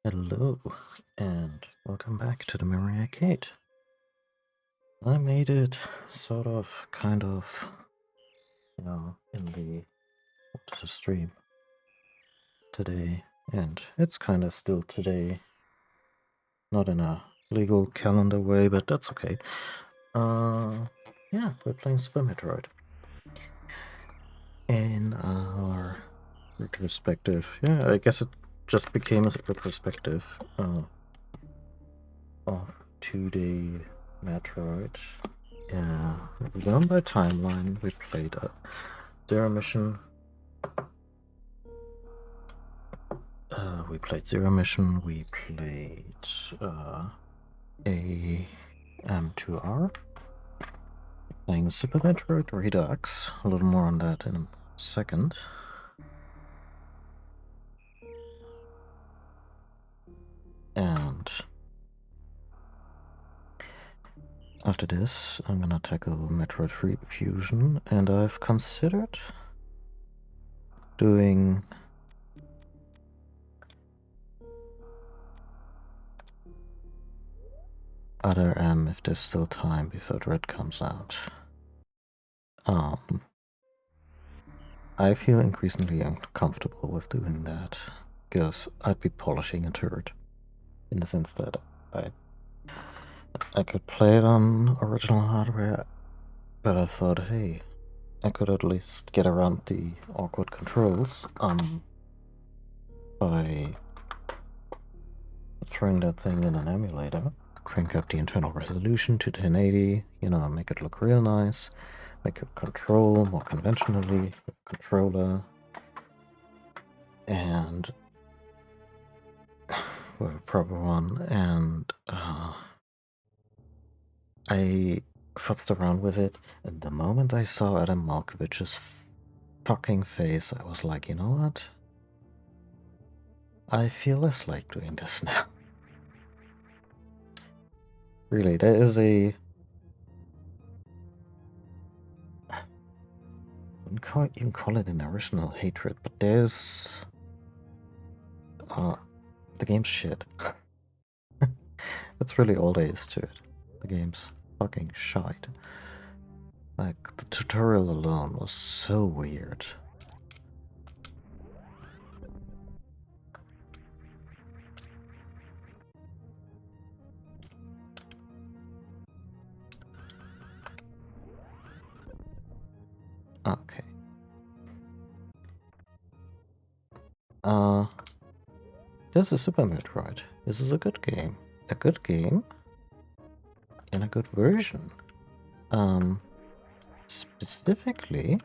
Hello, and welcome back to the Memory Arcade. I made it sort of, kind of, in the stream today, and it's kind of still today. Not in a legal calendar way, but that's okay. Yeah, we're playing Super Metroid. In our retrospective, yeah, I guess it just became a retrospective of 2D Metroid. Yeah, we're going by timeline. We played Zero Mission. We played Zero Mission. We played AM2R. Playing Super Metroid Redux. A little more on that in a second. And after this, I'm gonna tackle Metroid Fusion, and I've considered doing other M if there's still time before Dread comes out. I feel increasingly uncomfortable with doing that, because I'd be polishing a turd, in the sense that I could play it on original hardware, but I thought, hey, I could at least get around the awkward controls by throwing that thing in an emulator, crank up the internal resolution to 1080, make it look real nice, make it control more conventionally, controller, and with a proper one, and I futzed around with it, and the moment I saw Adam Malkovich's fucking face, I was like, you know what? I feel less like doing this now. Really, there is a... You can call it an original hatred, but there's... the game's shit. That's really all there is to it. The game's fucking shite. Like, the tutorial alone was so weird. Okay. This is Super Metroid. This is a good game. A good game in a good version. Specifically,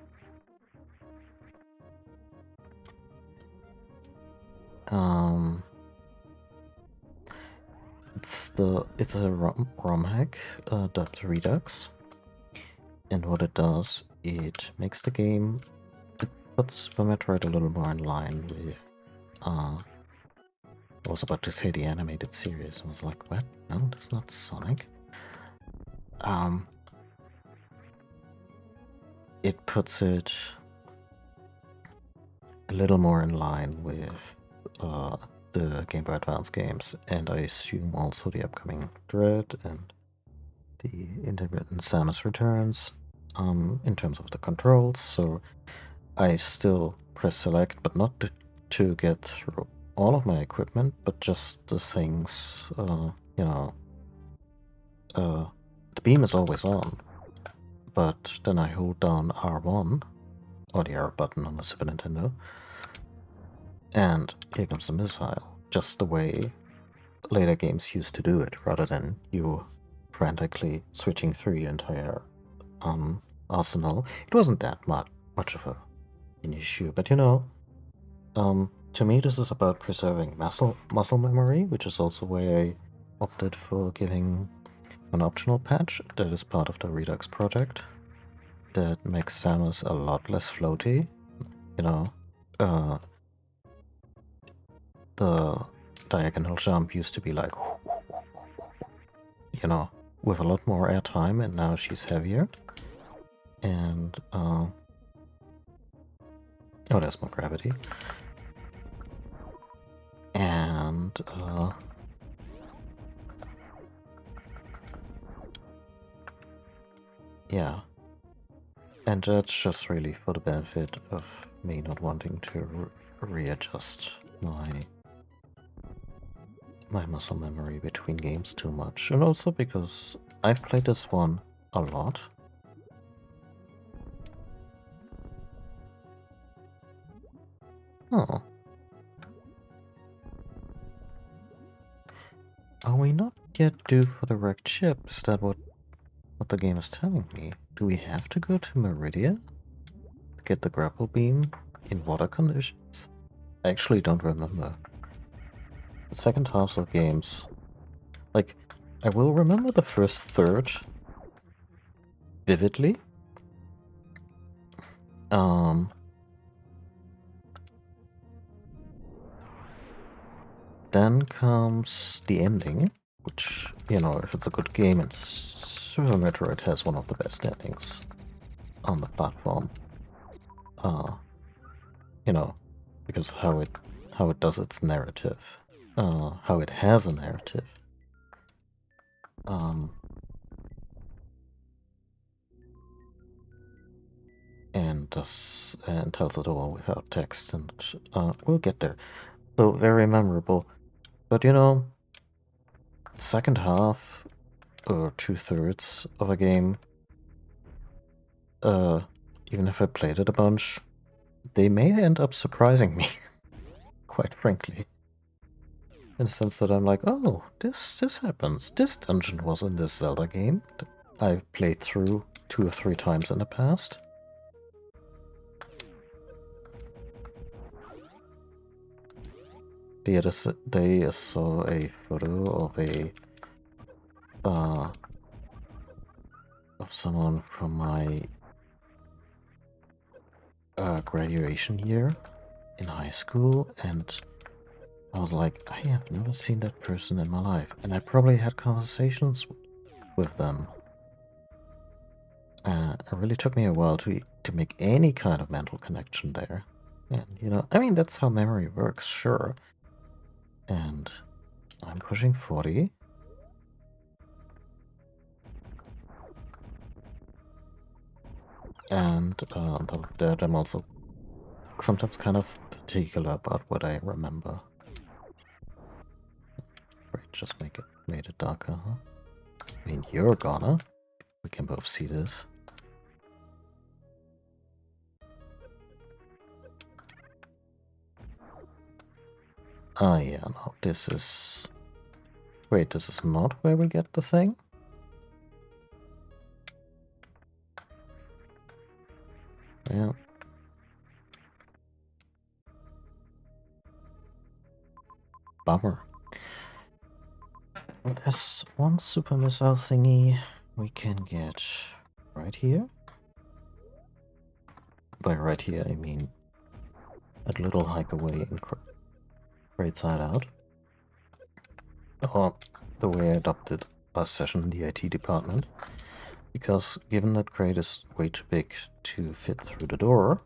it's a ROM hack dubbed Redux, and what it does, it makes the game, it puts Super Metroid a little more in line with I was about to say the animated series. I was like, what? No, that's not Sonic. It puts it a little more in line with the Game Boy Advance games, and I assume also the upcoming Dread and the intermittent Samus Returns, in terms of the controls. So I still press select, but not to get through all of my equipment, but just the things, the beam is always on, but then I hold down R1, or the R button on the Super Nintendo, and here comes the missile, just the way later games used to do it, rather than you frantically switching through your entire arsenal. It wasn't that much of an issue, but to me this is about preserving muscle memory, which is also why I opted for giving an optional patch that is part of the Redux project that makes Samus a lot less floaty. The diagonal jump used to be like, with a lot more airtime, and now she's heavier. And, oh, there's more gravity. And but yeah. And that's just really for the benefit of me not wanting to readjust my muscle memory between games too much. And also because I've played this one a lot. Oh. Are we not yet due for the wrecked ship? Is that what the game is telling me? Do we have to go to Meridia to get the grapple beam in water conditions? I actually don't remember. The second half of games, like, I will remember the first third vividly. Then comes the ending, which, you know, if it's a good game, and Super Metroid has one of the best endings on the platform. You know, because how it does its narrative, how it has a narrative. And tells it all without text, and we'll get there. So very memorable. But you know, second half or 2/3 of a game, even if I played it a bunch, they may end up surprising me, quite frankly. In the sense that I'm like, oh, this happens. This dungeon was in this Zelda game that I've played through 2 or 3 times in the past. The other day I saw a photo of someone from my graduation year in high school, and I was like, I have never seen that person in my life, and I probably had conversations with them. It really took me a while to make any kind of mental connection there. And, you know, I mean, that's how memory works, sure. And I'm pushing 40. And on top of that, I'm also sometimes kind of particular about what I remember. Right, just made it darker, huh? I mean, you're gonna. We can both see this. Ah, yeah, no, this is... Wait, this is not where we get the thing? Yeah. Bummer. But there's one super missile thingy we can get right here. By right here, I mean a little hike away in Great Side Out. Or the way I adopted last session in the IT department. Because given that Crate is way too big to fit through the door,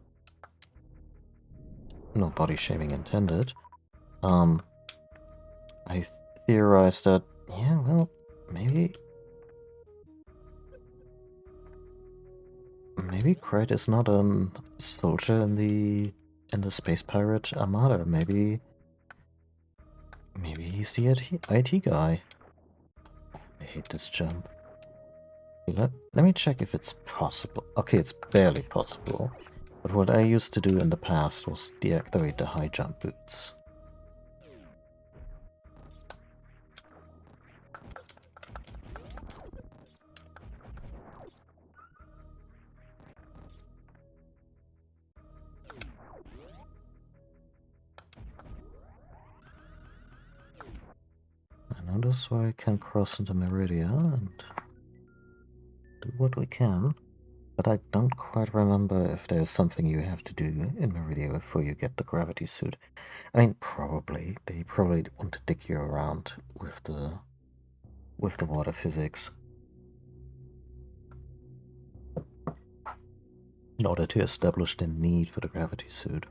no body shaming intended, I theorized that, yeah, well, maybe Crate is not a soldier in the space pirate armada. Maybe he's the IT guy. I hate this jump. Let me check if it's possible. Okay, it's barely possible. But what I used to do in the past was deactivate the high jump boots. I know this is where we can cross into Meridia and do what we can. But I don't quite remember if there's something you have to do in Meridia before you get the gravity suit. I mean, probably. They probably want to dick you around with the water physics in order to establish the need for the gravity suit.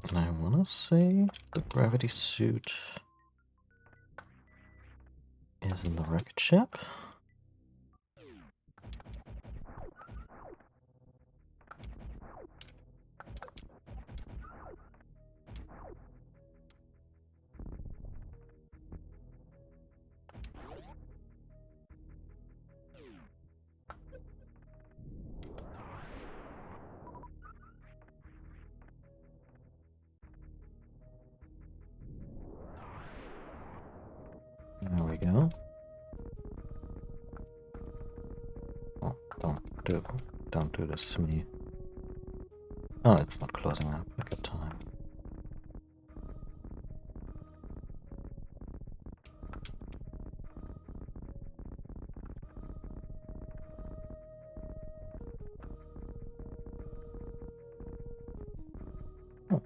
And I want to say the gravity suit is in the wreckage ship. There we go. Oh, don't do this to me. Oh, it's not closing up. I got time. Oh.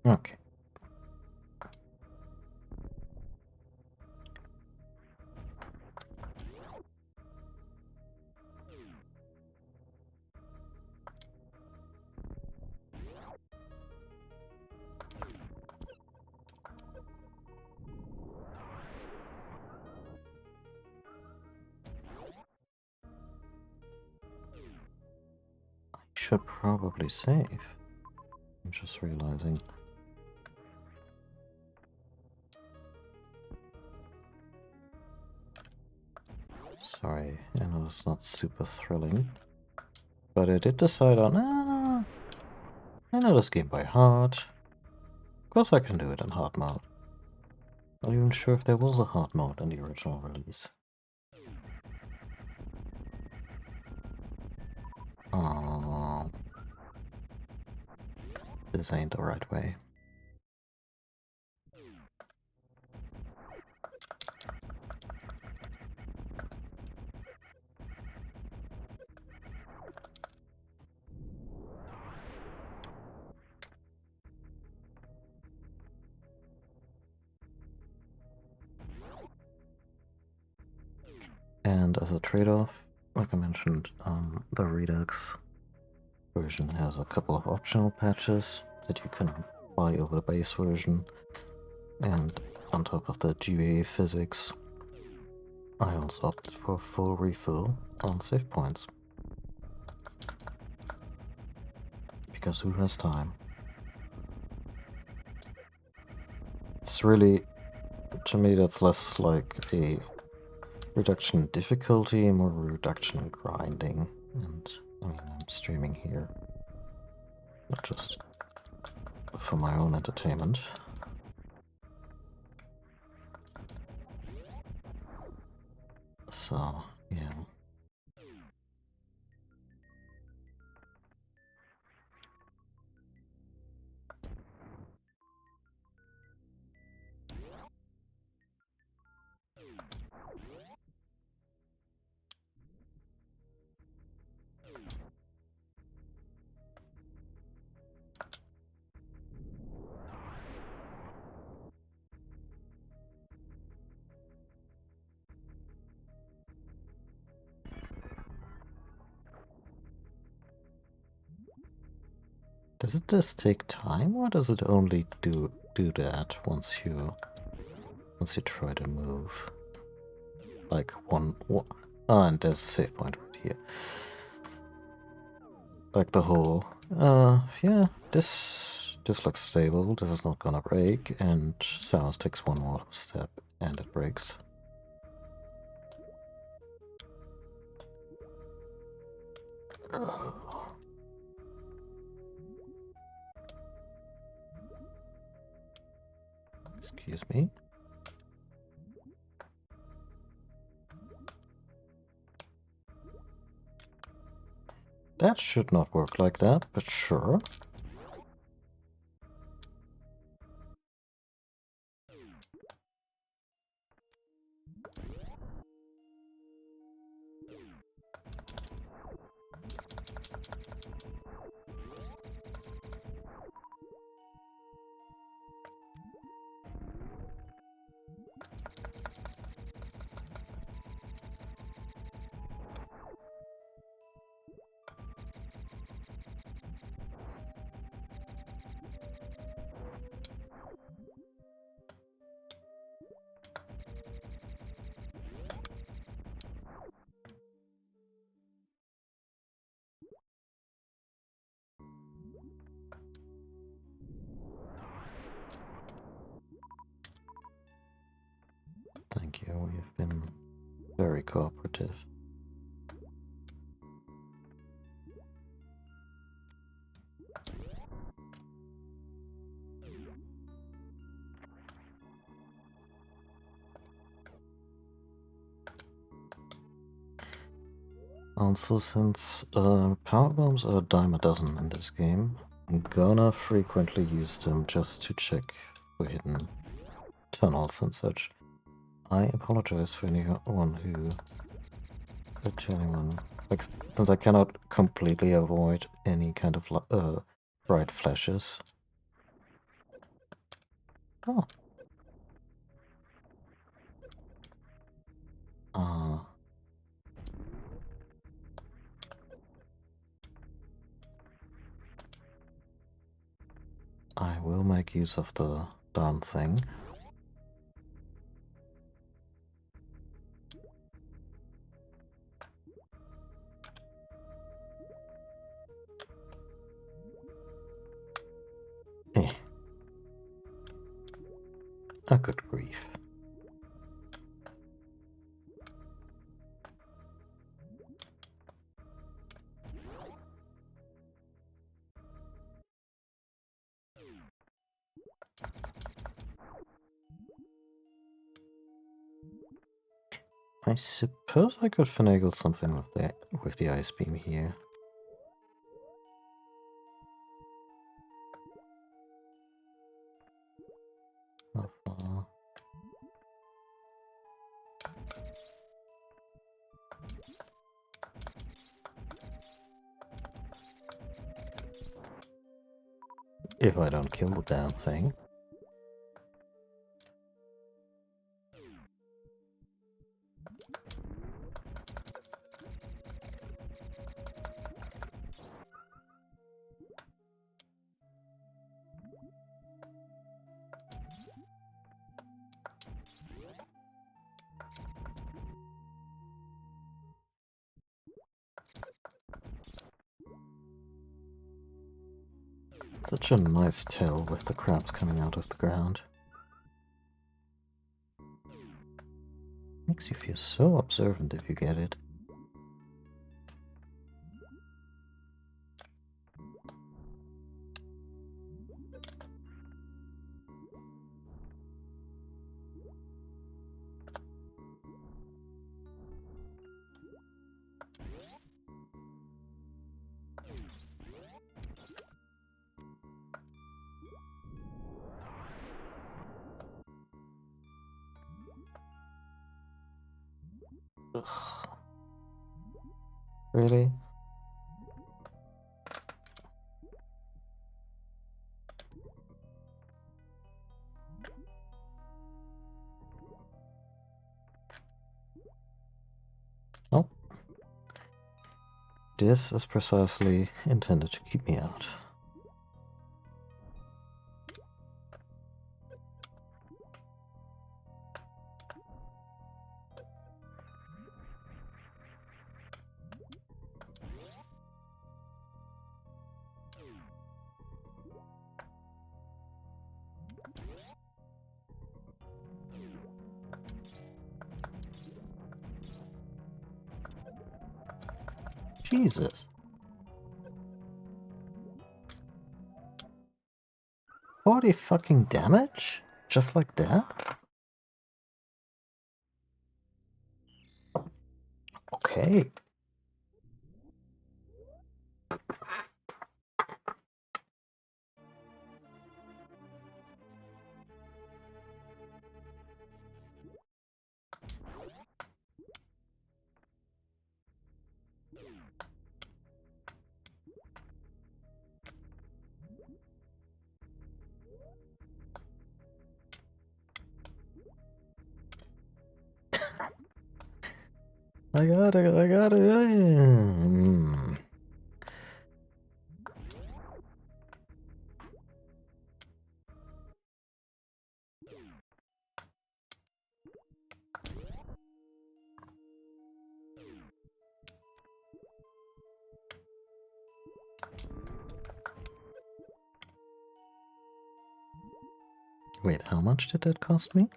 Okay. I should probably save. I'm just realizing. Sorry, I know it's not super thrilling. But I did decide on, I know this game by heart. Of course I can do it in hard mode. Not even sure if there was a hard mode in the original release. Oh, this ain't the right way. And as a trade-off, like I mentioned, the Redux version has a couple of optional patches that you can buy over the base version. And on top of the GUI physics, I also opted for a full refill on save points. Because who has time? It's really, to me, that's less like a reduction in difficulty, more reduction in grinding. And I mean, I'm streaming here, not just for my own entertainment. So, yeah. Does it just take time, or does it only do that once you try to move? Like one and there's a save point right here. Like the whole, yeah, this looks stable. This is not gonna break, and Sounds takes one more step and it breaks. Excuse me. That should not work like that, but sure. you. You've been very cooperative. Also, since power bombs are a dime a dozen in this game, I'm gonna frequently use them just to check for hidden tunnels and such. I apologize for anyone who... like, since I cannot completely avoid any kind of bright flashes. Oh. I will make use of the darn thing. Eh. A good grief. I suppose I could finagle something with the ice beam here. How far? If I don't kill the damn thing. Such a nice tail with the crabs coming out of the ground. Makes you feel so observant if you get it. Ugh. Really? Oh. This is precisely intended to keep me out. Jesus. 40 fucking damage? Just like that? Okay. I got it. Wait, how much did that cost me?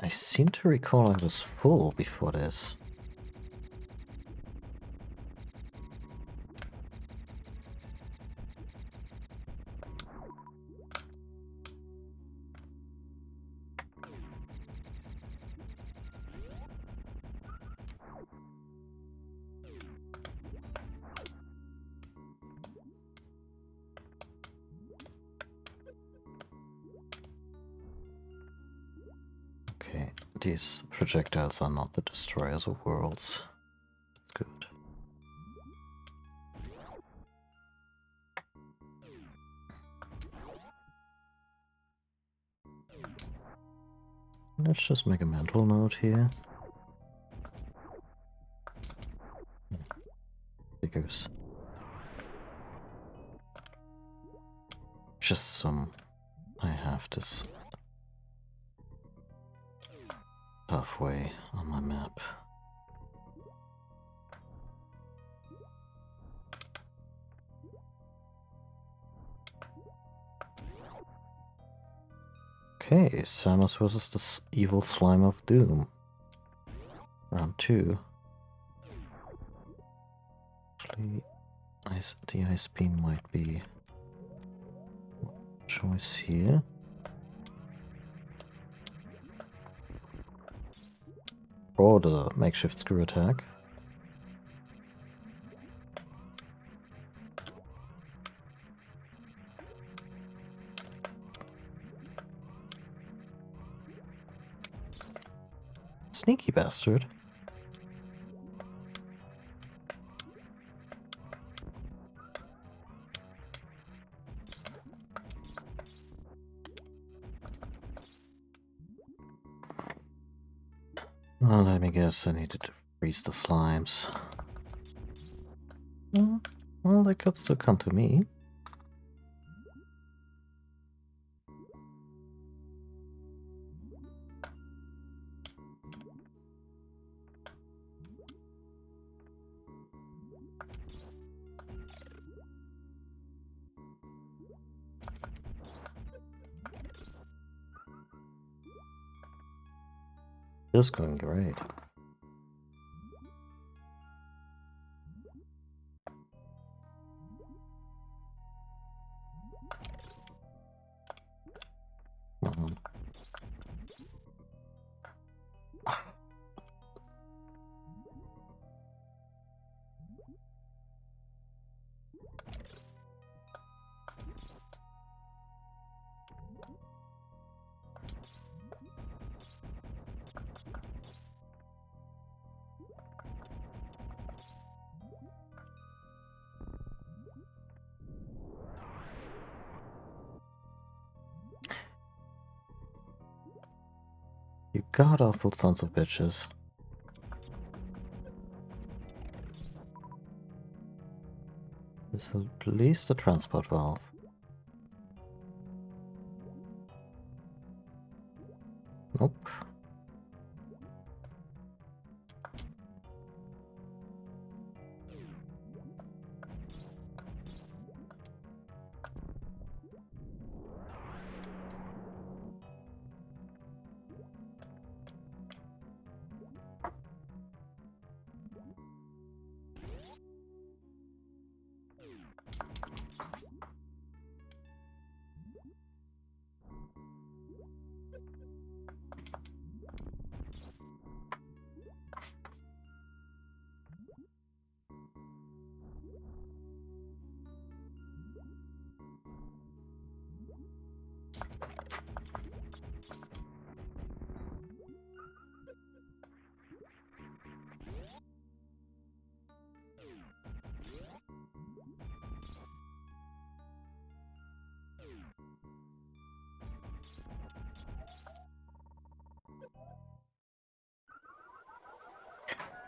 I seem to recall I was full before this. Okay, these projectiles are not the destroyers of worlds. That's good. Let's just make a mental note here. Because just some I have this halfway on my map. Okay, Samus versus the evil slime of doom. Round 2. Actually, the ice beam might be a choice here. Or the makeshift screw attack. Sneaky bastard. Well, let me guess, I needed to freeze the slimes. Well, they could still come to me. This is going great. You god awful sons of bitches. This is at least a transport valve. Nope.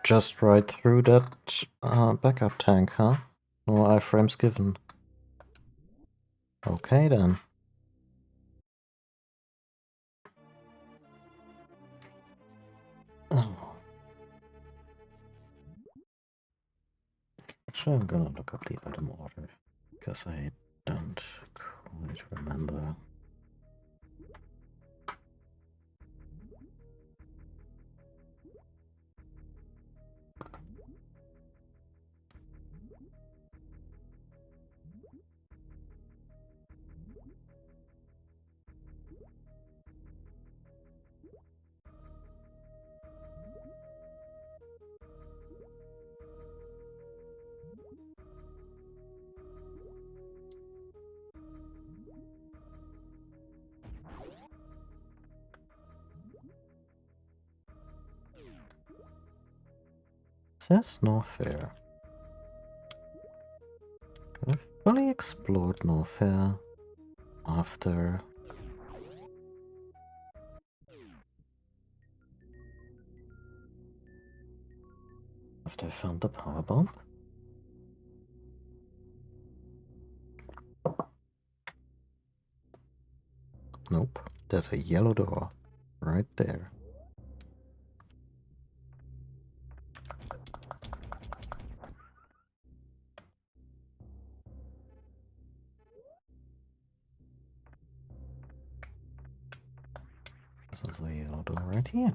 Just right through that backup tank, huh? No iframes given. Okay then. Oh. Actually, I'm gonna look up the item order because I don't quite remember. says Norfair. I've fully explored Norfair after I found the power bomb. Nope, there's a yellow door right there. This is a yellow door right here.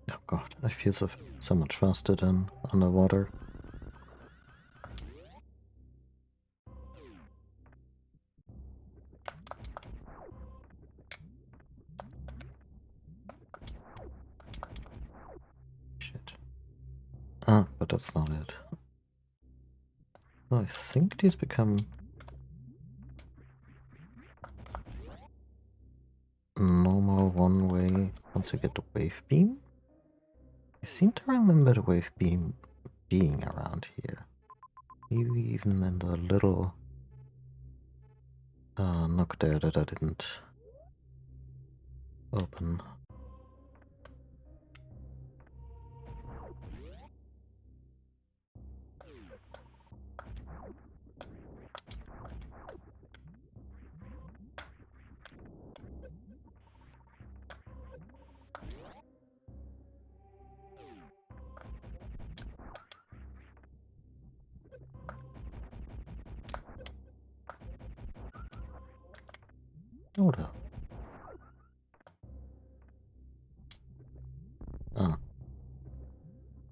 Oh god, I feel so much faster than underwater. Shit. Ah, but that's not it. I think these become normal one way once you get the wave beam. I seem to remember the wave beam being around here. Maybe even in the little nook there that I didn't open. Hold up. Ah,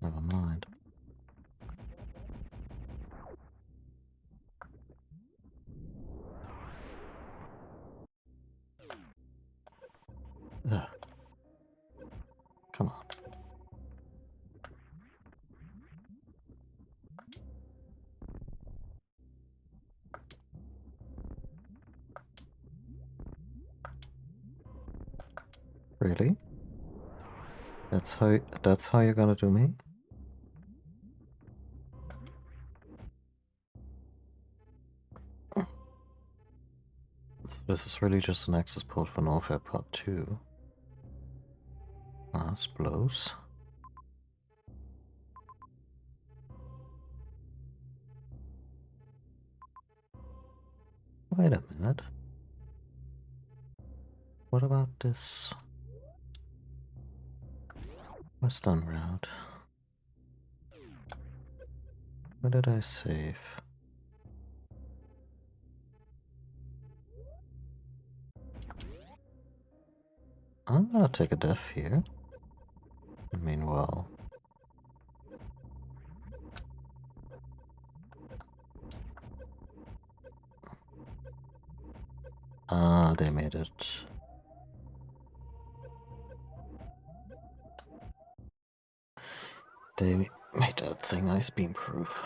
never mind. Ugh. Come on. Really? That's how you're gonna do me? So this is really just an access port for Norfair Part 2. Mass blows. Wait a minute. What about this western route? Where did I save? I'm gonna take a def here. I mean, well. Ah, they made it. They made that thing ice beam proof.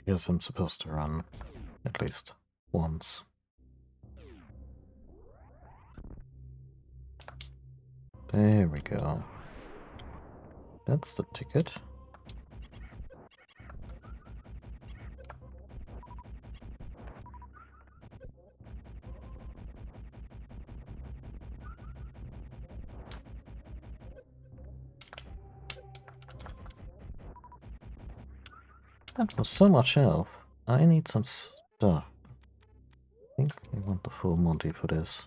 I guess I'm supposed to run at least once. There we go. That's the ticket. That was so much health. I need some stuff. I think we want the full Monty for this.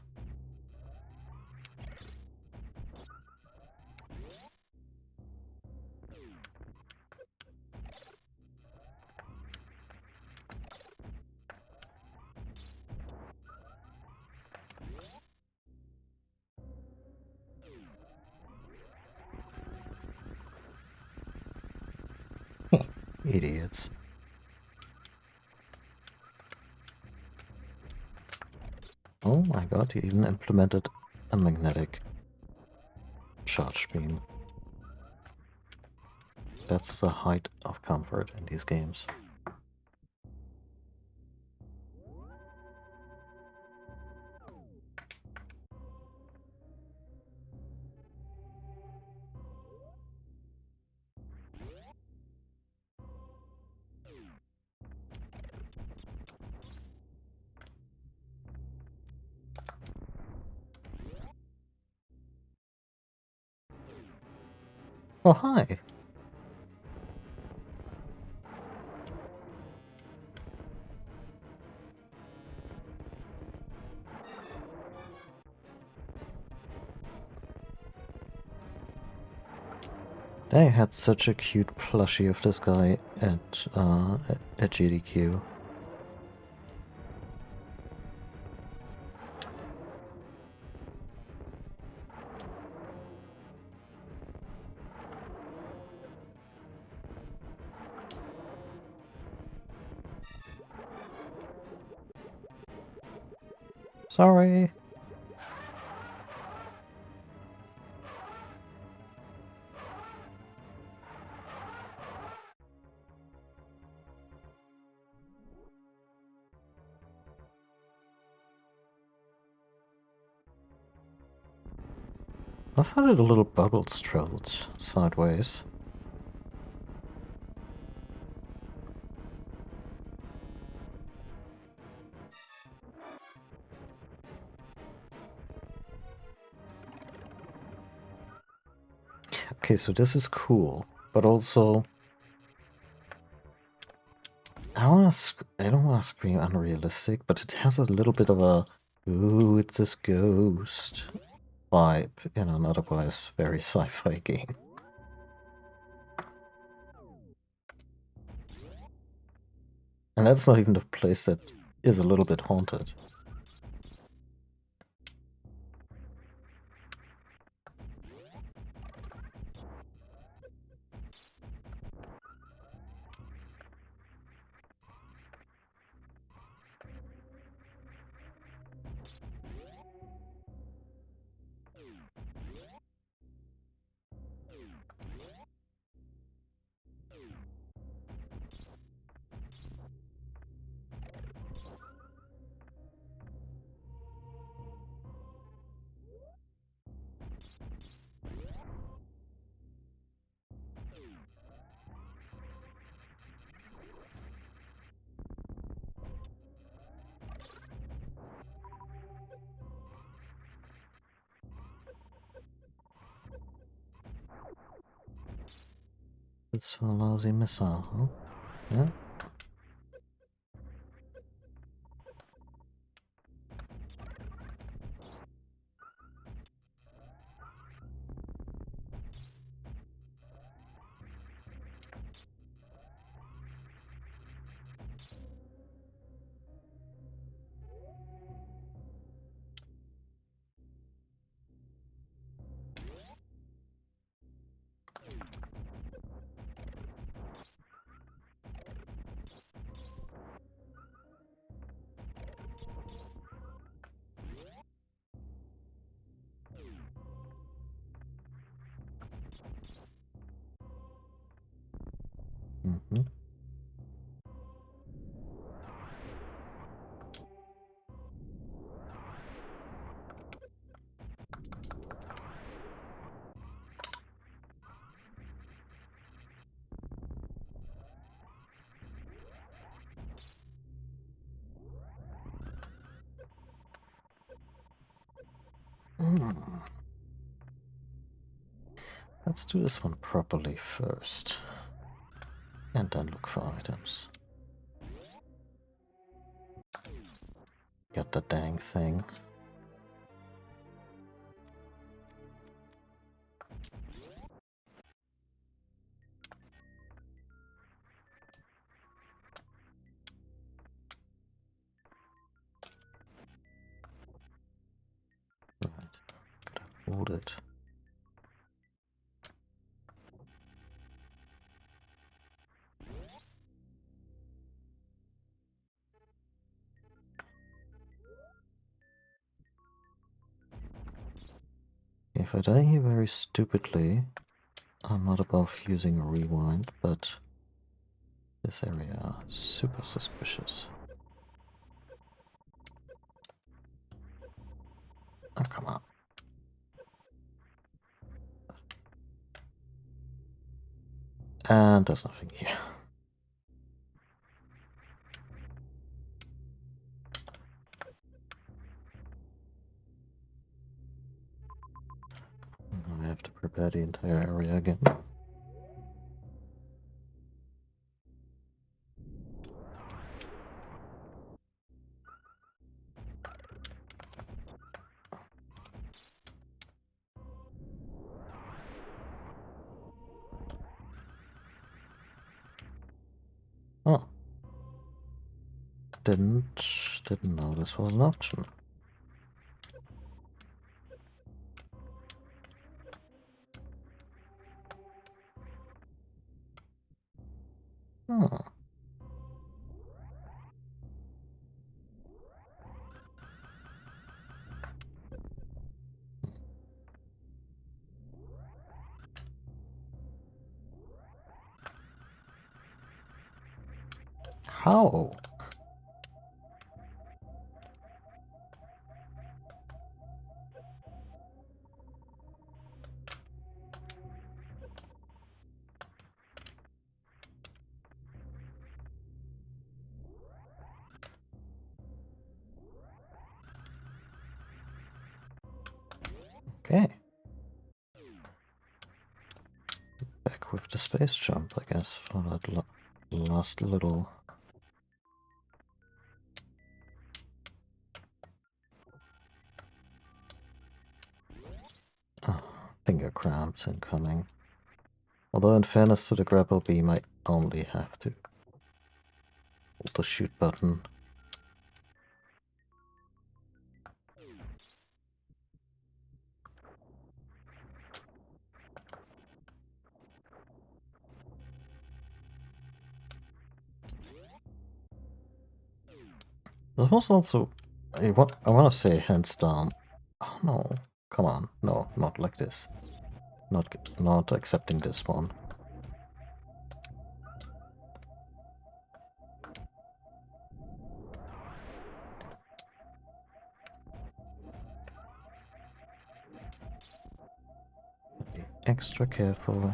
Idiots. Oh my god, you even implemented a magnetic charge beam. That's the height of comfort in these games. Oh, hi! They had such a cute plushie of this guy at GDQ. Sorry. I've had a little bubbles traveled sideways. Okay, so this is cool, but also I don't want to scream unrealistic, but it has a little bit of a "ooh, it's this ghost" vibe in an otherwise very sci-fi game. And that's not even the place that is a little bit haunted. It's a lousy missile, huh? Yeah. Mm-hmm. Let's do this one properly first. And then look for items. Get the dang thing. Right. Gotta hold it. If I die here very stupidly, I'm not above using a rewind, but this area is super suspicious. Oh, come on. And there's nothing here. I have to prepare the entire area again. Oh. Didn't know this was an option. Hmm. How? Okay. Back with the space jump, I guess, for that last little... Oh, finger cramps incoming. Although in fairness to the grapple beam, I only have to hold the shoot button. There was also... I want to say hands down. Oh no, come on. No, not like this. Not accepting this one. Be extra careful.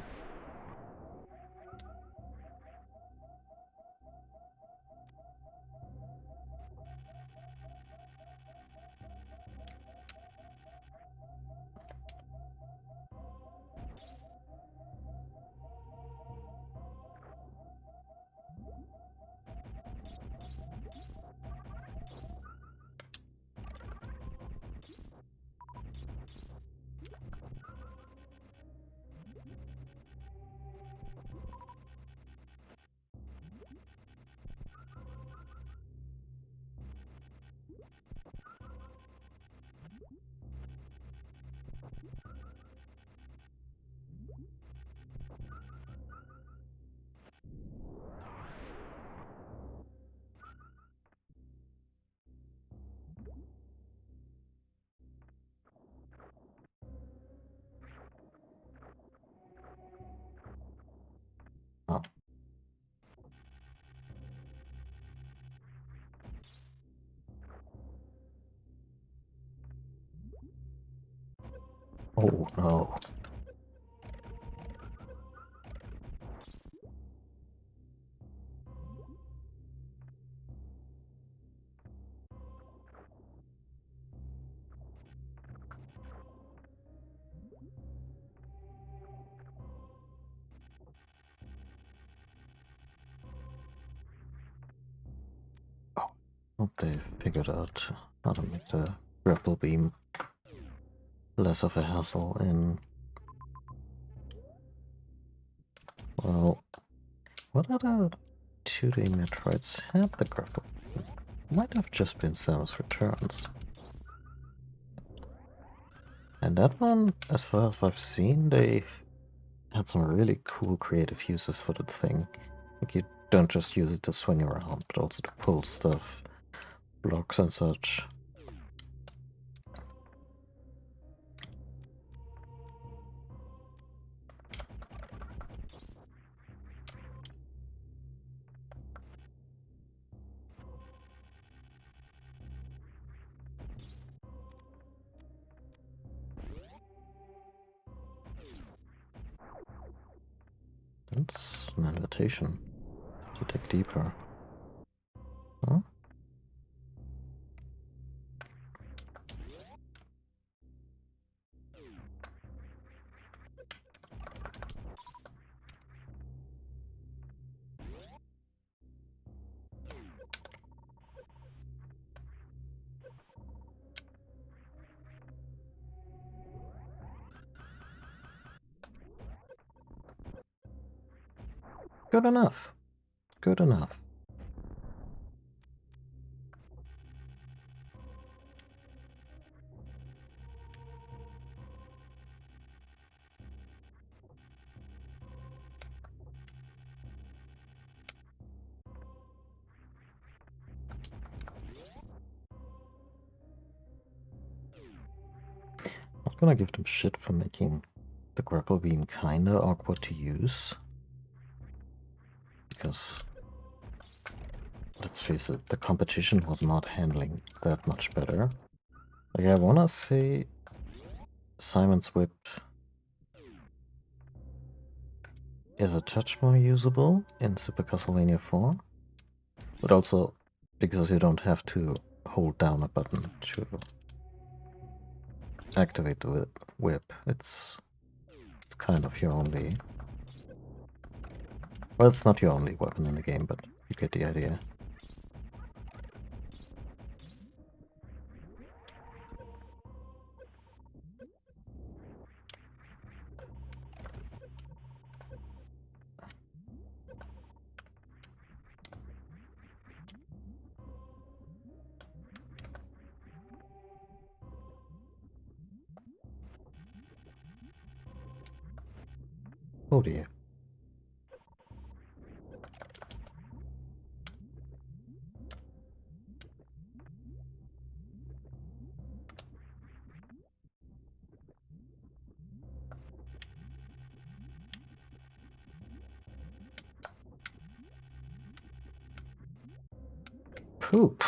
Oh. Oh no. Hope they figured out how to make the grapple beam less of a hassle in... Well, what other 2D Metroids had the grapple? Might have just been Samus Returns. And that one, as far as I've seen, they had some really cool creative uses for the thing. Like, you don't just use it to swing around, but also to pull stuff, blocks and such. That's an invitation to dig deeper. Huh? Good enough. Good enough. I'm gonna give them shit for making the grapple beam kinda awkward to use. Because, let's face it, the competition was not handling that much better. Like, I wanna say Simon's Whip is a touch more usable in Super Castlevania 4, but also because you don't have to hold down a button to activate the whip. It's kind of your only... Well, it's not your only weapon in the game, but you get the idea. Oh dear. Poop.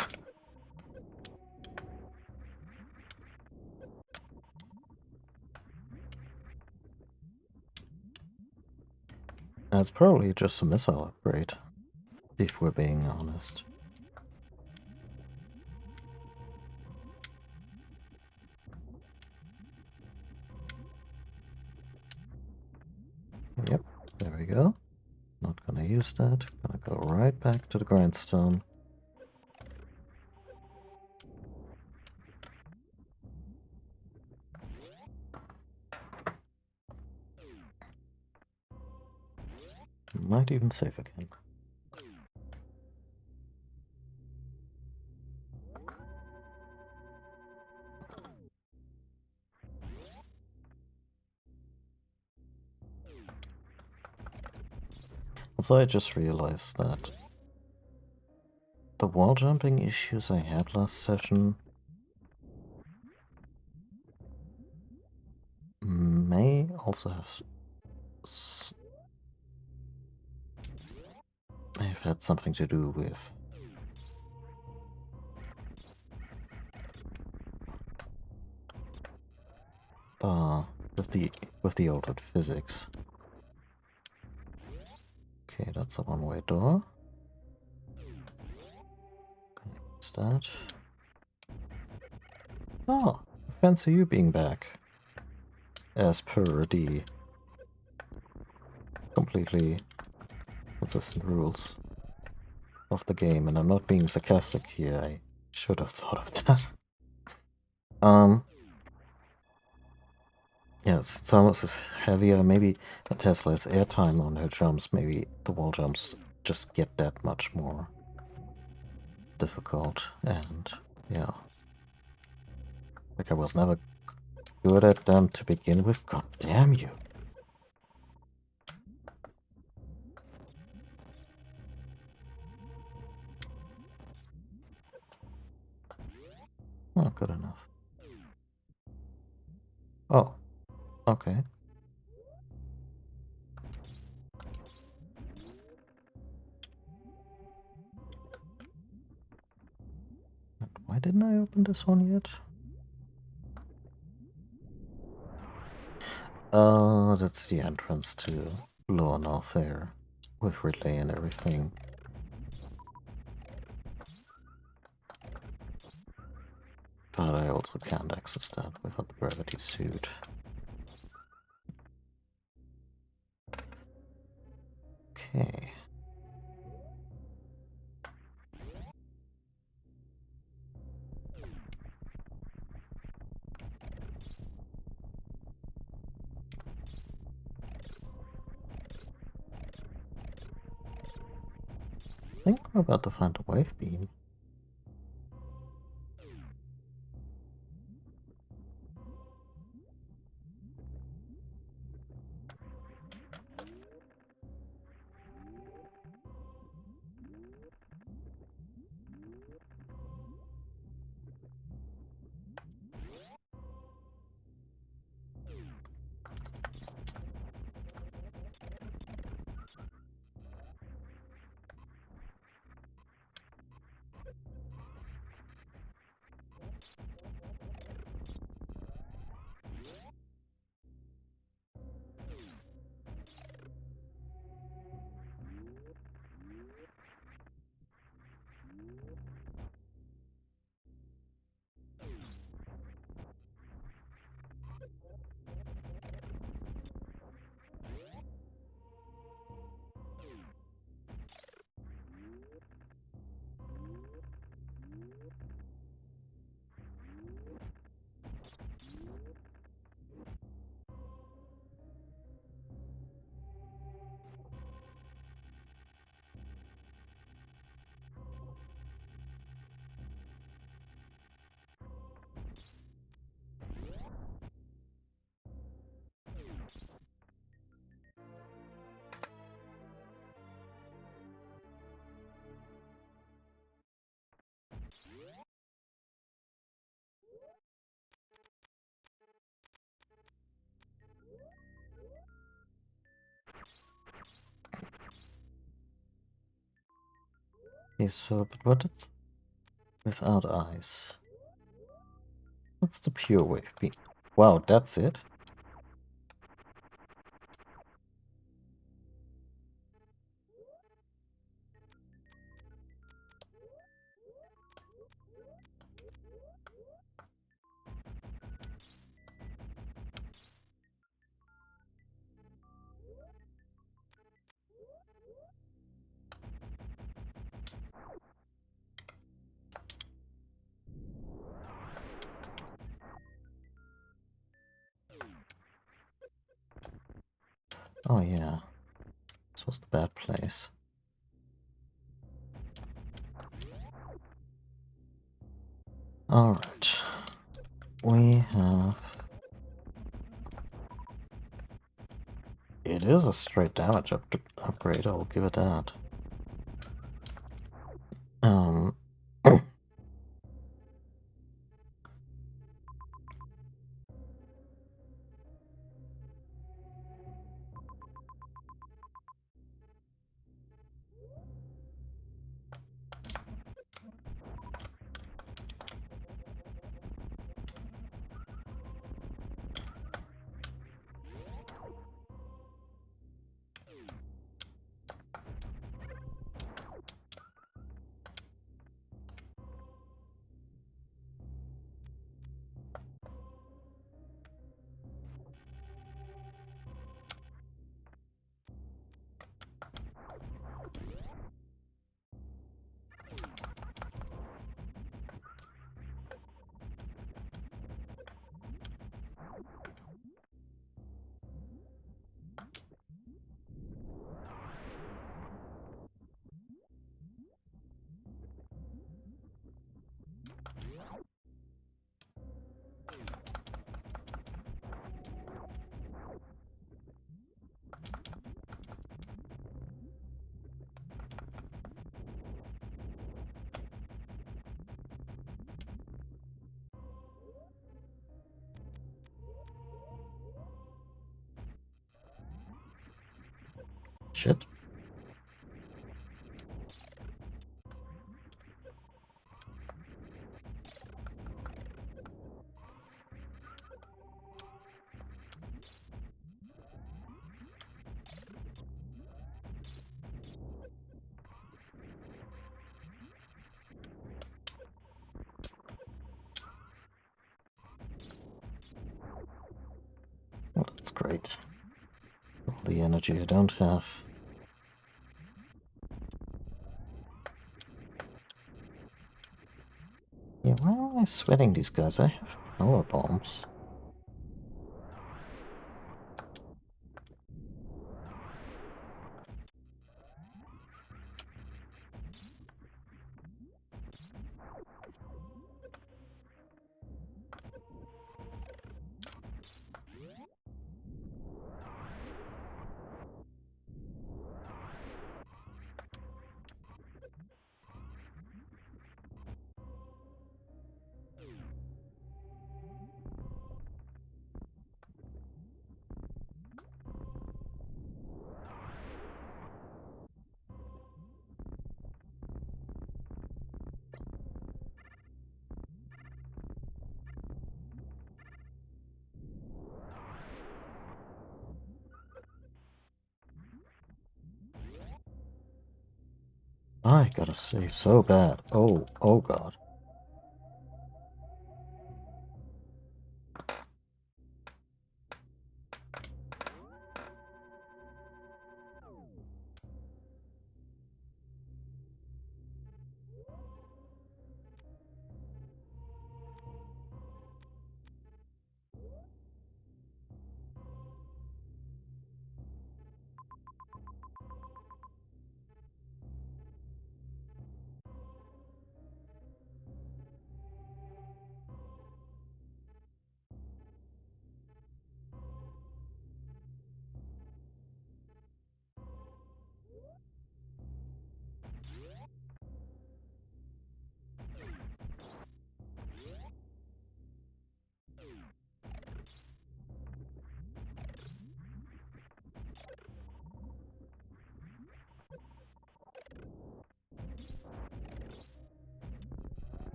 That's probably just a missile upgrade, if we're being honest. Yep, there we go. Not gonna use that. Gonna go right back to the grindstone. Might even save again. Also, I just realized that the wall jumping issues I had last session may also have had something to do with with the altered physics. Okay, that's a one-way door. What's that? Oh, fancy you being back. As per the completely consistent rules of the game, and I'm not being sarcastic here. Should have thought of that. Yes, Samus is heavier. Maybe it has less airtime on her jumps. Maybe the wall jumps just get that much more difficult. And yeah, like I was never good at them to begin with. God damn you. Not good enough. Oh, okay. And why didn't I open this one yet? That's the entrance to Lorna Fair with relay and everything. But I also can't access that without the gravity suit. Okay. I think we're about to find a wave beam. Okay, so, but what is without eyes? What's the pure wave beam? Wow, that's it? Oh yeah, this was the bad place. Alright, we have... It is a straight damage upgrade, I'll give it that. Shit. Well, that's great. All the energy I don't have. Yeah, why am I sweating these guys? I have power bombs. I gotta save so bad. Oh god.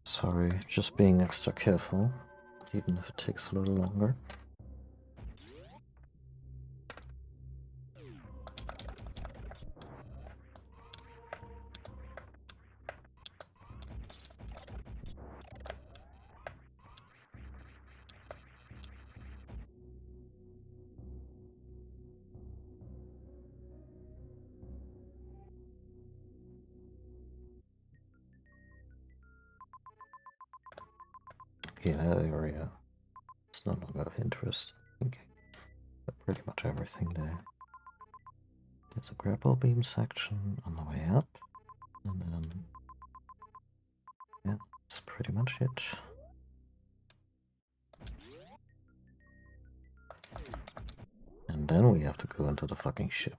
Sorry, just being extra careful, even if it takes a little longer. Okay, that area is no longer of interest. Okay, but pretty much everything there. There's a grapple beam section on the way up, and then yeah, that's pretty much it. And then we have to go into the fucking ship.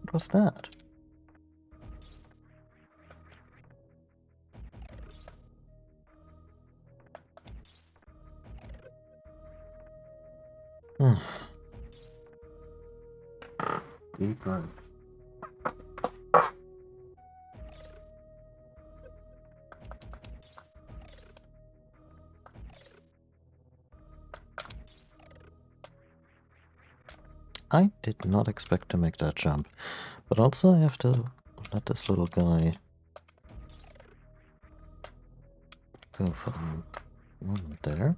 What was that? Deep breath. I did not expect to make that jump, but also I have to let this little guy go for a moment there.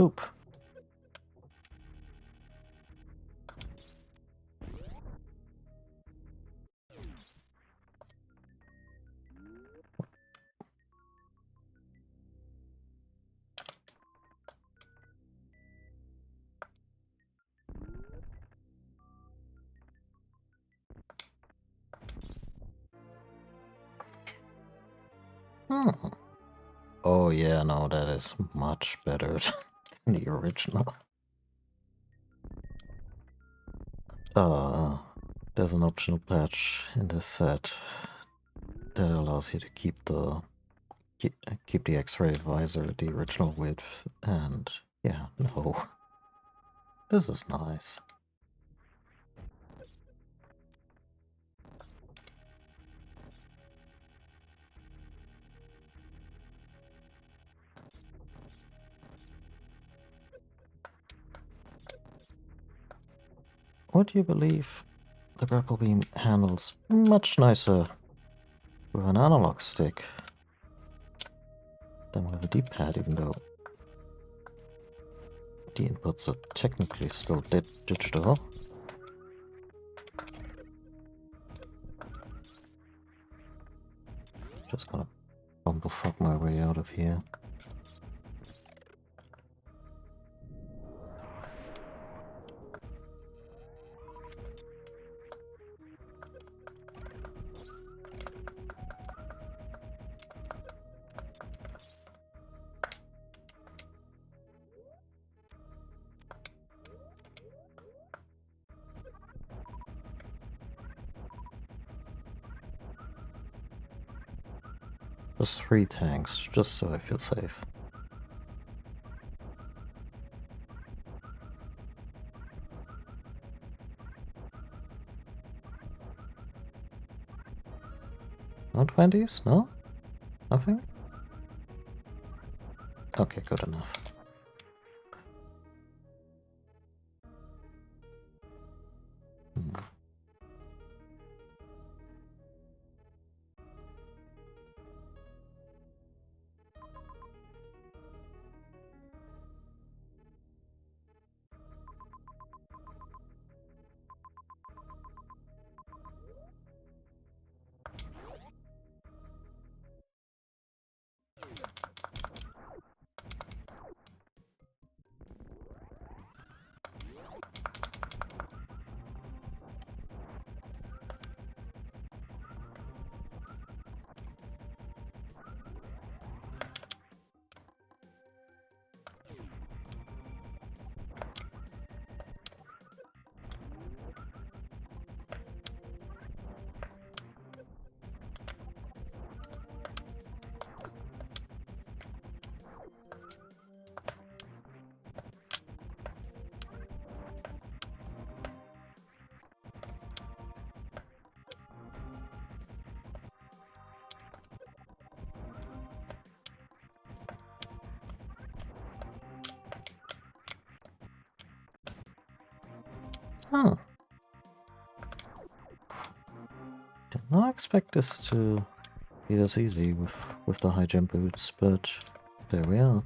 Oop. Oh yeah, no, that is much better than the original. There's an optional patch in this set that allows you to keep the X-ray visor at the original width, and yeah, no, this is nice. Would you believe the grapple beam handles much nicer with an analog stick than with a D-pad, even though the inputs are technically still digital. Just gonna bumblefuck my way out of here. Just 3 tanks, just so I feel safe. No 20s? No? Nothing? Okay, good enough. Huh. Did not expect this to be this easy with the high jump boots, but there we are.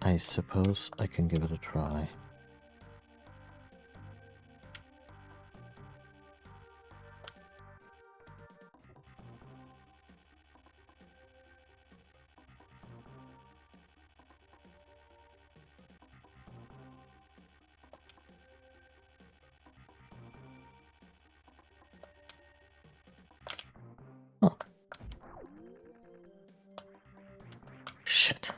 I suppose I can give it a try. Huh. Shit.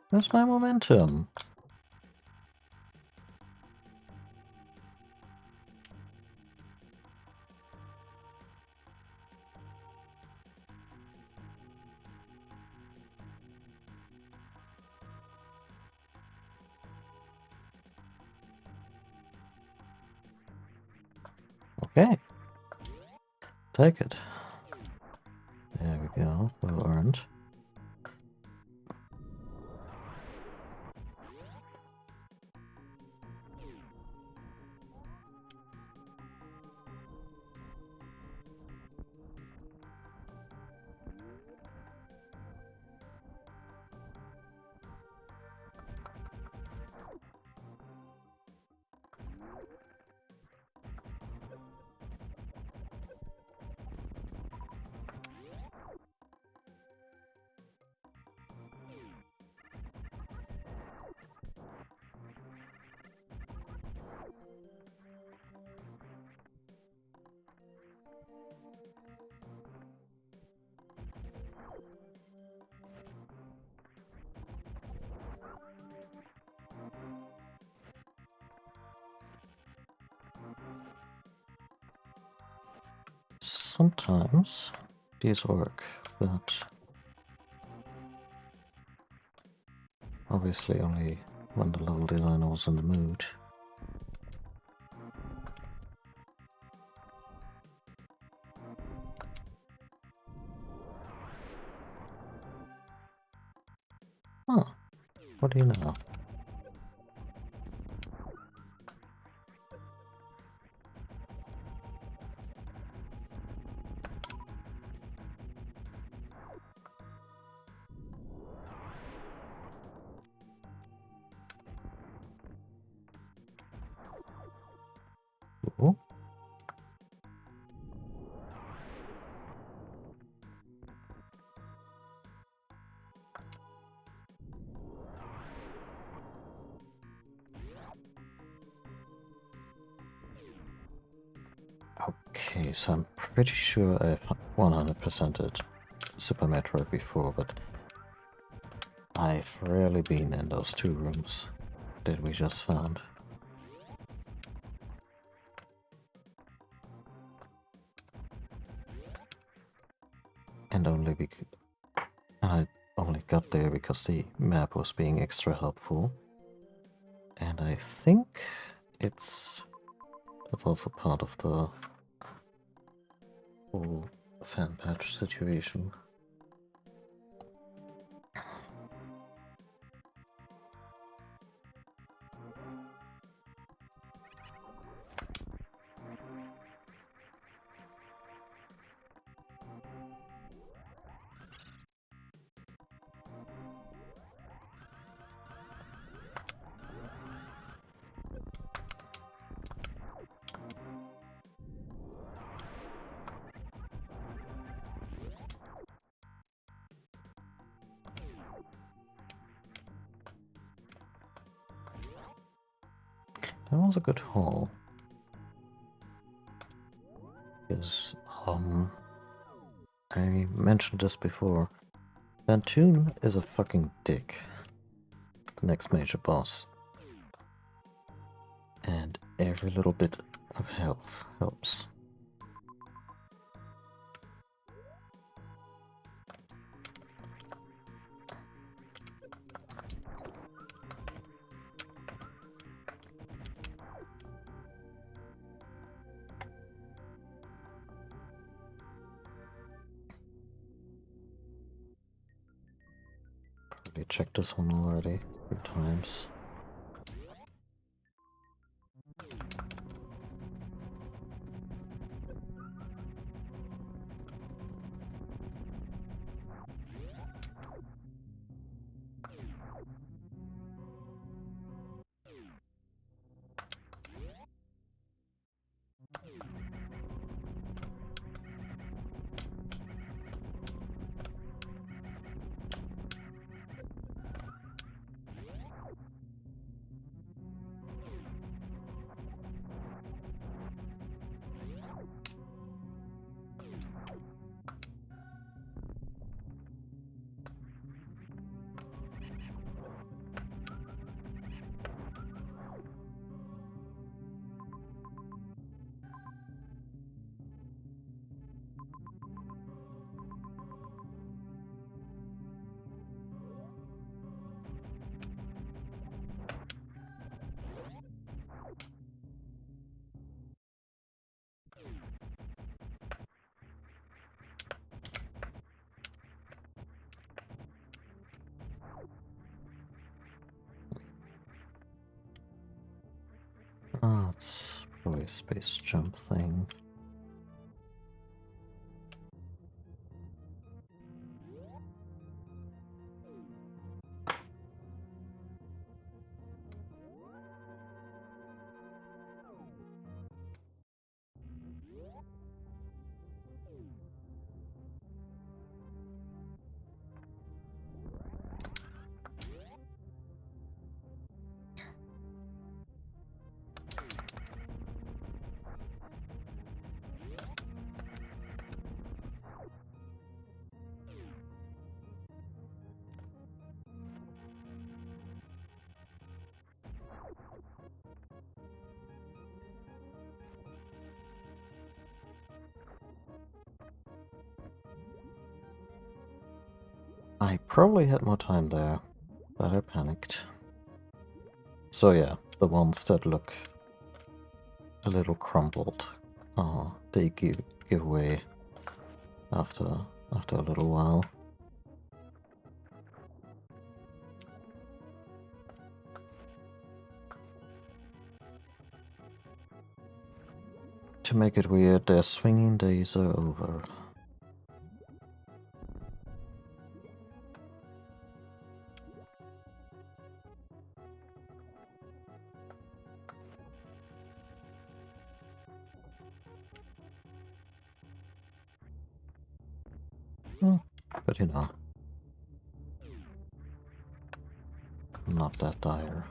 Where's my momentum? Okay. Take it. There we go. Well earned. Sometimes these work, but obviously only when the level designer was in the mood. Huh. What do you know? Ooh. Okay, so I'm pretty sure I've 100%ed Super Metroid before, but I've rarely been in those two rooms that we just found. And I only got there because the map was being extra helpful. And I think that's also part of the whole fan patch situation. that was a good haul. Because, I mentioned this before. Phantoon is a fucking dick. The next major boss. And every little bit of health helps. Probably checked this one already a few times. Ah, it's probably a space jump thing. I probably had more time there, but I panicked. So yeah, the ones that look a little crumbled, they give way after a little while. To make it weird, their swinging days are over. But you know, not that dire.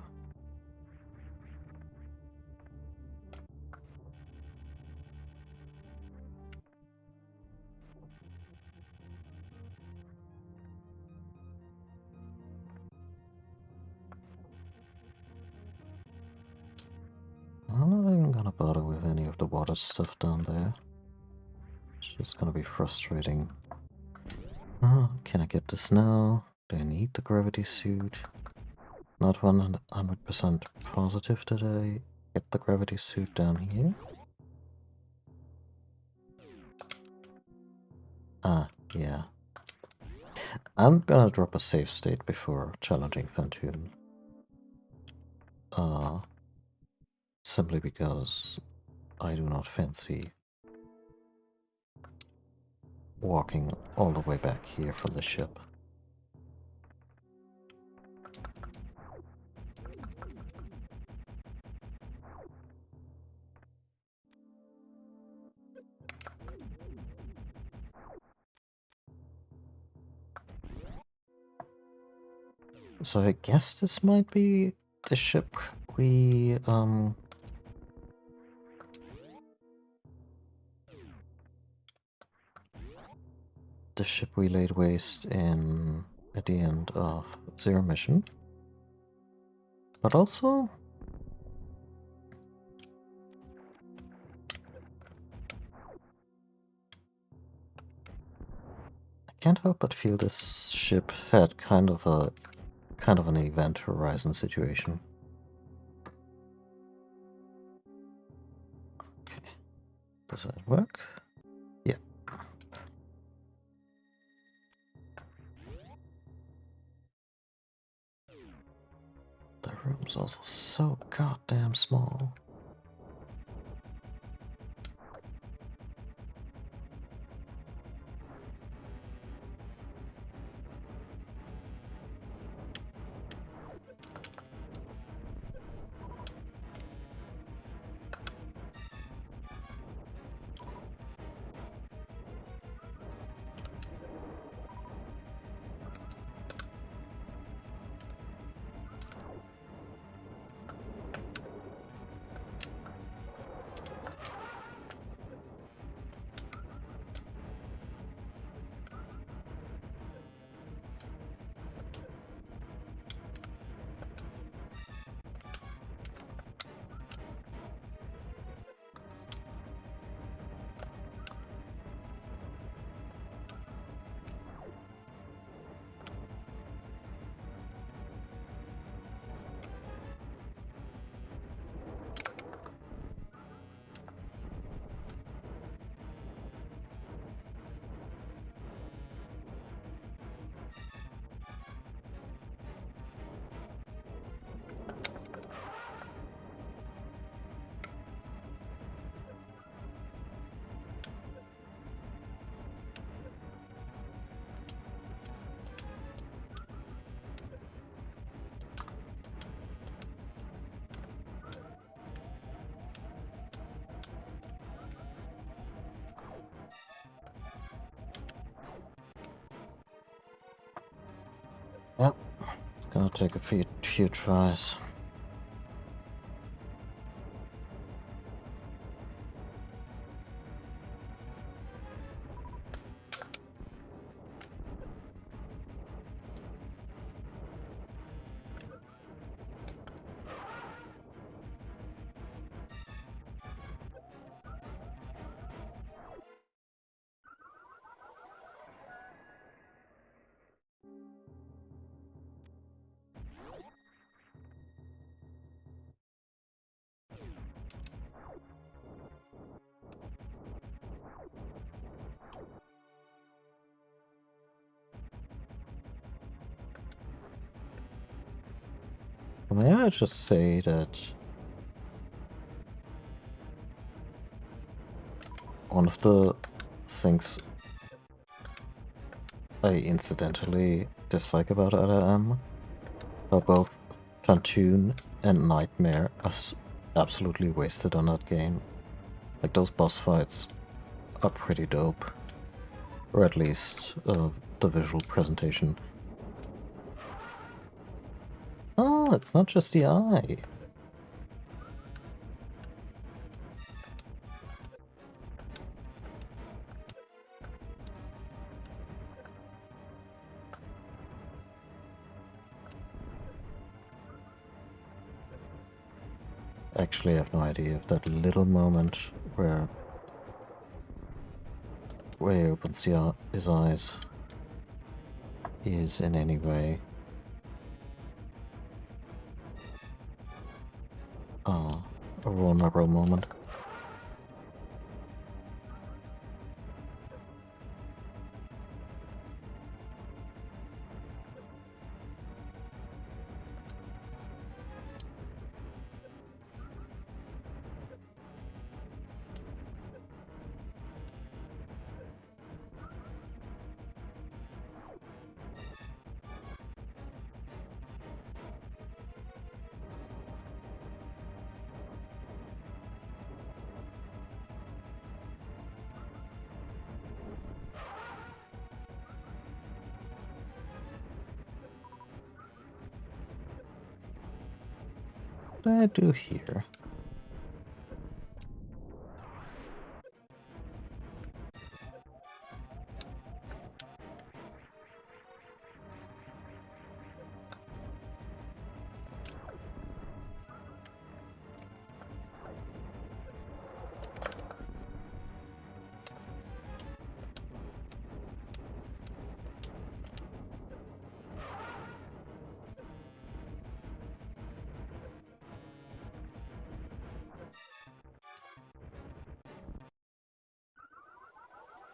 I'm not even gonna bother with any of the water stuff down there. It's just gonna be frustrating. Can I get this now? Do I need the gravity suit? Not 100% positive that I get the gravity suit down here. Ah, yeah. I'm gonna drop a save state before challenging Phantoon. Simply because I do not fancy walking all the way back here from the ship. So I guess this might be the ship we the ship we laid waste in at the end of Zero Mission. But also, I can't help but feel this ship had kind of an Event Horizon situation. Okay, does that work? Yeah. The room's also so goddamn small. Yep, it's gonna take a few tries. May I just say that one of the things I incidentally dislike about LLM are both Platoon and Nightmare are absolutely wasted on that game. Like, those boss fights are pretty dope. Or at least the visual presentation. Oh, it's not just the eye. Actually, I have no idea if that little moment where he opens his eyes is in any way a vulnerable moment. What do I do here?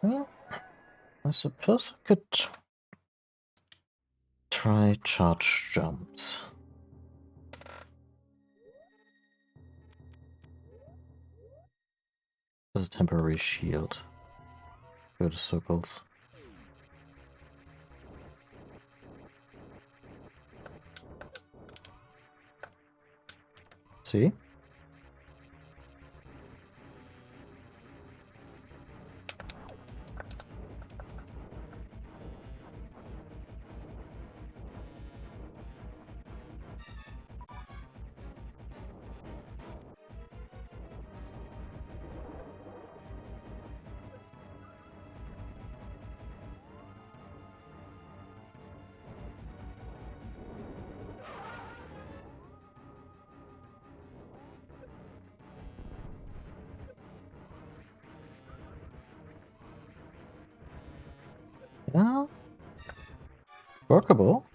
Well, I suppose I could try charge jumps. As a temporary shield. Go to circles. See? Yeah. Workable.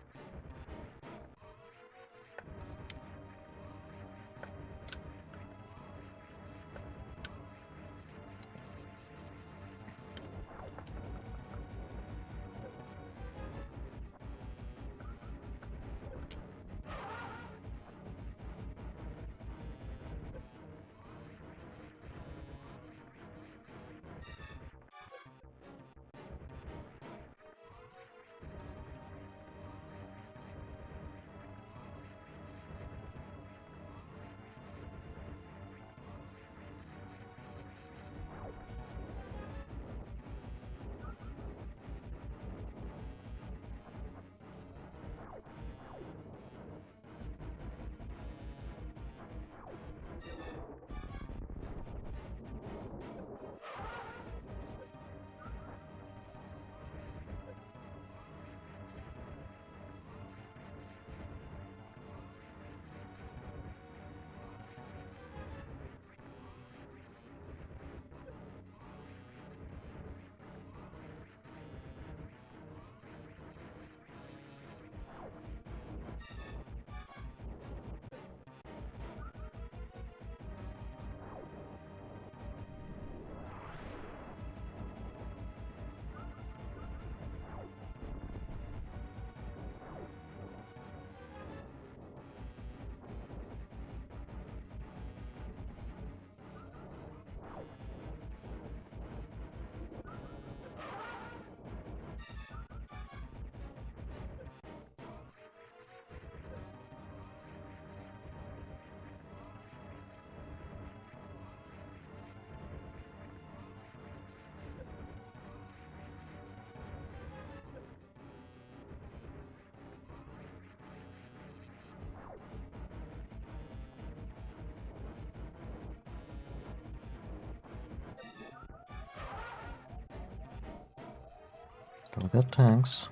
Still got tanks.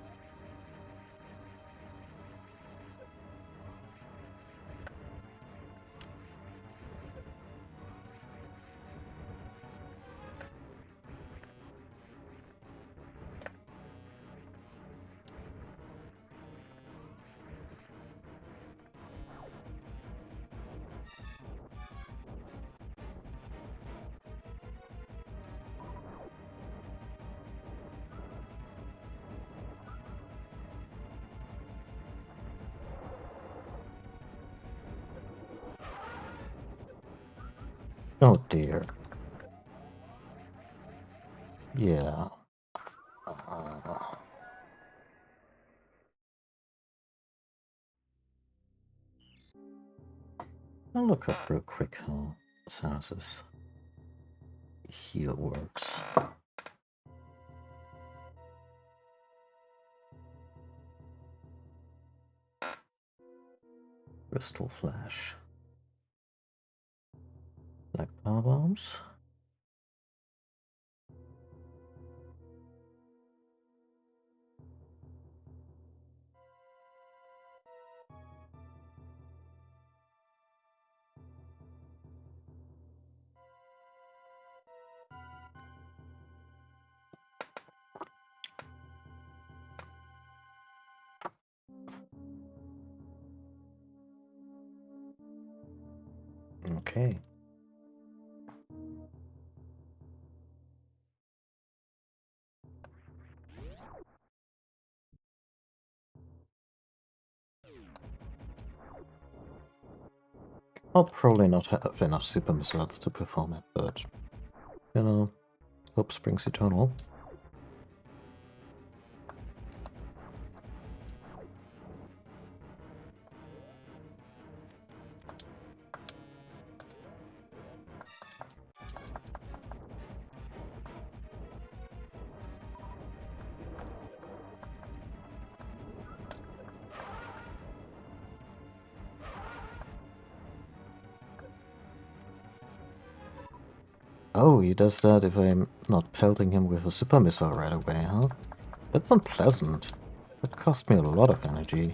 Oh dear. Yeah. I'll look up real quick how Samus's heal works. Crystal Flash. Black Power Bombs. Okay. I'll probably not have enough super missiles to perform it, but, you know, hope springs eternal. Oh, he does that if I'm not pelting him with a super missile right away, huh? That's unpleasant. That cost me a lot of energy.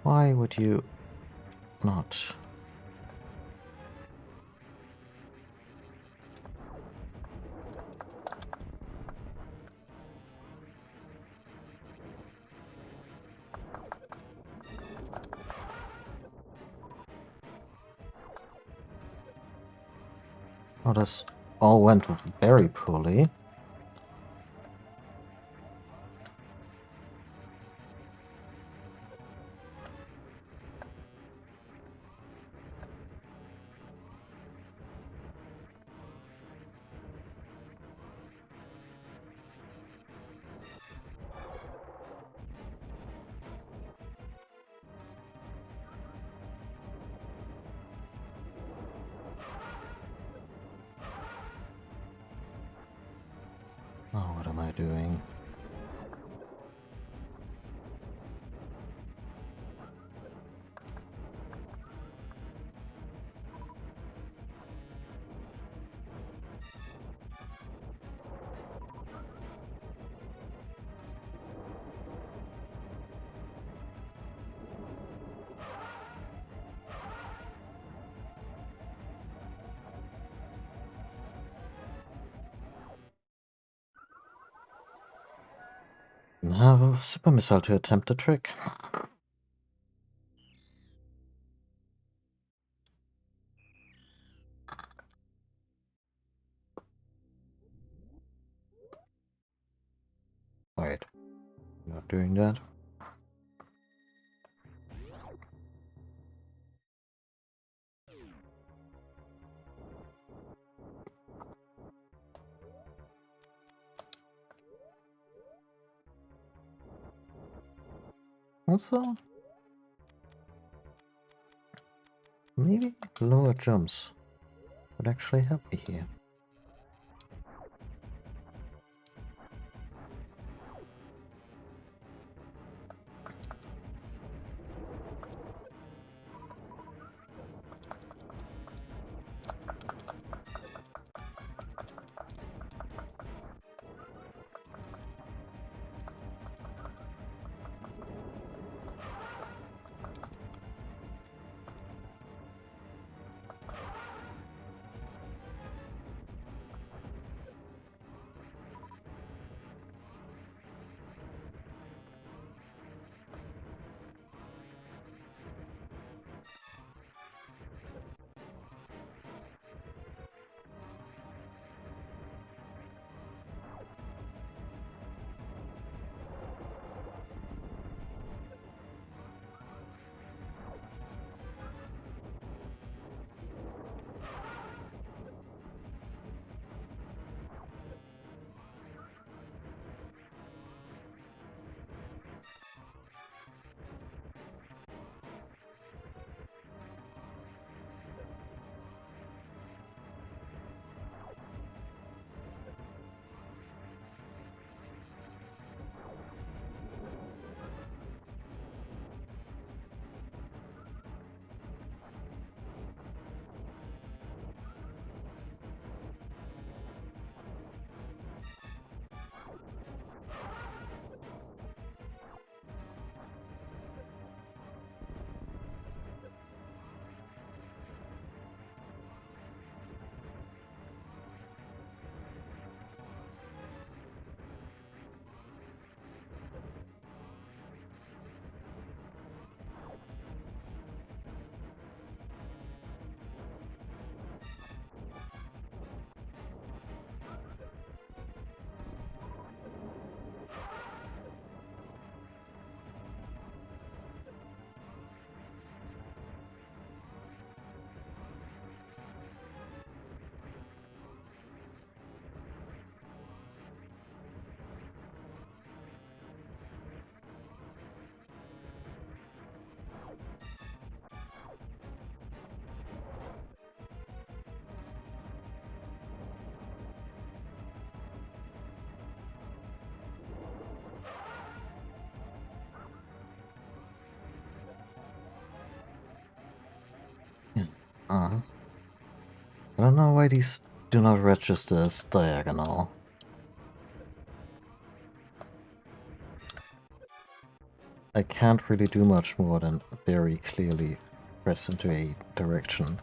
Why would you not? Oh, this all went very poorly. Oh, what am I doing? And have a super missile to attempt the trick. Wait, not doing that. Also, maybe lower jumps would actually help me here. I don't know why these do not register as diagonal. I can't really do much more than very clearly press into a direction.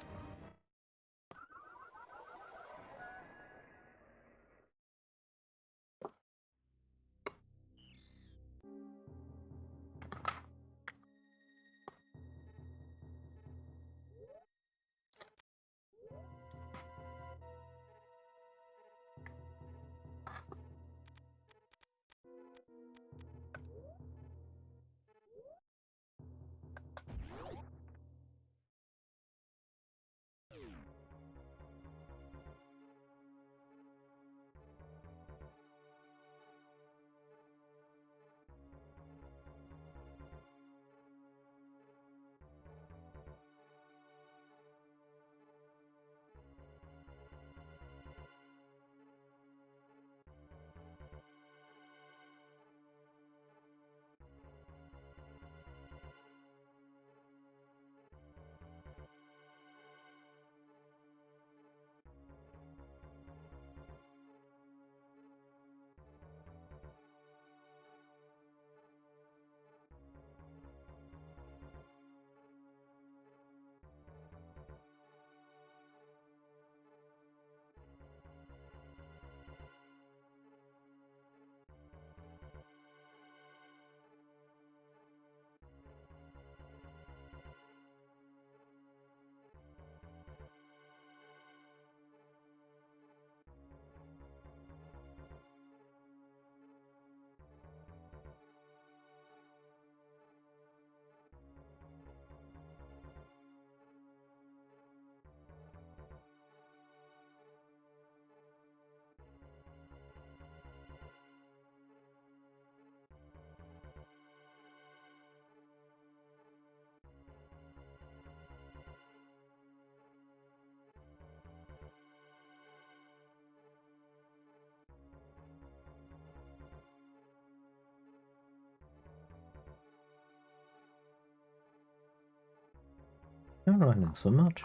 I don't know so much.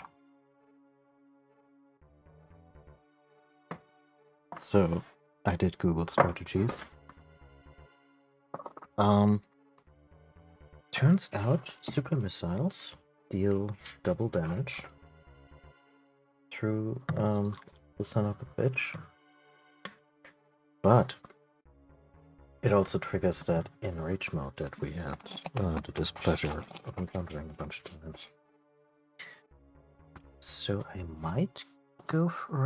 So, I did Google strategies. Turns out super missiles deal double damage through the son of a bitch. But it also triggers that enrage mode that we had the displeasure of encountering a bunch of times. So I might go for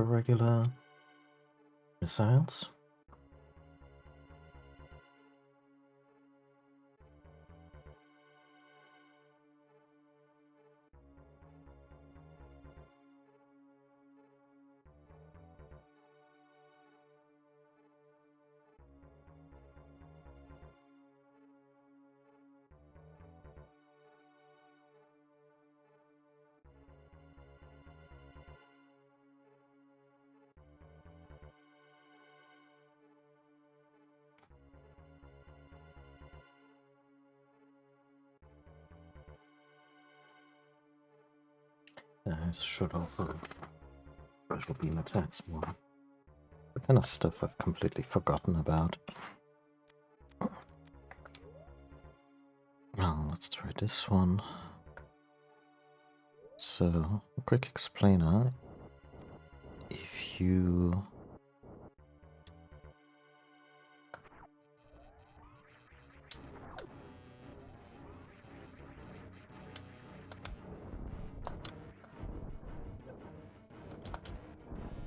regular missiles. I should also special beam attacks more. The kind of stuff I've completely forgotten about. Now let's try this one. So, a quick explainer. If you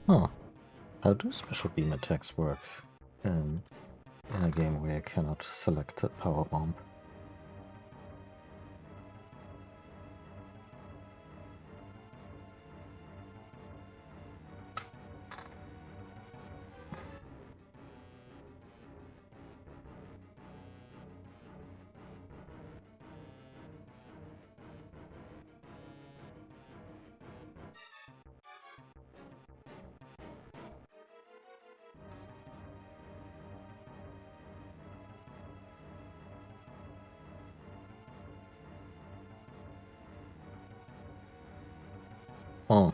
Huh. How do special beam attacks work in a game where you cannot select a power bomb? Oh.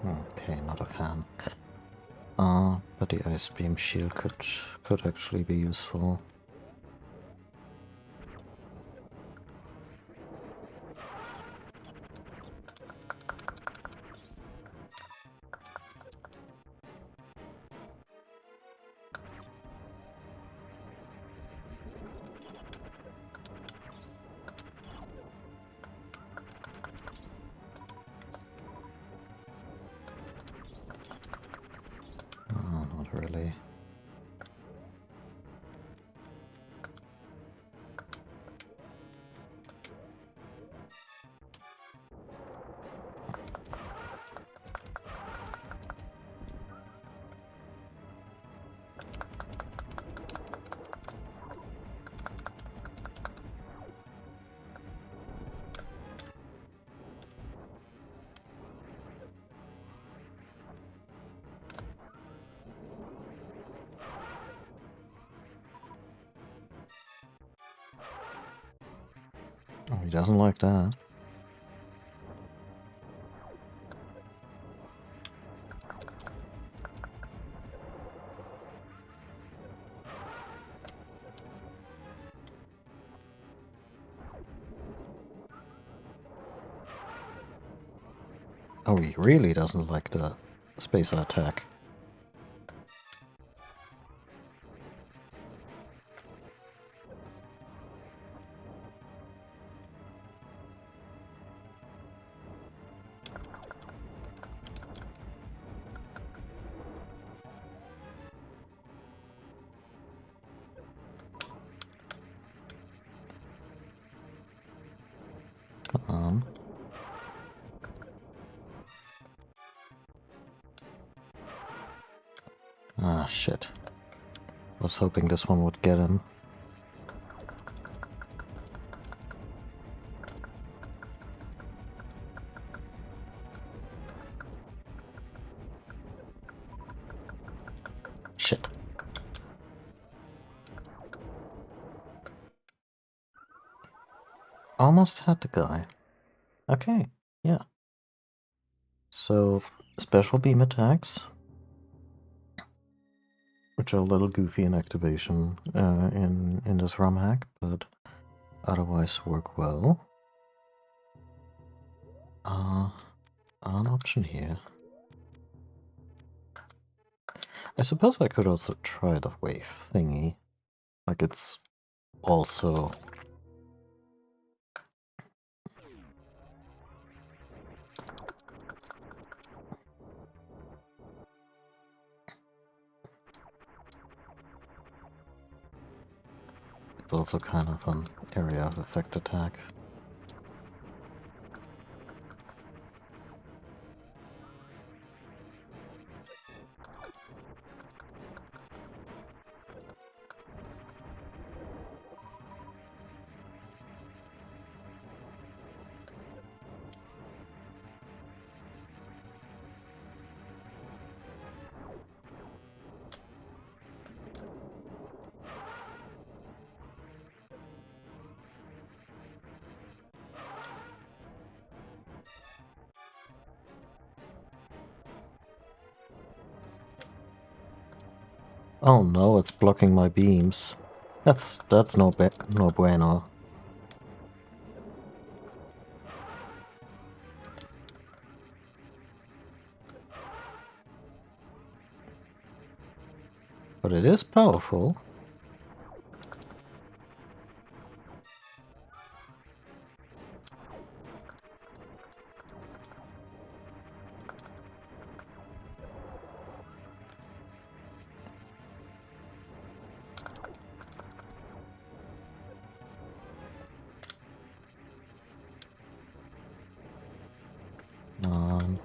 Okay, not a fan. But the ice beam shield could actually be useful. Not really. Oh, he doesn't like that. Oh, he really doesn't like the spacer attack. Come on. Ah, shit. Was hoping this one would get him. Shit. Almost had the guy. Okay, yeah. So, special beam attacks, which are a little goofy in activation in this ROM hack, but otherwise work well. An option here. I suppose I could also try the wave thingy. Like it's also... It's also kind of an area of effect attack. Oh no, it's blocking my beams. That's no bueno. But it is powerful. Um,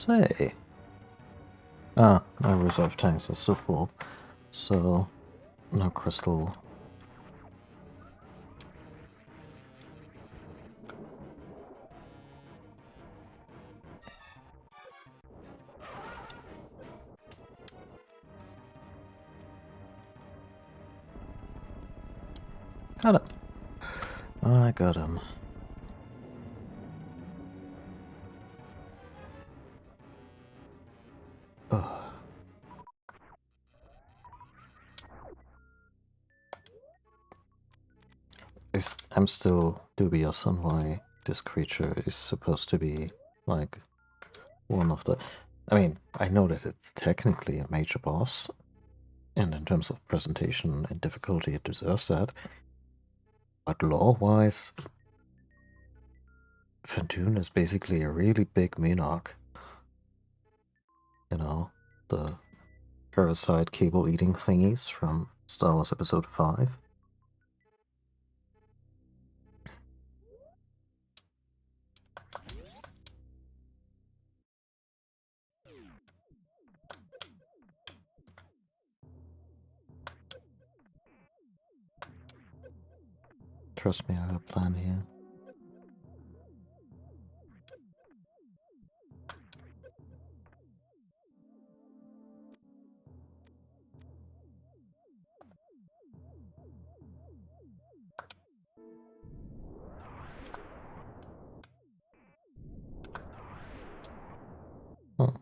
say? Ah, my reserve tanks are so full, so no crystal. Got him. I got him. Ugh. I'm still dubious on why this creature is supposed to be like one of the. I mean, I know that it's technically a major boss, and in terms of presentation and difficulty, it deserves that. But lore-wise, Phantoon is basically a really big Minarch. You know, the parasite cable-eating thingies from Star Wars Episode 5. Trust me, I have a plan here. Hmm.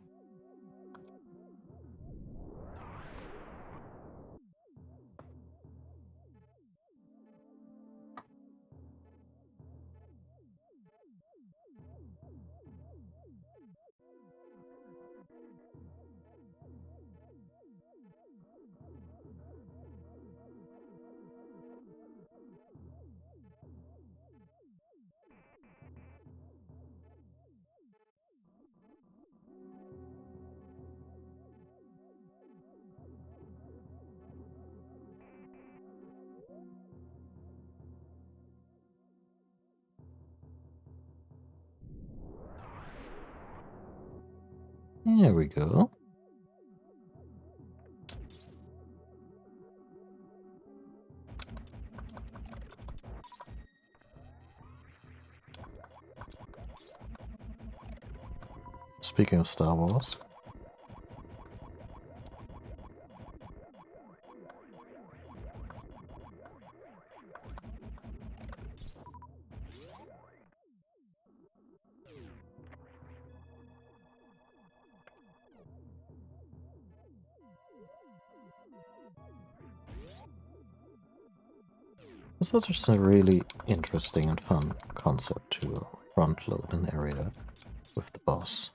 There we go. Speaking of Star Wars. This is just a really interesting and fun concept to front load an area with the boss.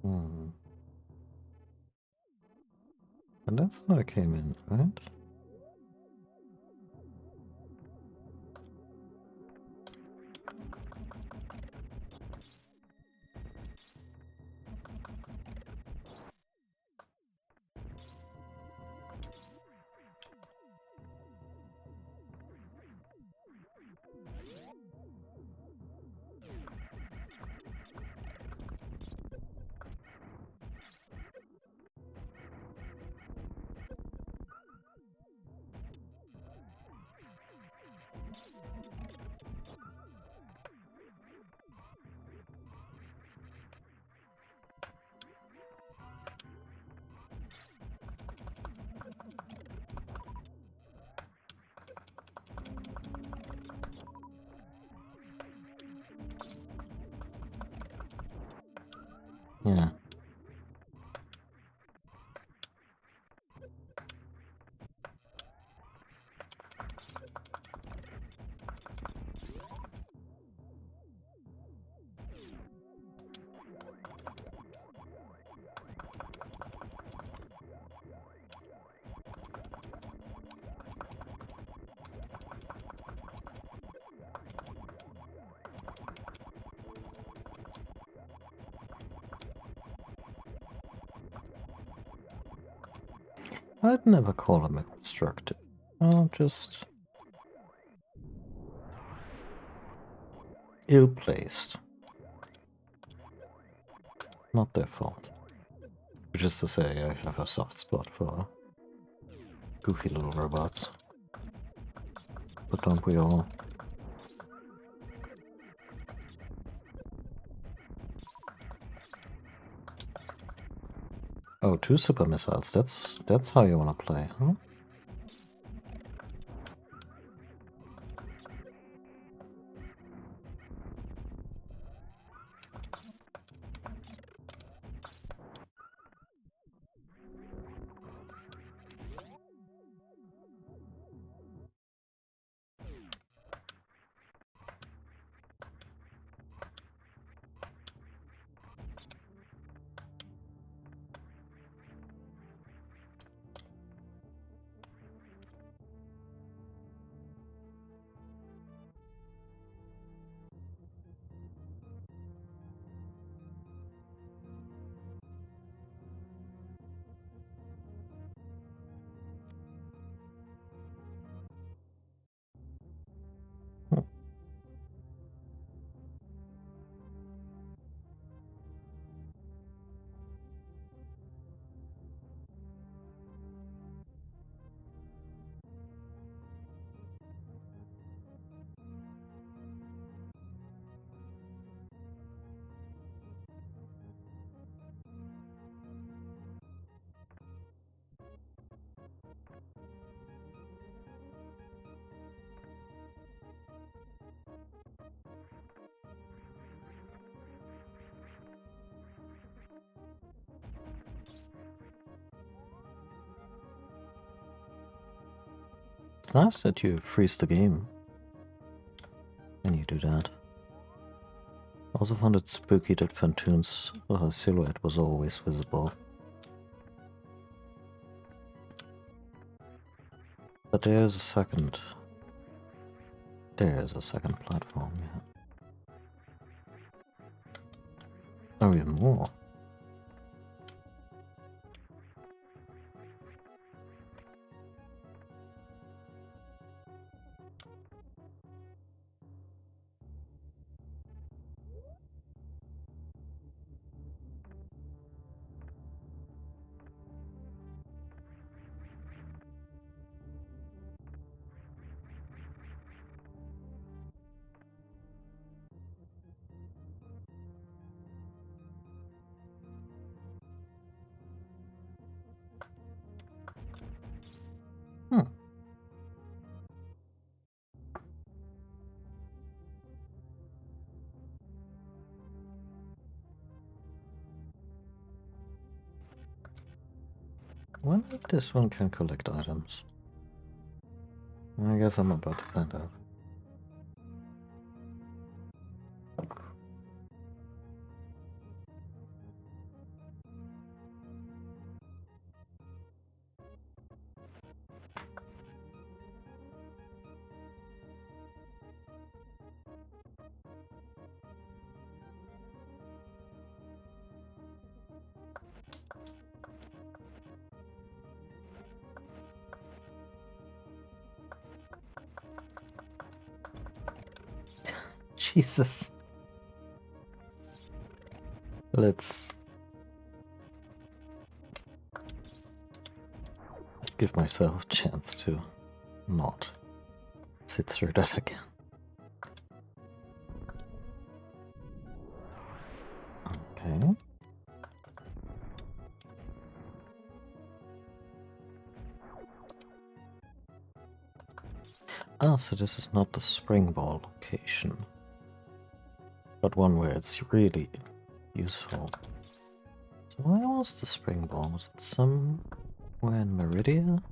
Hmm. And that's how it came in, right? Yeah. I'd never call him obstructive. Well, just ill-placed. Not their fault. Which is to say, I have a soft spot for goofy little robots. But don't we all? Oh, 2 super missiles. That's how you wanna play, huh? It's nice that you freeze the game when you do that. I also found it spooky that Phantoon's silhouette was always visible. But there's a second platform, yeah. Oh, even more. Hmm. Well, this one can collect items. I guess I'm about to find out. Jesus. Let's give myself a chance to not sit through that again. Okay. Ah, so this is not the spring ball location, but one where it's really useful. was the spring ball? Was it somewhere in Meridia?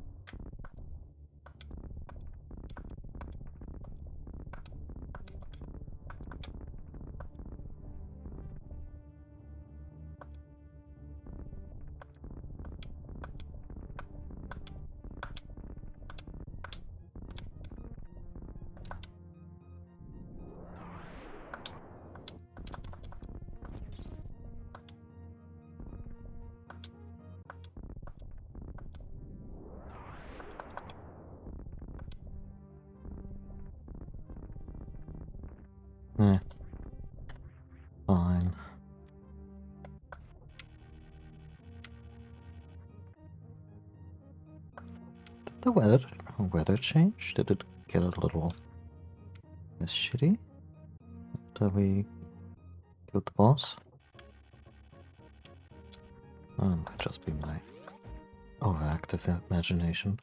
Eh. Fine. Did the weather change? Did it get a little less shitty? Did we killed the boss? Might just be my overactive imagination.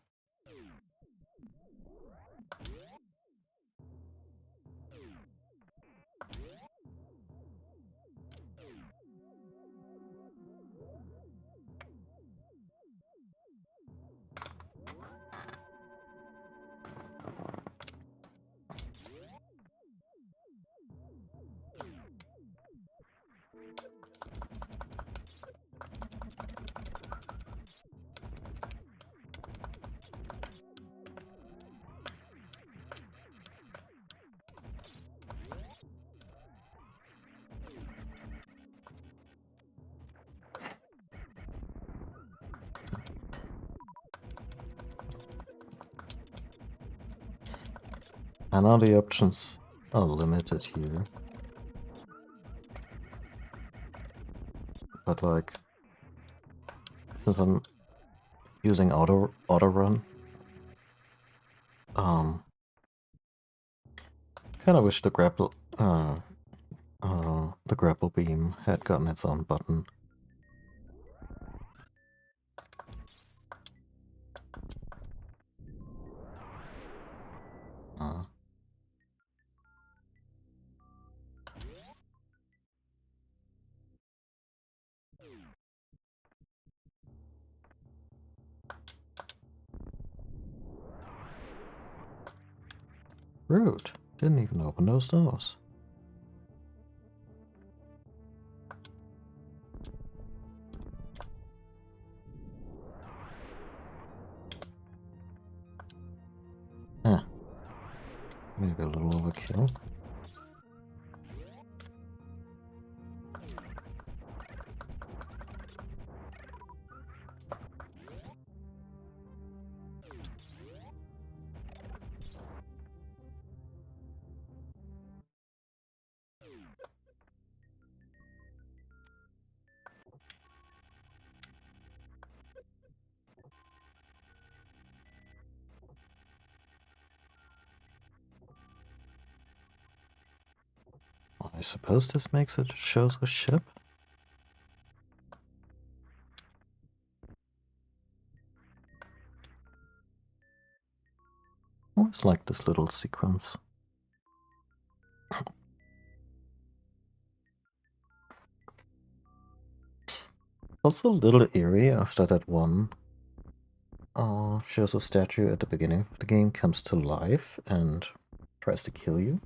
I know the options are limited here. But like, since I'm using auto run, kind of wish the grapple beam had gotten its own button. Rude. Didn't even open those doors. Maybe a little overkill. I suppose this makes it shows a ship. Always like this little sequence. Also a little eerie after that one shows a statue at the beginning of the game comes to life and tries to kill you.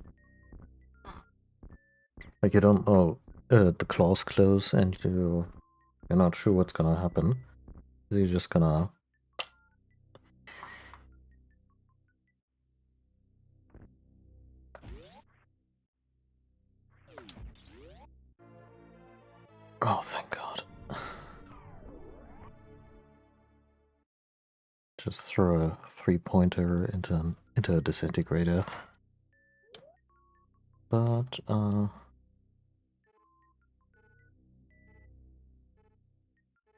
Like you don't know, the claws close and you're not sure what's gonna happen. You're just gonna... Oh, thank God. Just throw a 3-pointer into a disintegrator. But,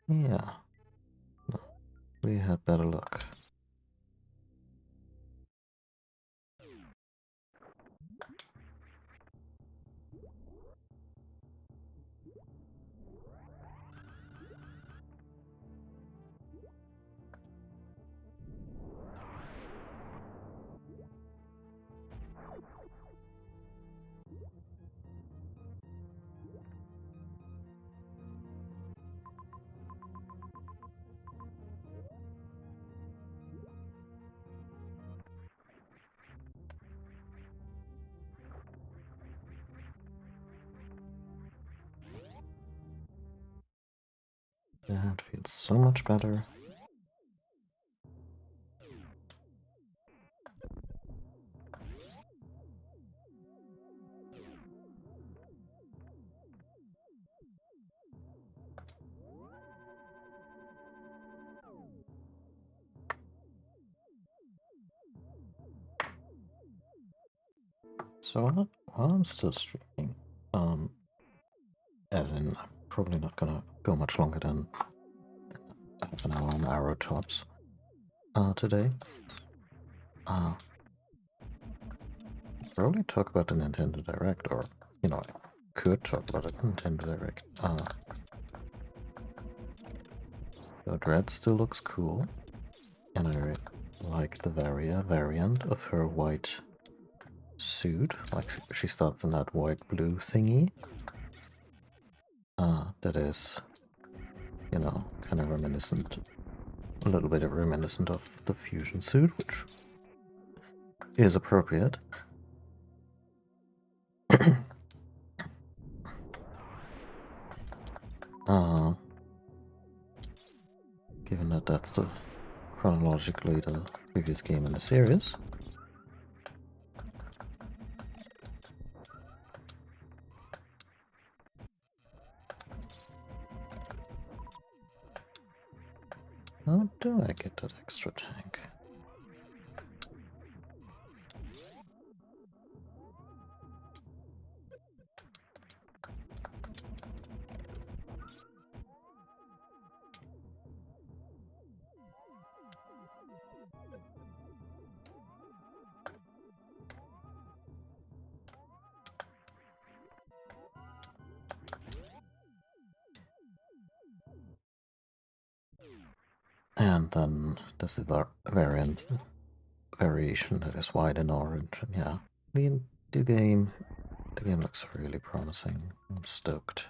yeah. We had better luck. That feels so much better. So while I'm still streaming, as in I'm probably not gonna go much longer than half an hour on Arrow Tops today. Probably talk about the Nintendo Direct, or I could talk about the Nintendo Direct. The Dread still looks cool, and I like the Varia variant of her white suit. Like she starts in that white-blue thingy. That is, kind of reminiscent, a little bit of reminiscent of the fusion suit, which is appropriate. Given that that's chronologically the previous game in the series. How do I get that extra tank? And then there's the variation that is white and orange. And yeah, the game looks really promising. I'm stoked.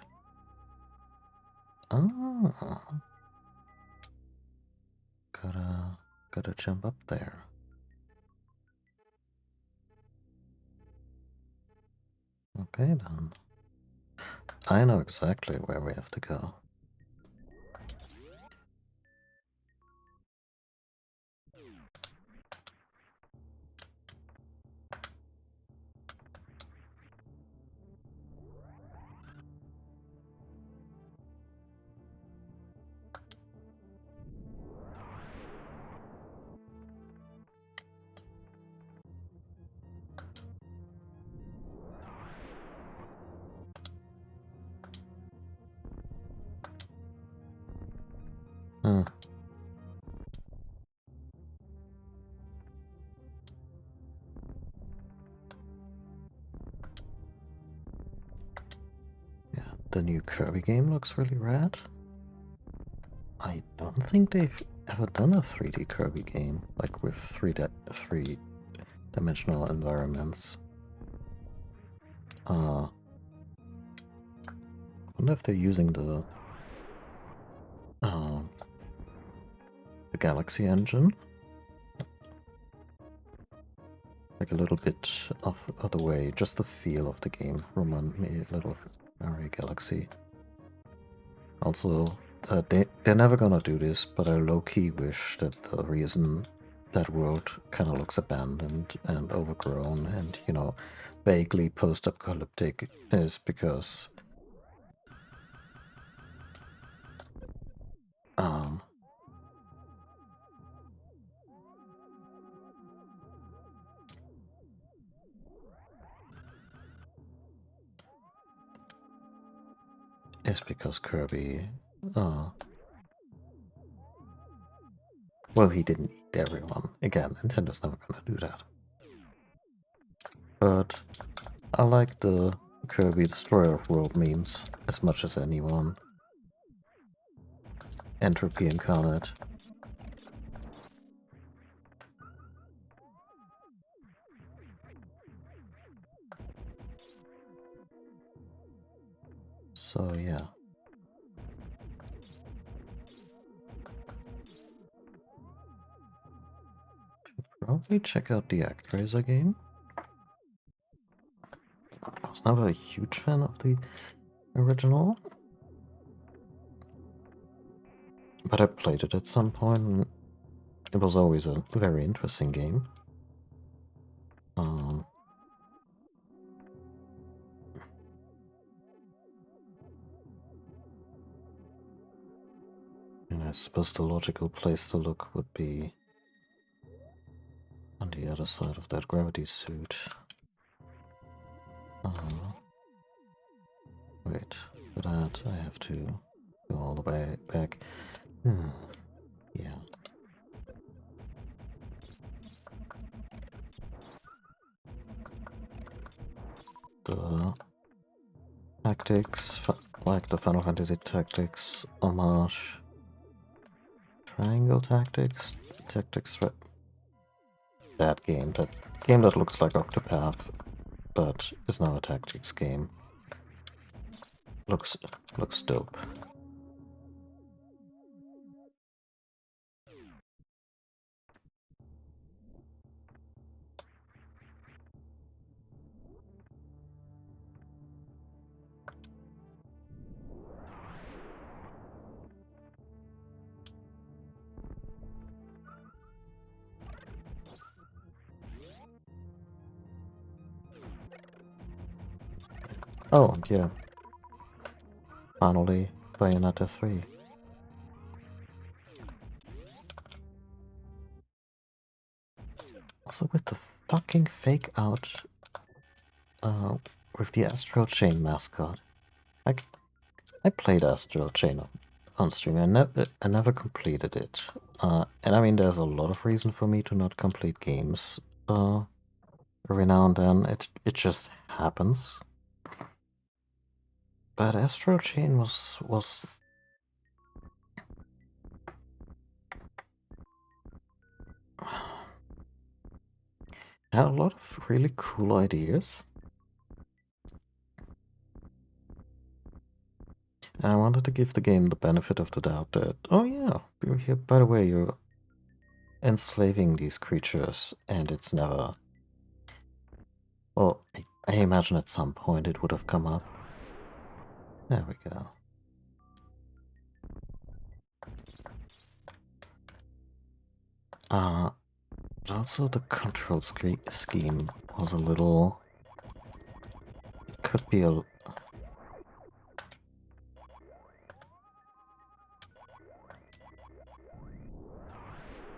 Gotta jump up there. Okay then. I know exactly where we have to go. Yeah, the new Kirby game looks really rad. I don't think they've ever done a 3D Kirby game, like with three-dimensional environments. I wonder if they're using the Galaxy engine. Like a little bit of the way, just the feel of the game reminded me a little of Mario Galaxy. Also, they're never gonna do this, but I low-key wish that the reason that world kind of looks abandoned and overgrown and, vaguely post-apocalyptic is because Kirby, well, he didn't eat everyone. Again, Nintendo's never gonna do that. But I like the Kirby Destroyer of World memes as much as anyone. Entropy incarnate. So yeah. Should probably check out the ActRaiser game. I was never a huge fan of the original. But I played it at some point, and it was always a very interesting game. And I suppose the logical place to look would be on the other side of that gravity suit. Wait, for that I have to go all the way back. Yeah. The tactics, like the Final Fantasy Tactics homage. Triangle Tactics? Tactics... That game that looks like Octopath, but is now a tactics game. Looks dope. Oh, yeah. Finally, Bayonetta 3. Also with the fucking fake out with the Astral Chain mascot. I played Astral Chain on stream. I never completed it. And I mean, there's a lot of reason for me to not complete games every now and then. It just happens. But Astral Chain was had a lot of really cool ideas. And I wanted to give the game the benefit of the doubt that, oh yeah, here, by the way, you're enslaving these creatures, and it's never... Well, I imagine at some point it would have come up. There we go. But also the control scheme was a little... It could be a...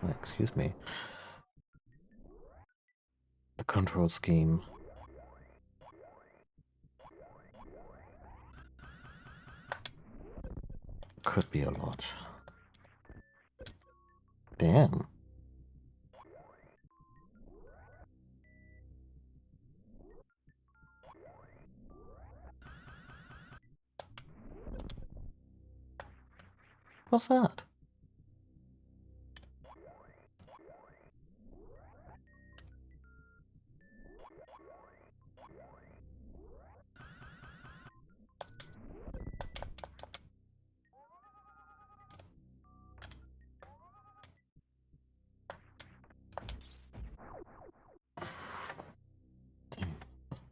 Excuse me. The control scheme could be a lot. Damn. What's that?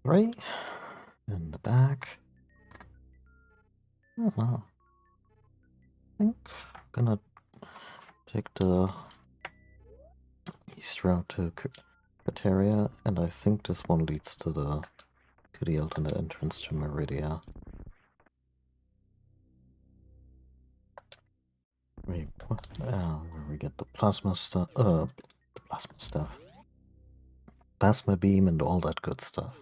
Right in the back. I don't know. I think I'm gonna take the east route to Kateria, and I think this one leads to the alternate entrance to Meridia. Wait, what? Where we get the plasma stuff? The plasma stuff. Plasma beam and all that good stuff.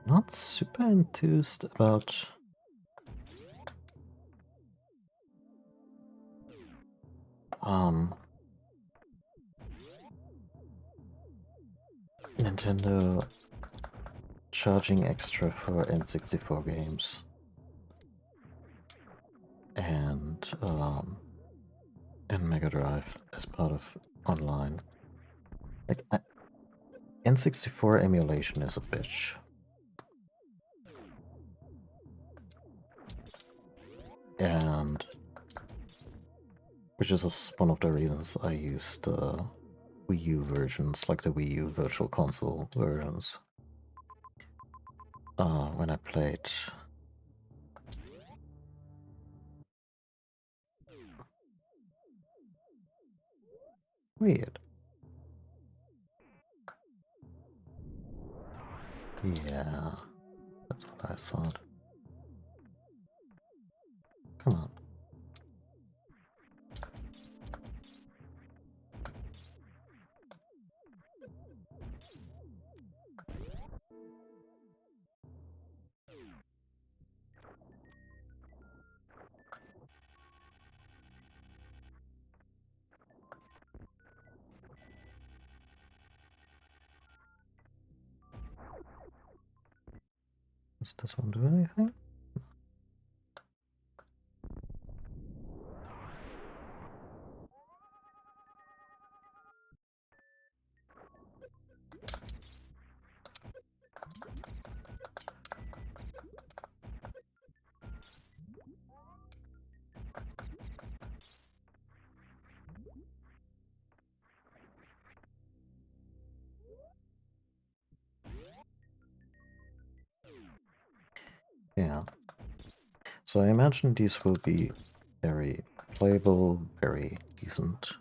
Not super enthused about Nintendo charging extra for N64 games and Mega Drive as part of online. Like N64 emulation is a bitch. and which is one of the reasons I used Wii U versions, like the Wii U Virtual Console versions, when I played. Weird. Yeah, that's what I thought. Come on. Does this one do anything? Yeah. So I imagine these will be very playable, very decent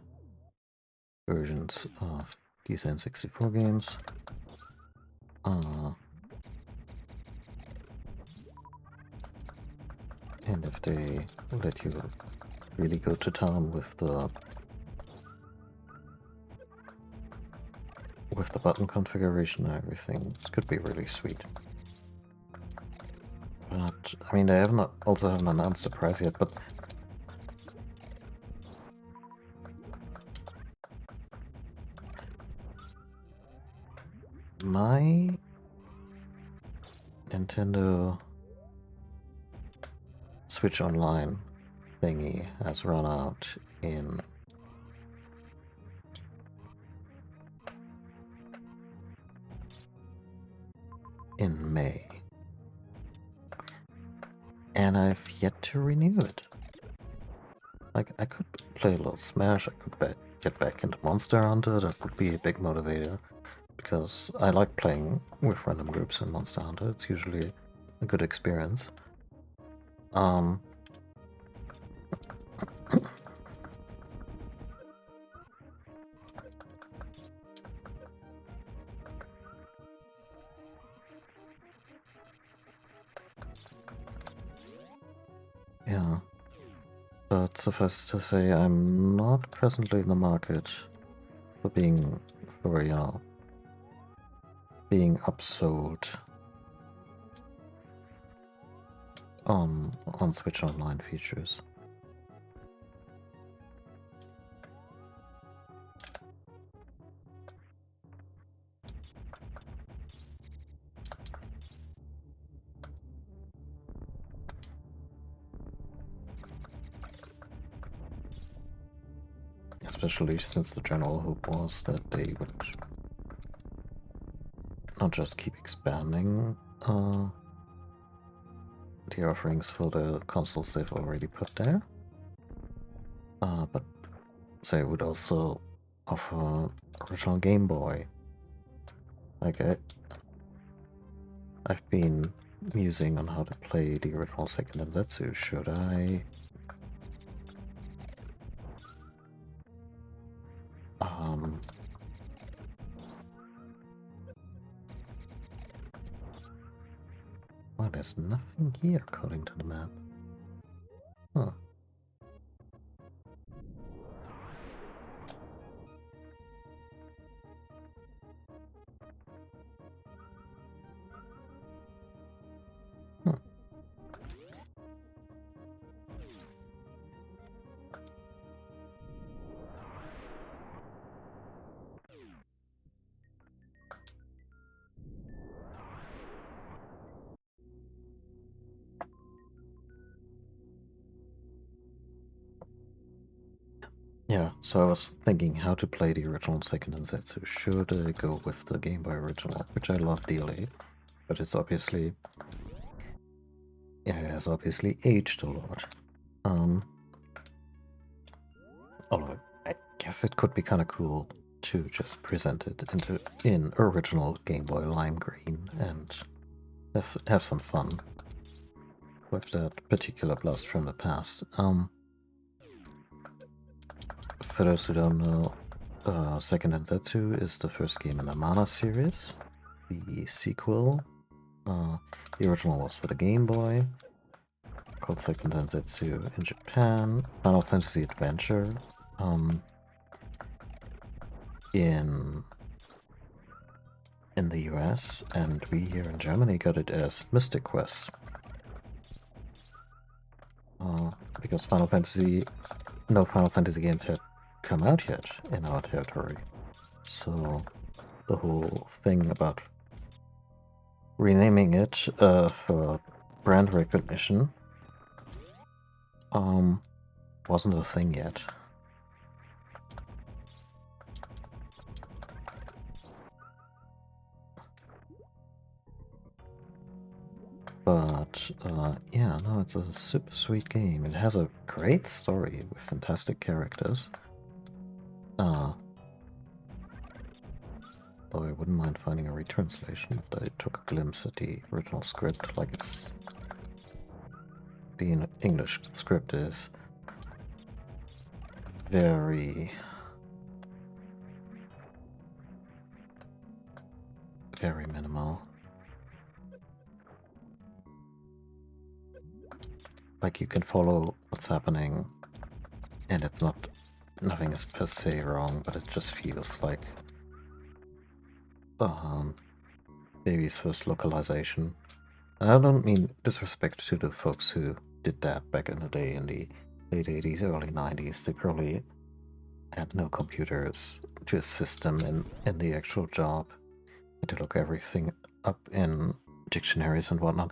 versions of these N64 games. And if they let you really go to town with the button configuration and everything, this could be really sweet. But I mean, they haven't announced the price yet, but my Nintendo Switch Online thingy has run out in May. And I've yet to renew it. Like, I could play a little Smash, I could get back into Monster Hunter, that would be a big motivator. Because I like playing with random groups in Monster Hunter, it's usually a good experience. Yeah. But suffice to say, I'm not presently in the market for being upsold on Switch Online features. Especially since the general hope was that they would not just keep expanding the offerings for the consoles they've already put there, but they would also offer original Game Boy. Like, I've been musing on how to play the original Sega Densetsu. Should I well, there's nothing here according to the map. Huh. Yeah, so I was thinking how to play the original Sega Densetsu. Should I go with the Game Boy original, which I love dearly, but it has obviously aged a lot. Although I guess it could be kind of cool to just present it in original Game Boy Lime Green and have some fun with that particular blast from the past. For those who don't know, Second Densetsu is the first game in the Mana series. The sequel, the original was for the Game Boy, called Second Densetsu in Japan. Final Fantasy Adventure, in the US, and we here in Germany got it as Mystic Quest. Because no Final Fantasy games had come out yet in our territory. So the whole thing about renaming it for brand recognition wasn't a thing yet. But yeah, no, it's a super sweet game. It has a great story with fantastic characters. Though I wouldn't mind finding a retranslation if I took a glimpse at the original script, like it's... The English script is very... very minimal. Like, you can follow what's happening, and it's not... nothing is per se wrong, but it just feels like... baby's first localization. And I don't mean disrespect to the folks who did that back in the day in the late 80s, early 90s. They probably had no computers to assist them in the actual job, and to look everything up in dictionaries and whatnot.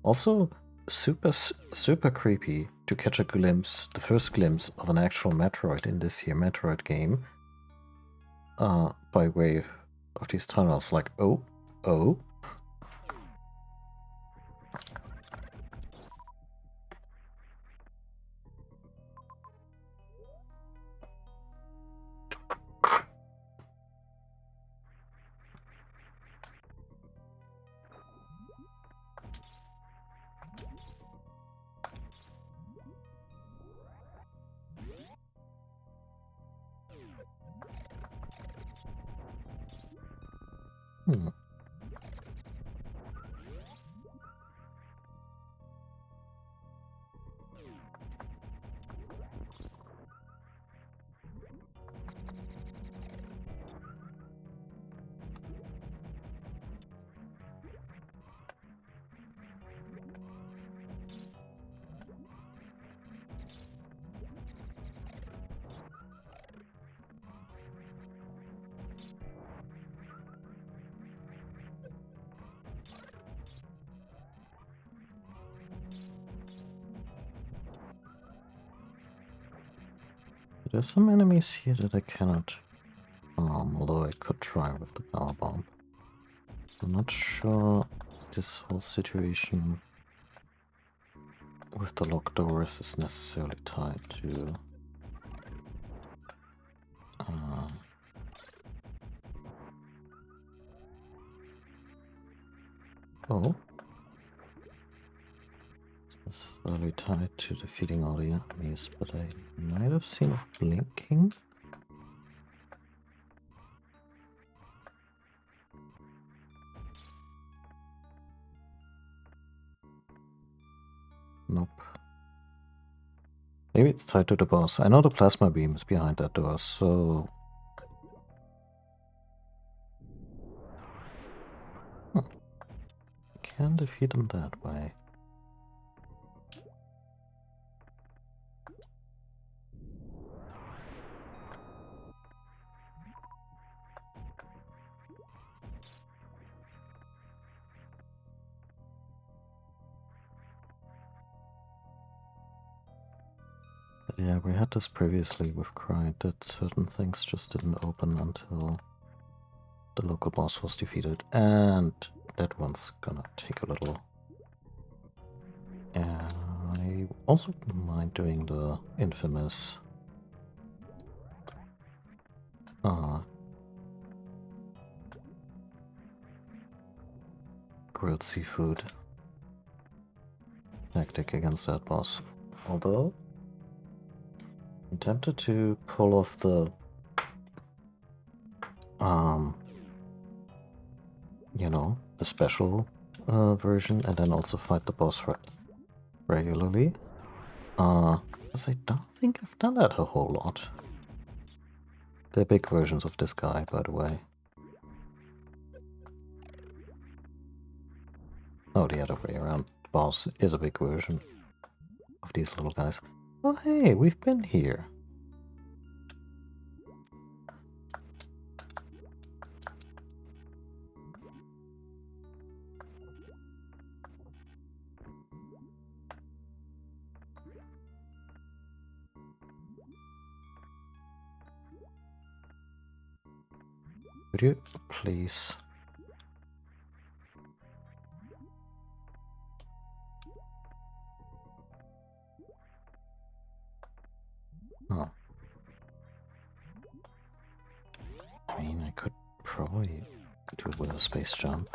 Also, super creepy to catch a glimpse, the first glimpse of an actual Metroid in this here Metroid game, by way of these tunnels. Like, oh. There's some enemies here that I cannot although I could try with the power bomb. I'm not sure this whole situation with the locked doors is necessarily tied to oh. It's necessarily tied to defeating all the enemies, but I might have seen it blinking. Nope. Maybe it's tied to the boss. I know the plasma beam is behind that door, so... Can defeat him that way. Yeah, we had this previously with Cry, that certain things just didn't open until the local boss was defeated, and that one's gonna take a little. I also wouldn't mind doing the infamous grilled seafood tactic against that boss. Although I'm tempted to pull off the you know, the special version and then also fight the boss regularly. Because I don't think I've done that a whole lot. They're big versions of this guy, by the way. Oh, the other way around. The boss is a big version of these little guys. Oh, hey, we've been here. Could you please... Oh. I mean, I could probably do it with a space jump.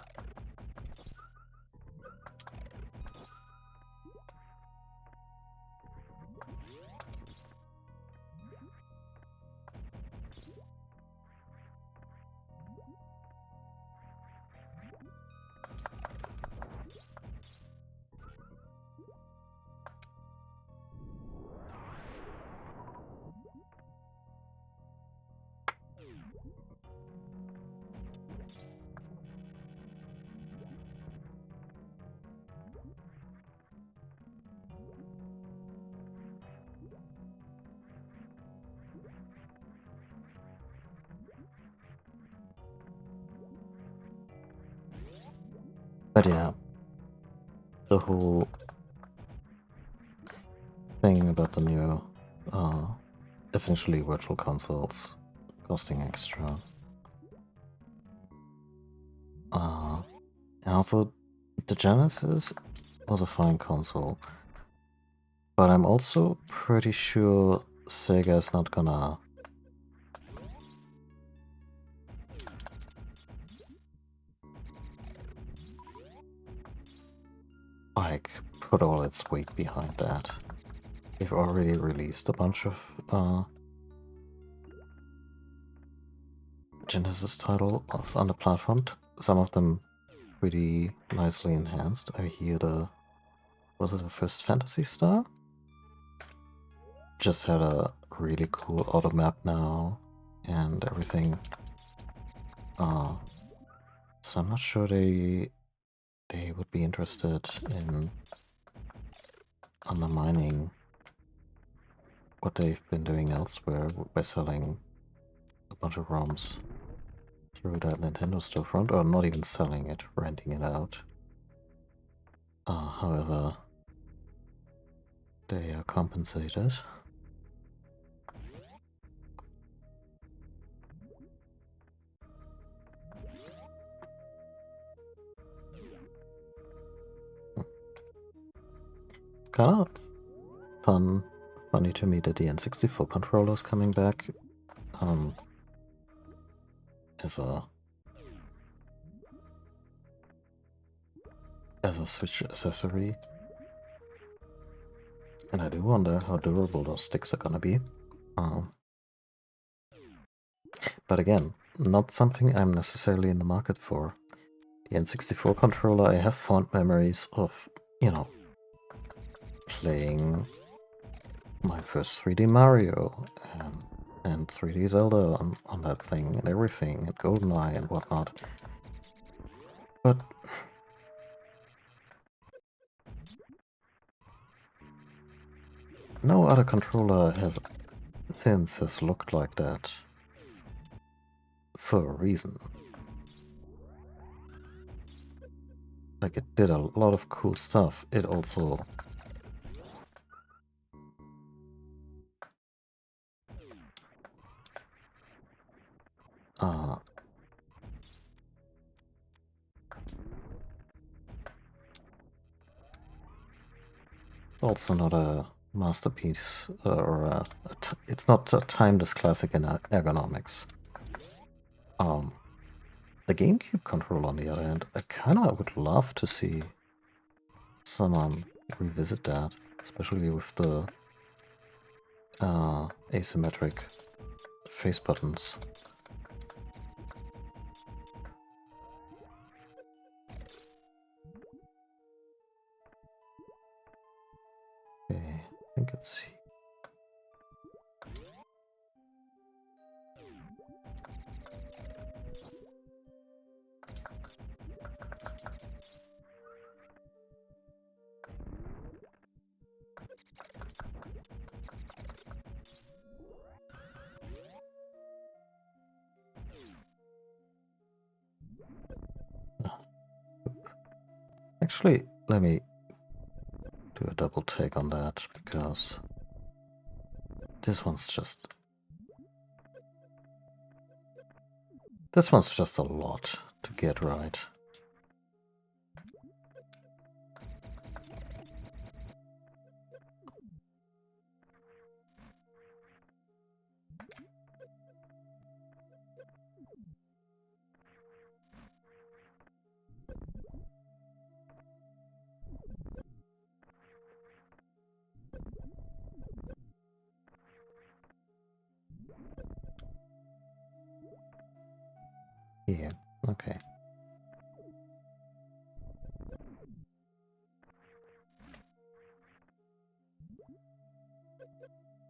But yeah, the whole thing about the new, essentially virtual consoles costing extra. And also, the Genesis was a fine console, but I'm also pretty sure Sega is not gonna like put all its weight behind that. They've already released a bunch of Genesis titles on the platform. Some of them pretty nicely enhanced. I hear was it the first Phantasy Star? Just had a really cool auto map now and everything. So I'm not sure they would be interested in undermining what they've been doing elsewhere by selling a bunch of ROMs through that Nintendo storefront, or not even selling it, renting it out. However, they are compensated. It's kind of funny to me that the N64 controller is coming back as a Switch accessory. And I do wonder how durable those sticks are gonna be. But again, not something I'm necessarily in the market for. The N64 controller, I have fond memories of, you know, playing my first 3D Mario and 3D Zelda on that thing and everything, and GoldenEye and whatnot. But no other controller has looked like that for a reason. Like, it did a lot of cool stuff. It also also not a masterpiece it's not a timeless classic in ergonomics. The GameCube control, on the other hand, I kind of would love to see someone revisit that, especially with the asymmetric face buttons. Okay, I think it's here. Actually, let me do a double take on that, because this one's just a lot to get right. Yeah, okay.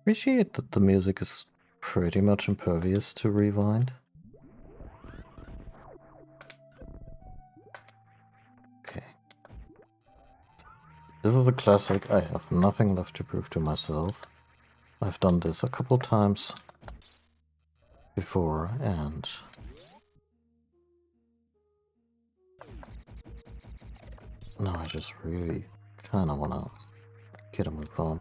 Appreciate that the music is pretty much impervious to rewind. Okay. This is a classic. I have nothing left to prove to myself. I've done this a couple times before, and now I just really kind of want to get a move on.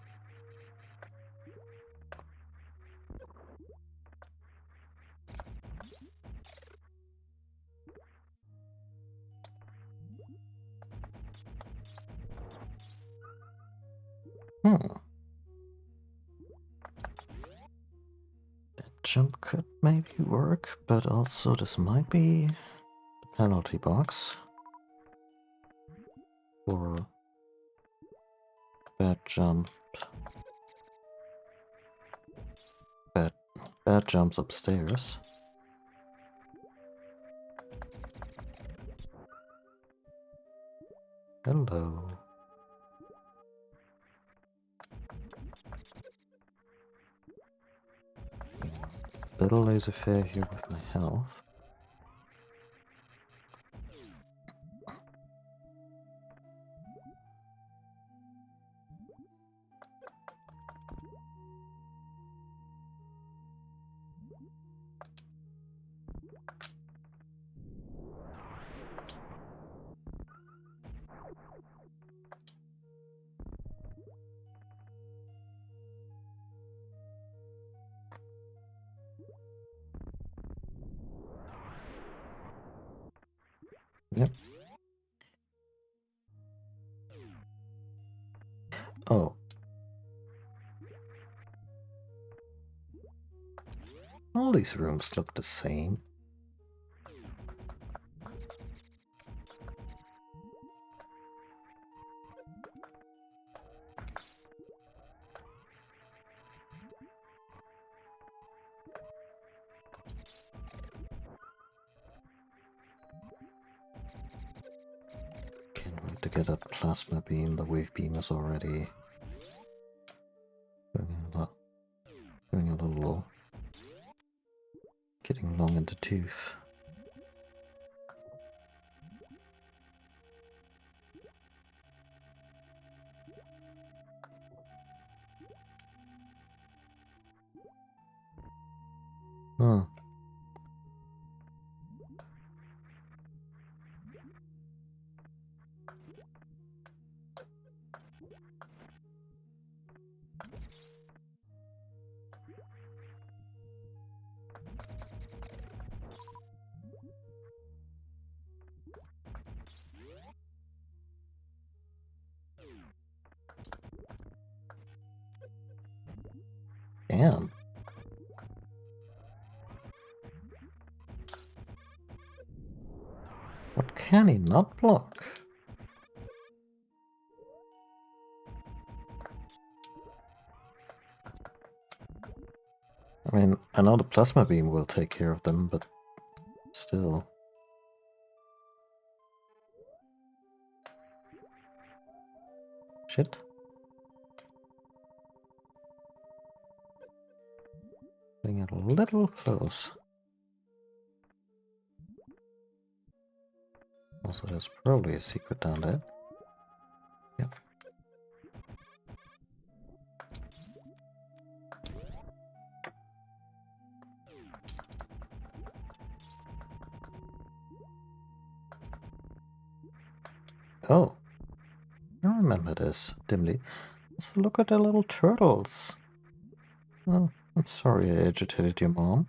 That jump could maybe work, but also this might be the penalty box for bad jump. Bad jumps upstairs. Hello. Little laissez-faire here with my health. Yep. Oh. All these rooms look the same. Can't wait to get that plasma beam. The wave beam is already going a little, getting long in the tooth. Hmm. can. What can he not block? I mean, I know the plasma beam will take care of them, but still. Shit. Getting a little close. Also, there's probably a secret down there. Yep. Oh. I remember this dimly. So look at the little turtles. Oh, I'm sorry I agitated your mom.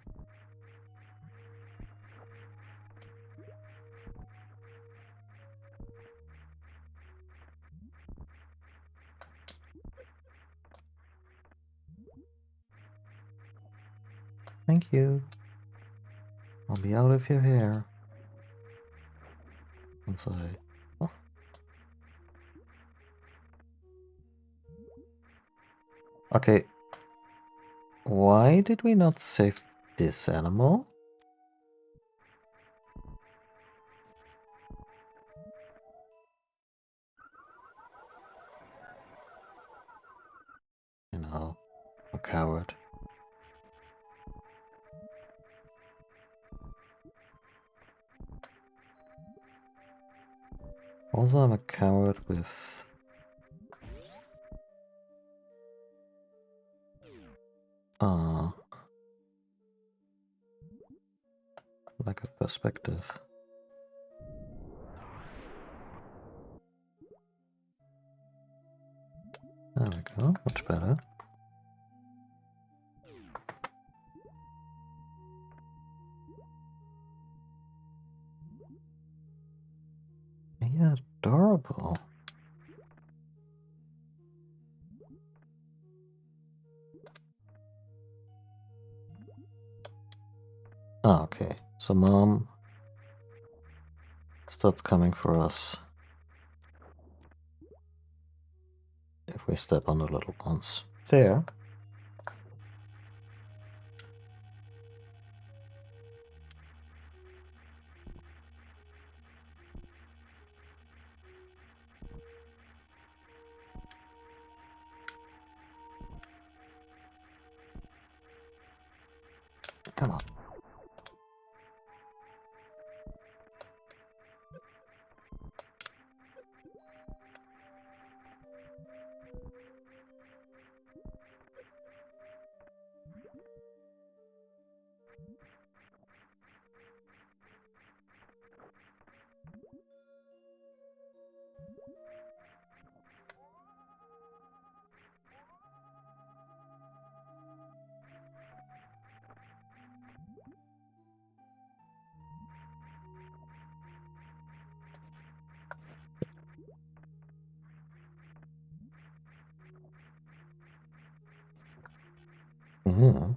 Thank you. I'll be out of your hair. Once I... Oh. Okay. Why did we not save this animal? You know, a coward. Also, I'm a coward with... lack of perspective. There we go, much better. Yeah, adorable. Ah, okay. So mom starts coming for us if we step on the little ones. Fair. Come on. Mm-hmm.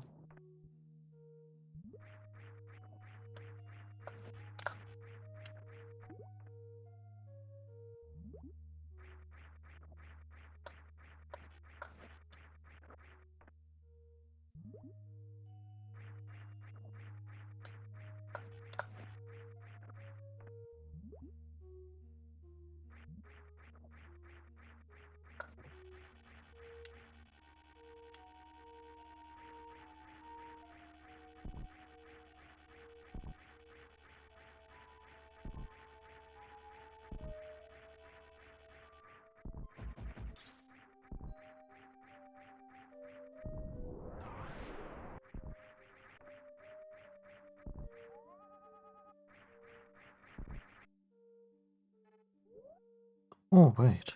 Oh, wait.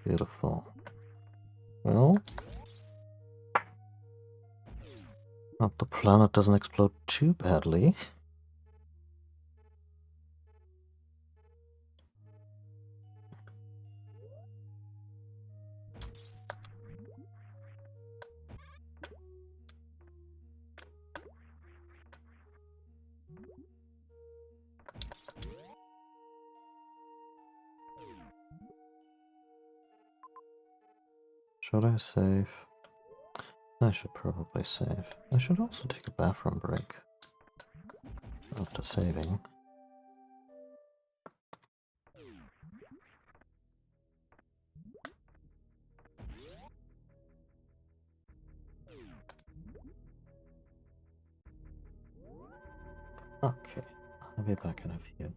Beautiful. Well, hope the planet doesn't explode too badly. Should I save? I should probably save. I should also take a bathroom break after saving. Okay, I'll be back in a few.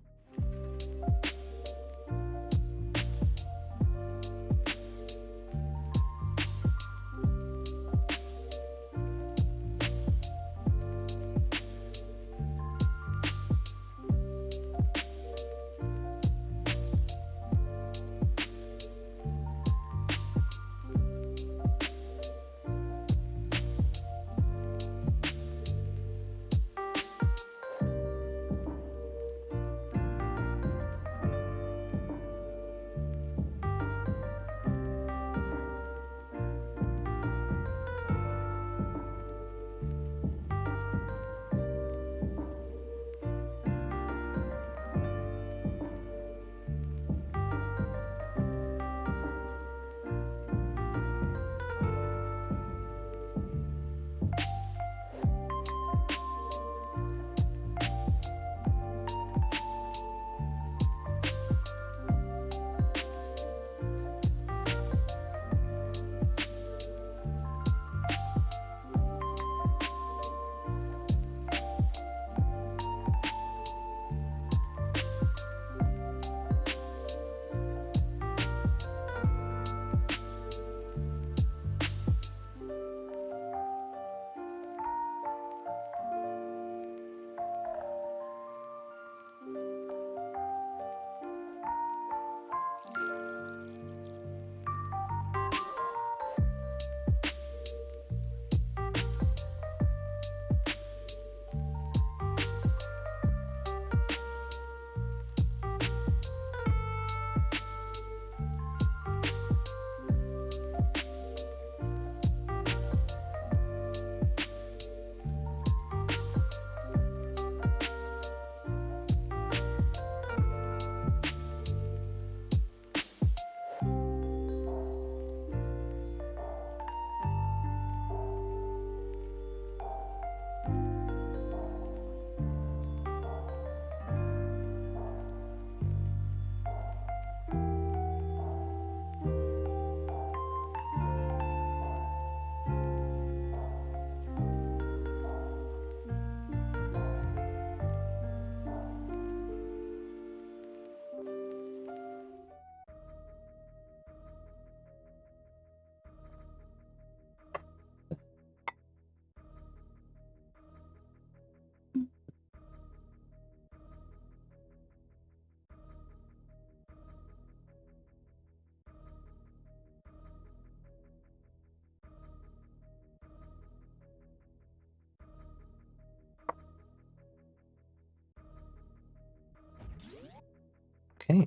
Okay.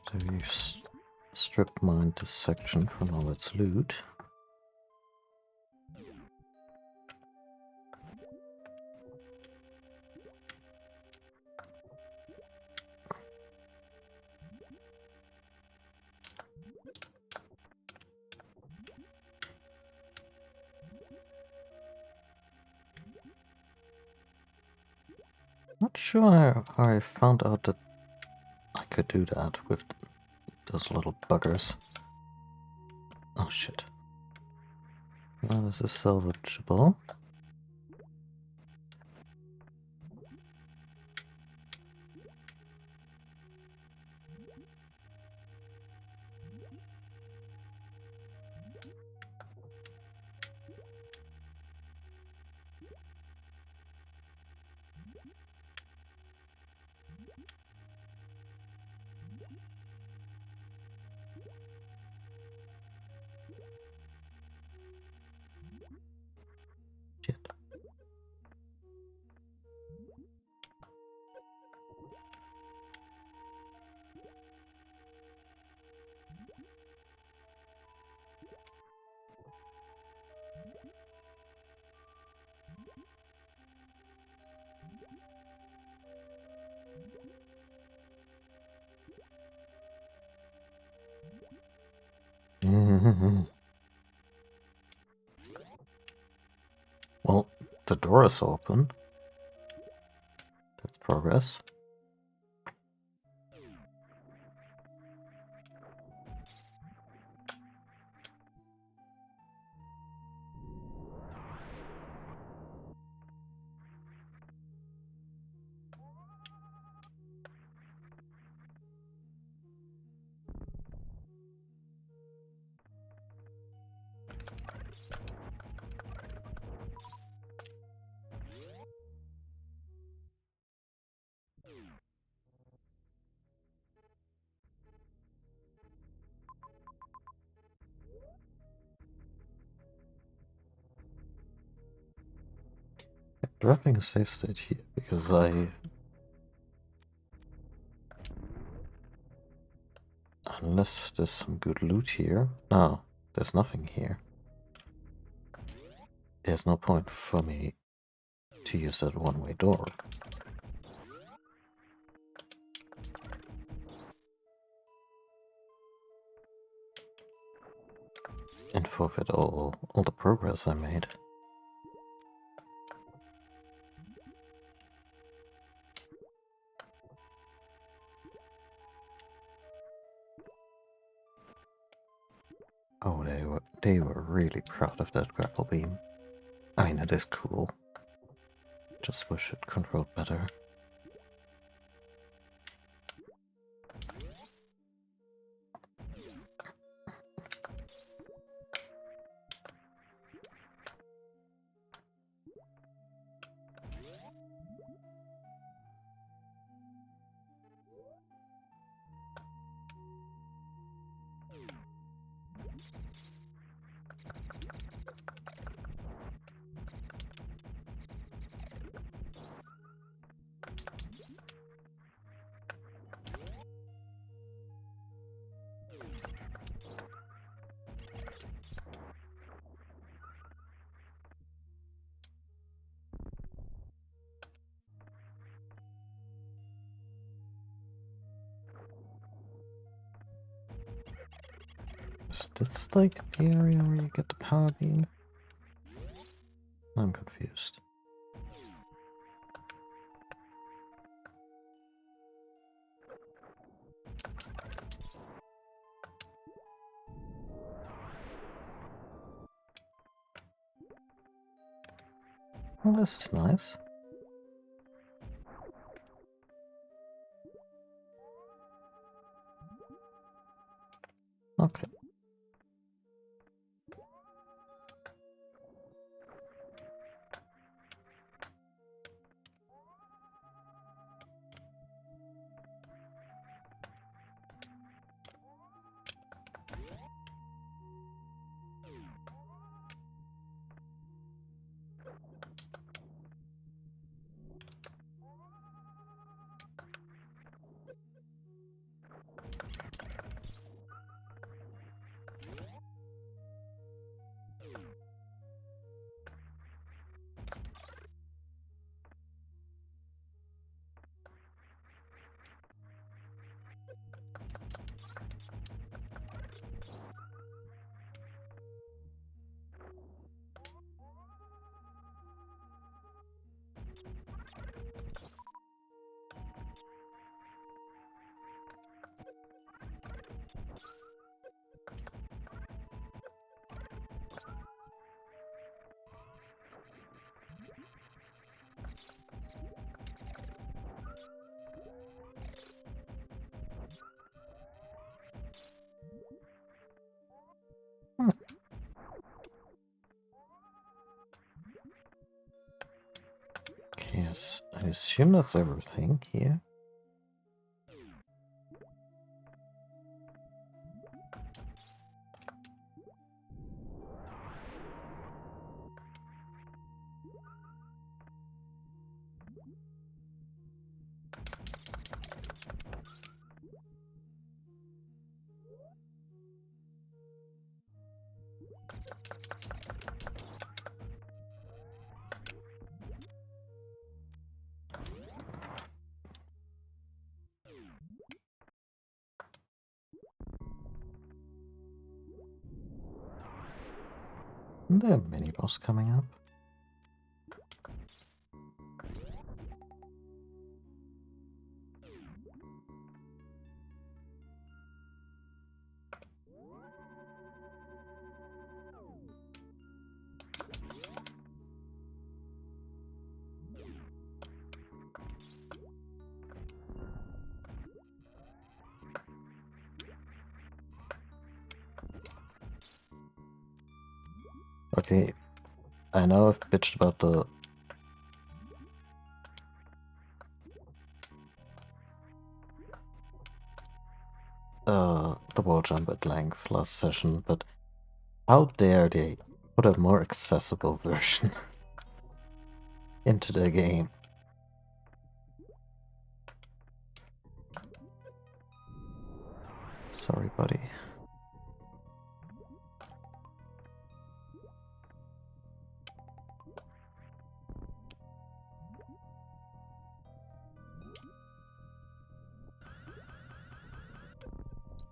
So we've stripped mined this section from all its loot. Not sure how I found out that I could do that with those little buggers. Oh shit. Well, this is salvageable. Shit. Well, the door is open. That's progress. Dropping a save state here because unless there's some good loot here. No, there's nothing here. There's no point for me to use that one-way door. And forfeit all the progress I made. Oh, they were really proud of that grapple beam. I mean, it is cool. Just wish it controlled better. Is this like the area where you get the power beam? I'm confused. Well, this is nice. Okay. Yes, I assume that's everything here. Isn't there a mini boss coming up? Okay, I know I've bitched about the wall jump at length last session, but how dare they put a more accessible version into the game? Sorry, buddy.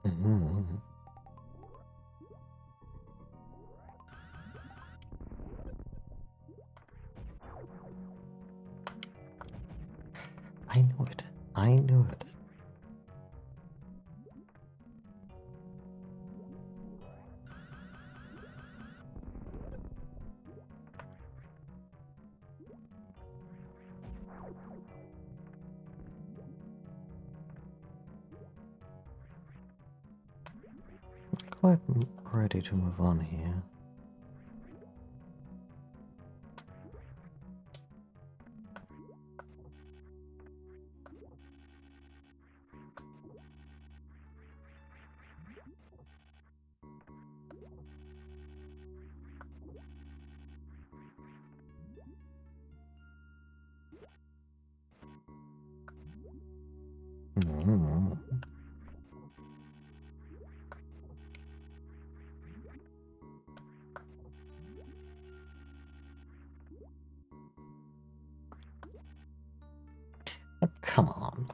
Mm-hmm. I knew it. I knew it. Quite ready to move on here. Mm-hmm. Oh, come on.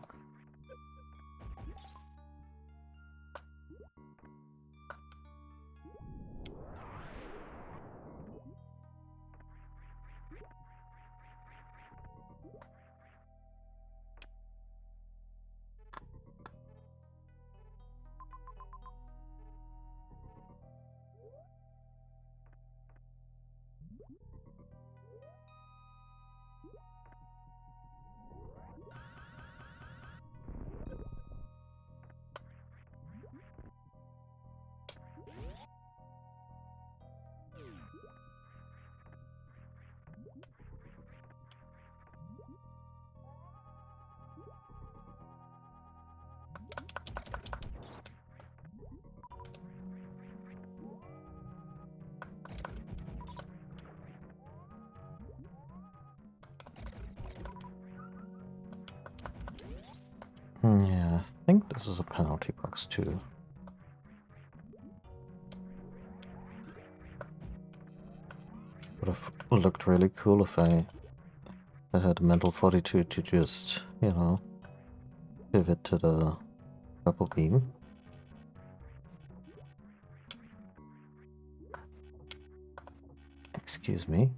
Yeah, I think this is a penalty box too. Would have looked really cool if I had mental fortitude to just, you know, pivot to the purple beam. Excuse me.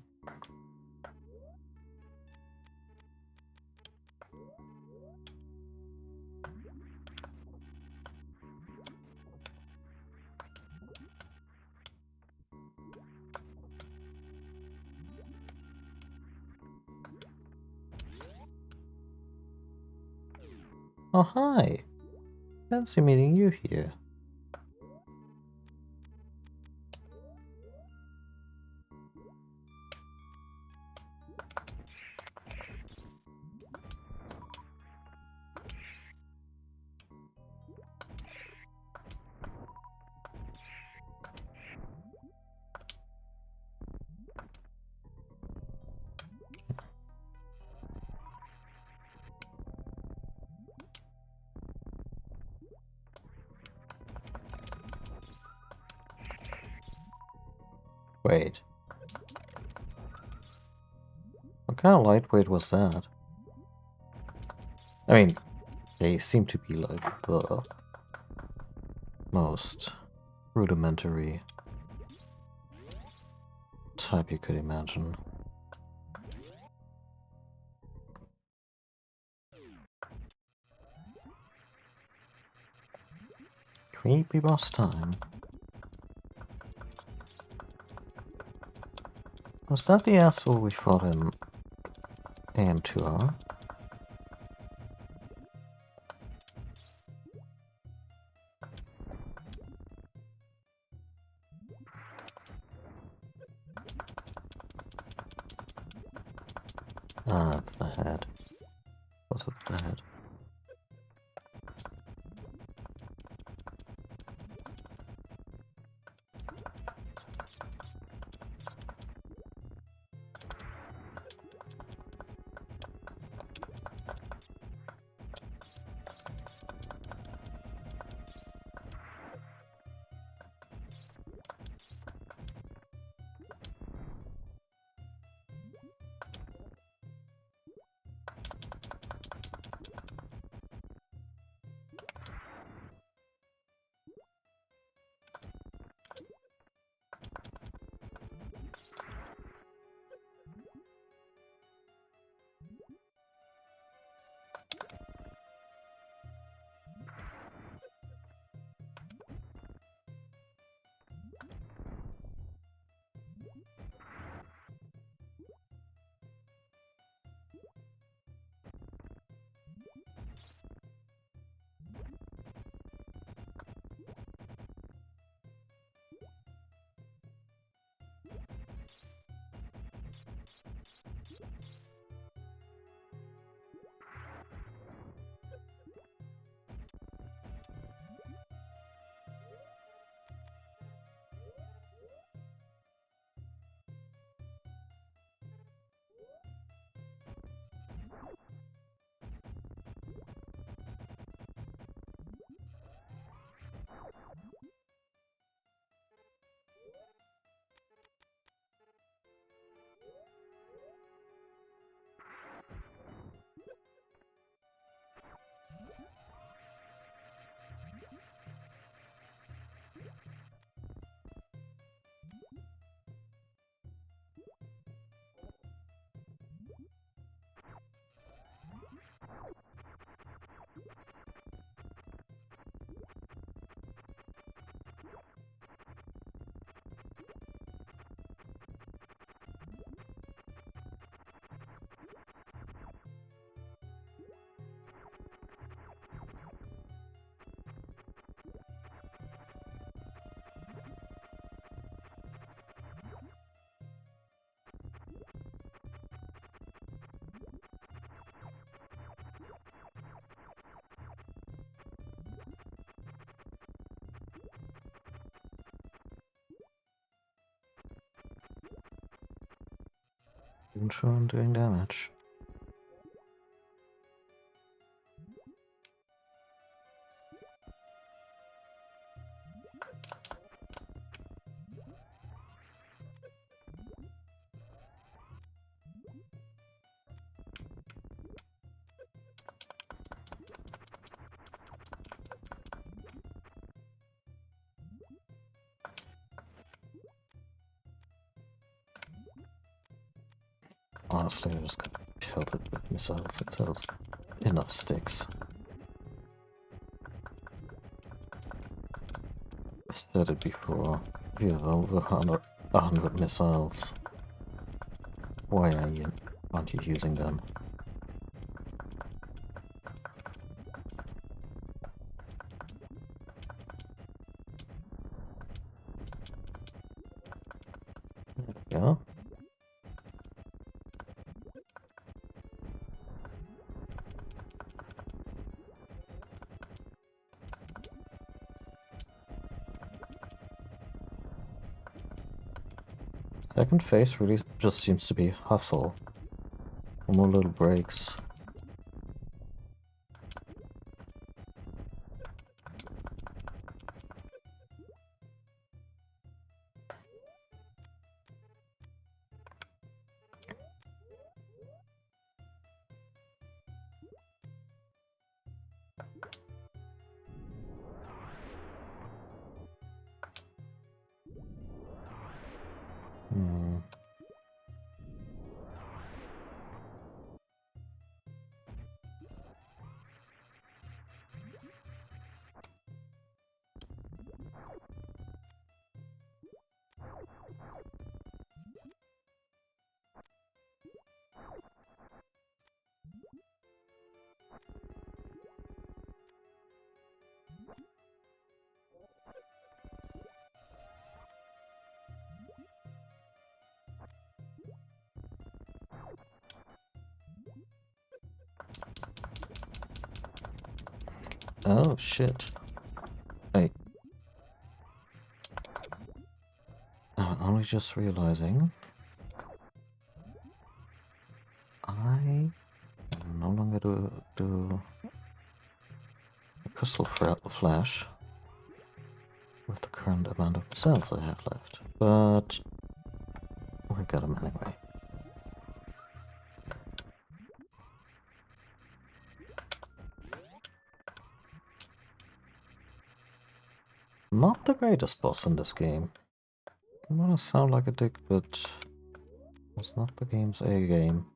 Oh, hi. Fancy meeting you here. Wait. What kind of lightweight was that? I mean, they seem to be like the most rudimentary type you could imagine. Creepy boss time. Was that the asshole we fought in AM2R? Ah, it's the head. Was it the head? Intro and doing damage. Honestly, I just got pelted with missiles. It has enough sticks. I've said it before. If you have over 100 missiles, why aren't you using them? There we go. Second phase really just seems to be hustle. More little breaks. Oh shit. Wait. I'm only just realizing I am no longer do a crystal flash with the current amount of cells I have left, but we got them anyway. Not the greatest boss in this game. I'm gonna sound like a dick, but it's not the game's A game.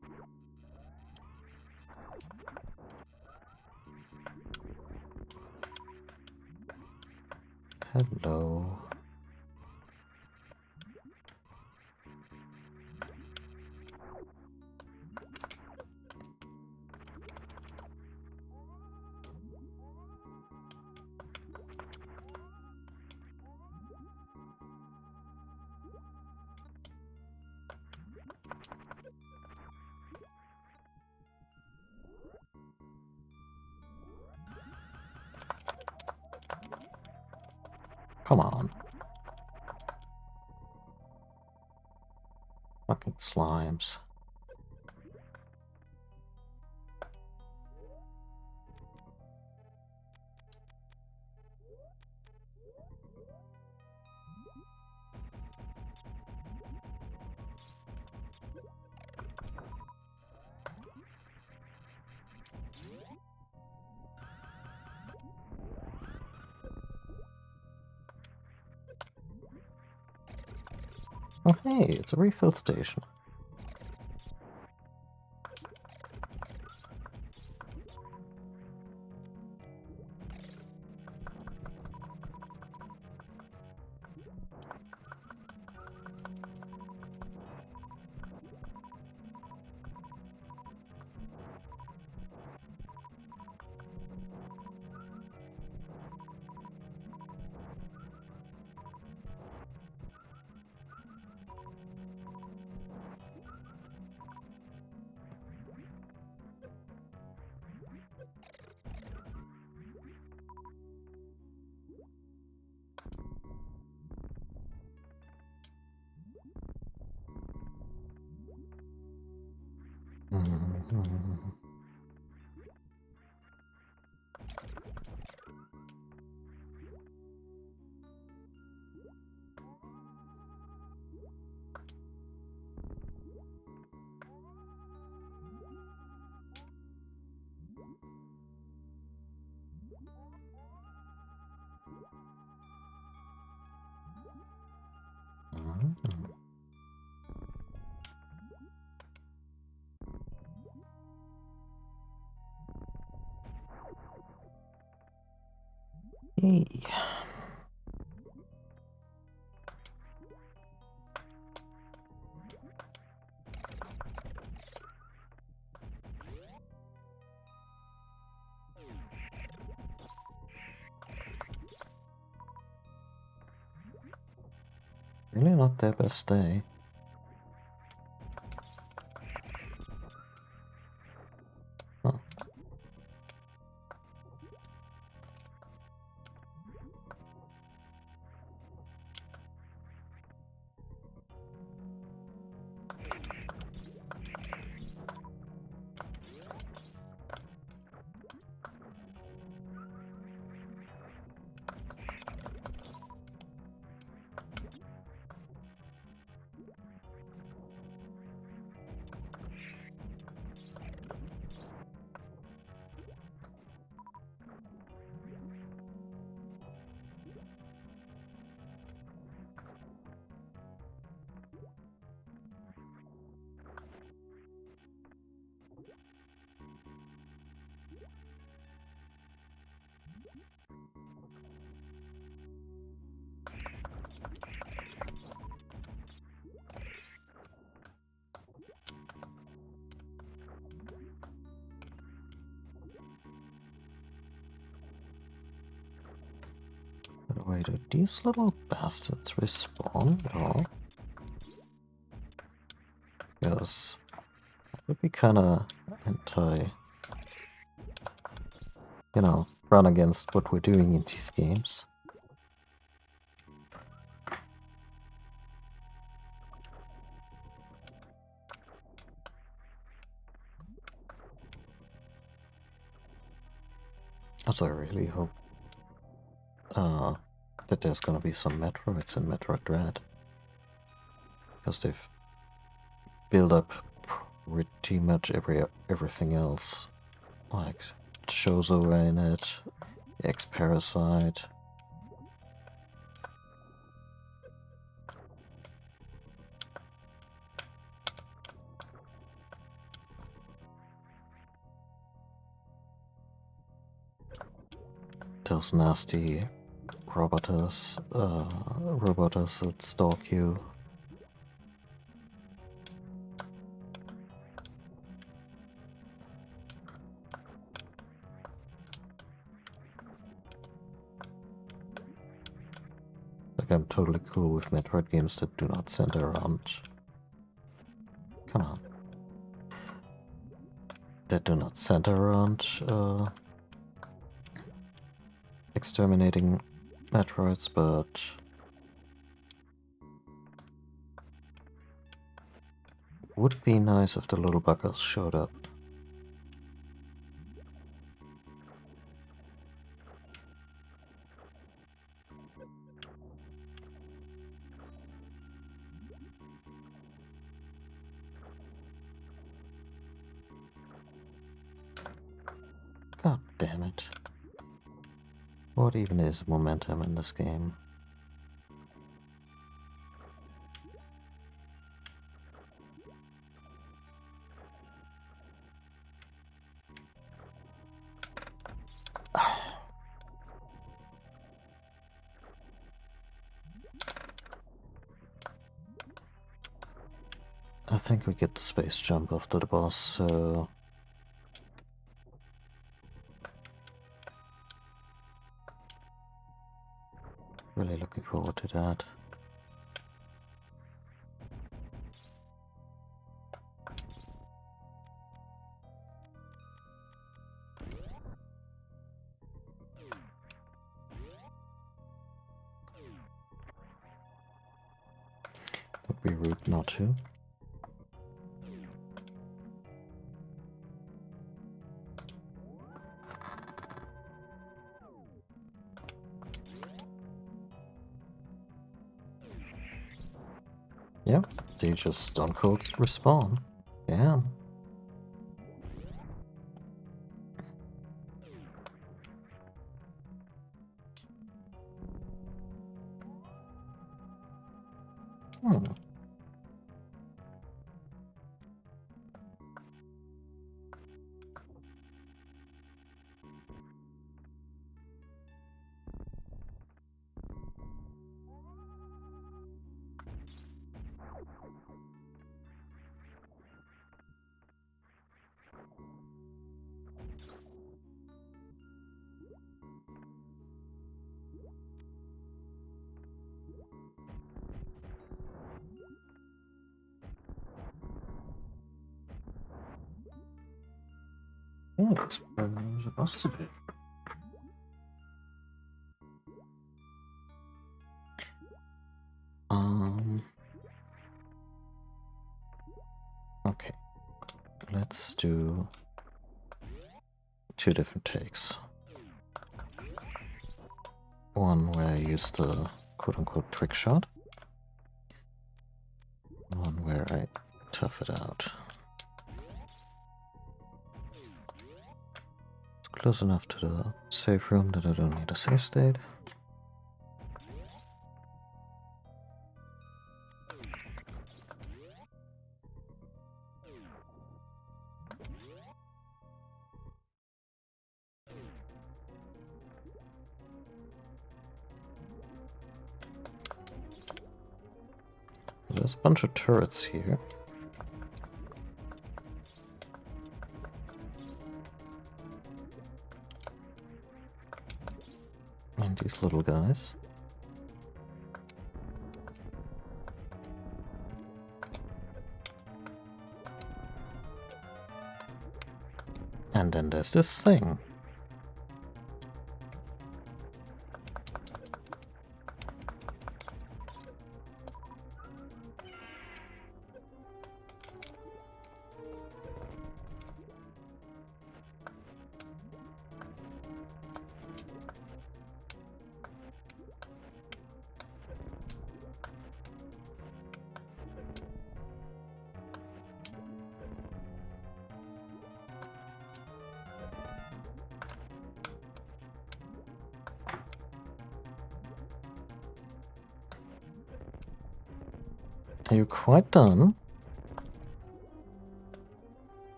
Hello. Come on. Fucking slimes. Oh hey, it's a refill station. Hey. Really not their best day. Oh. By the way, do these little bastards respawn at all? Because it would be kinda anti, you know, run against what we're doing in these games. Also, I really hope that there's gonna be some Metroids in Metroid Dread, because they've built up pretty much everything else, like Chozo in it, X-Parasite. Those nasty robots that stalk you. Like, I'm totally cool with Metroid games that do not center around... Come on. That do not center around, exterminating Metroids, but... Would be nice if the little buggers showed up. God damn it. What even is momentum in this game? I think we get the space jump after the boss, so... Really looking forward to that. Would be rude not to. Yep, they just stone cold respawn. Damn. Hmm. Yeah, that's where I was supposed to be. Okay. Let's do 2 different takes. One where I use the quote-unquote trick shot. One where I tough it out. It's close enough to the safe room that I don't need a save state. There's a bunch of turrets here. And these little guys. And then there's this thing. Are you quite done?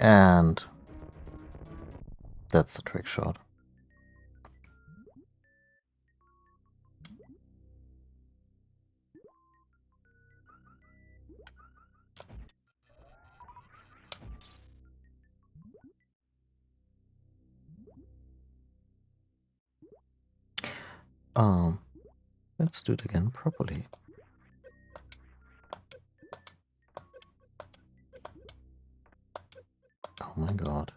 And that's the trick shot. Let's do it again properly. Oh my god.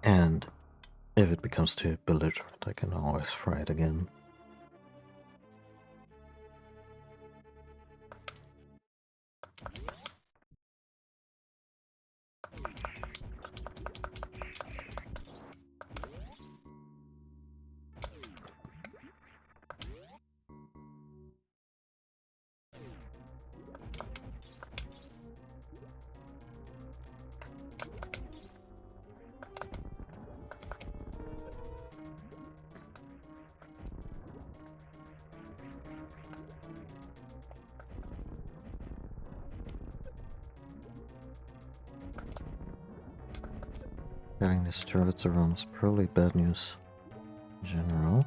And if it becomes too belligerent, I can always fry it again. Getting these turrets around is probably bad news in general.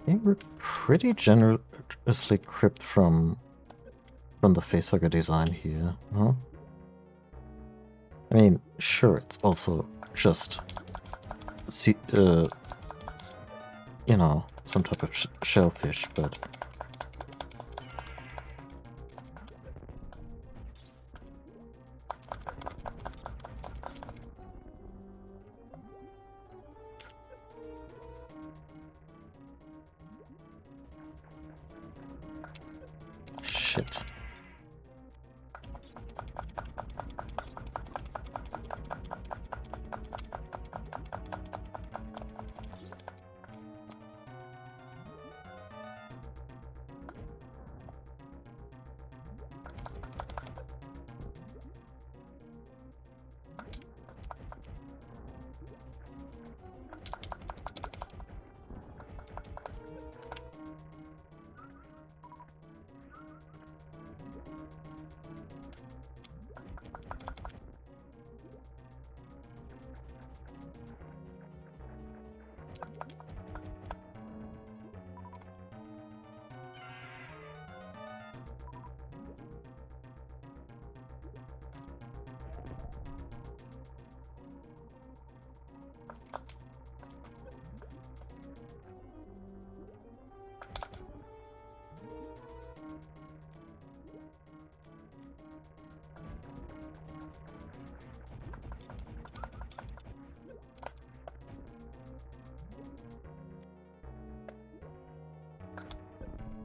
They were pretty generously cribbed from the facehugger design here, huh? I mean, sure, it's also just you know, some type of shellfish, but shit.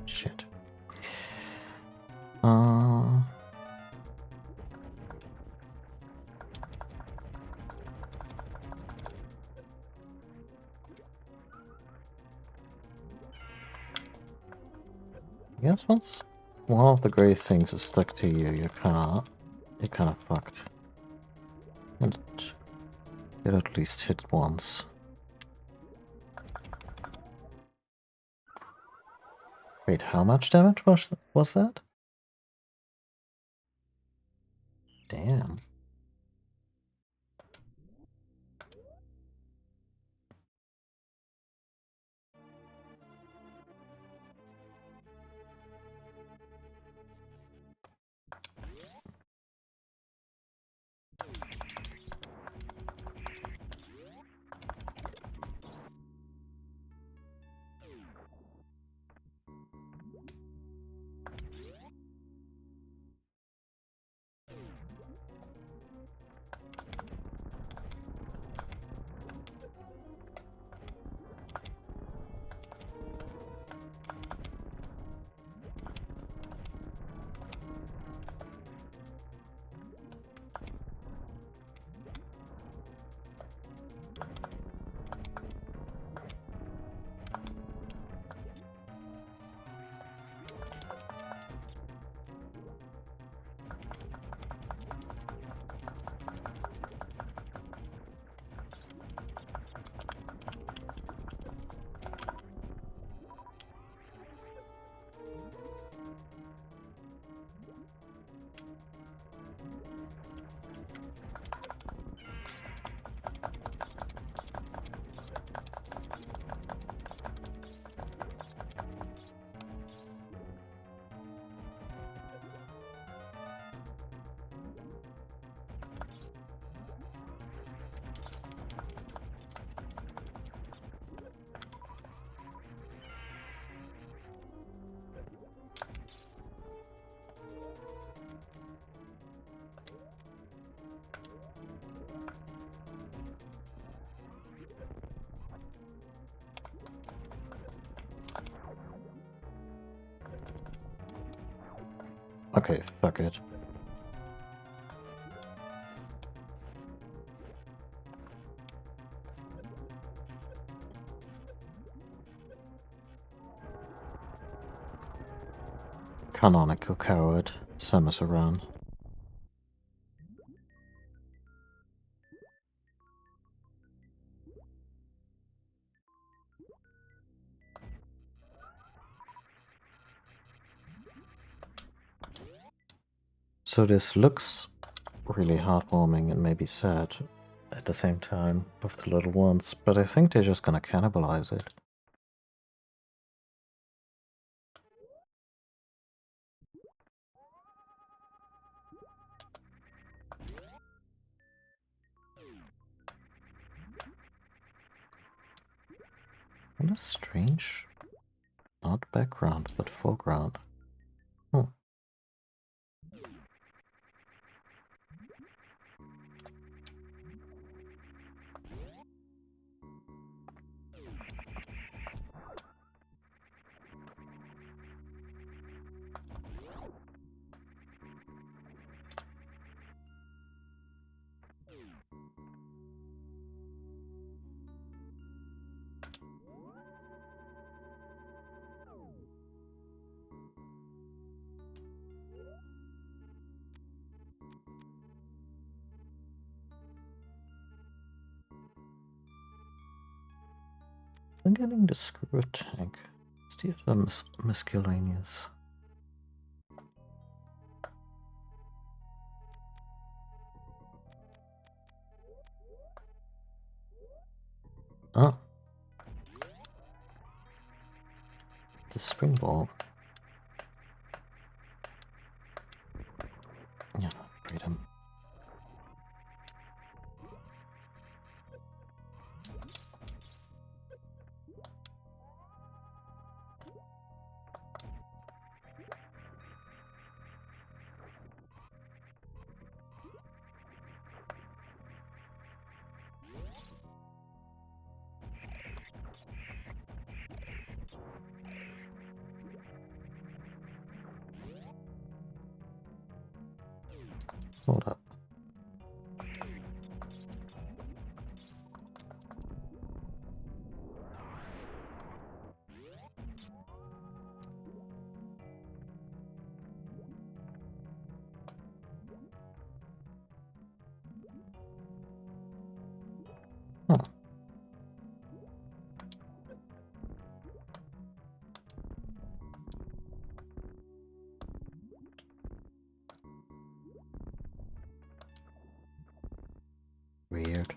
Shit. I guess once one of the grey things is stuck to you, you're kinda fucked. And it at least hit once. Wait, how much damage was that? Damn. Okay, fuck it. Canonical coward, Samus Aran. So this looks really heartwarming and maybe sad at the same time with the little ones, but I think they're just gonna cannibalize it. What a strange, not background, but foreground. Hmm. I'm getting the screw tank. It's the other miscellaneous. Oh. The spring ball. Yeah, freedom. Hold up. Huh. Weird.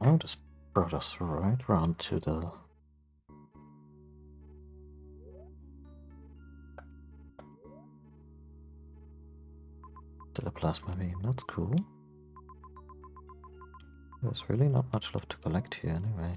Oh, this brought us right round to the plasma beam. That's cool. There's really not much left to collect here anyway.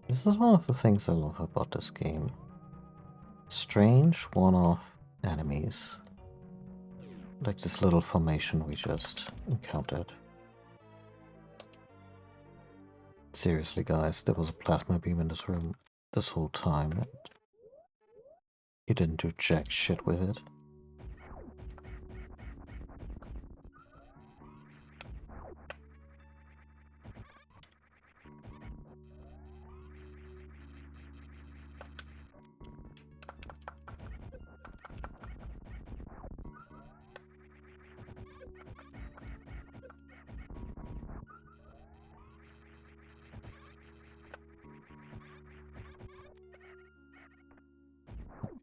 This is one of the things I love about this game. Strange one-off enemies. Like this little formation we just encountered. Seriously, guys, there was a plasma beam in this room this whole time. And you didn't do jack shit with it.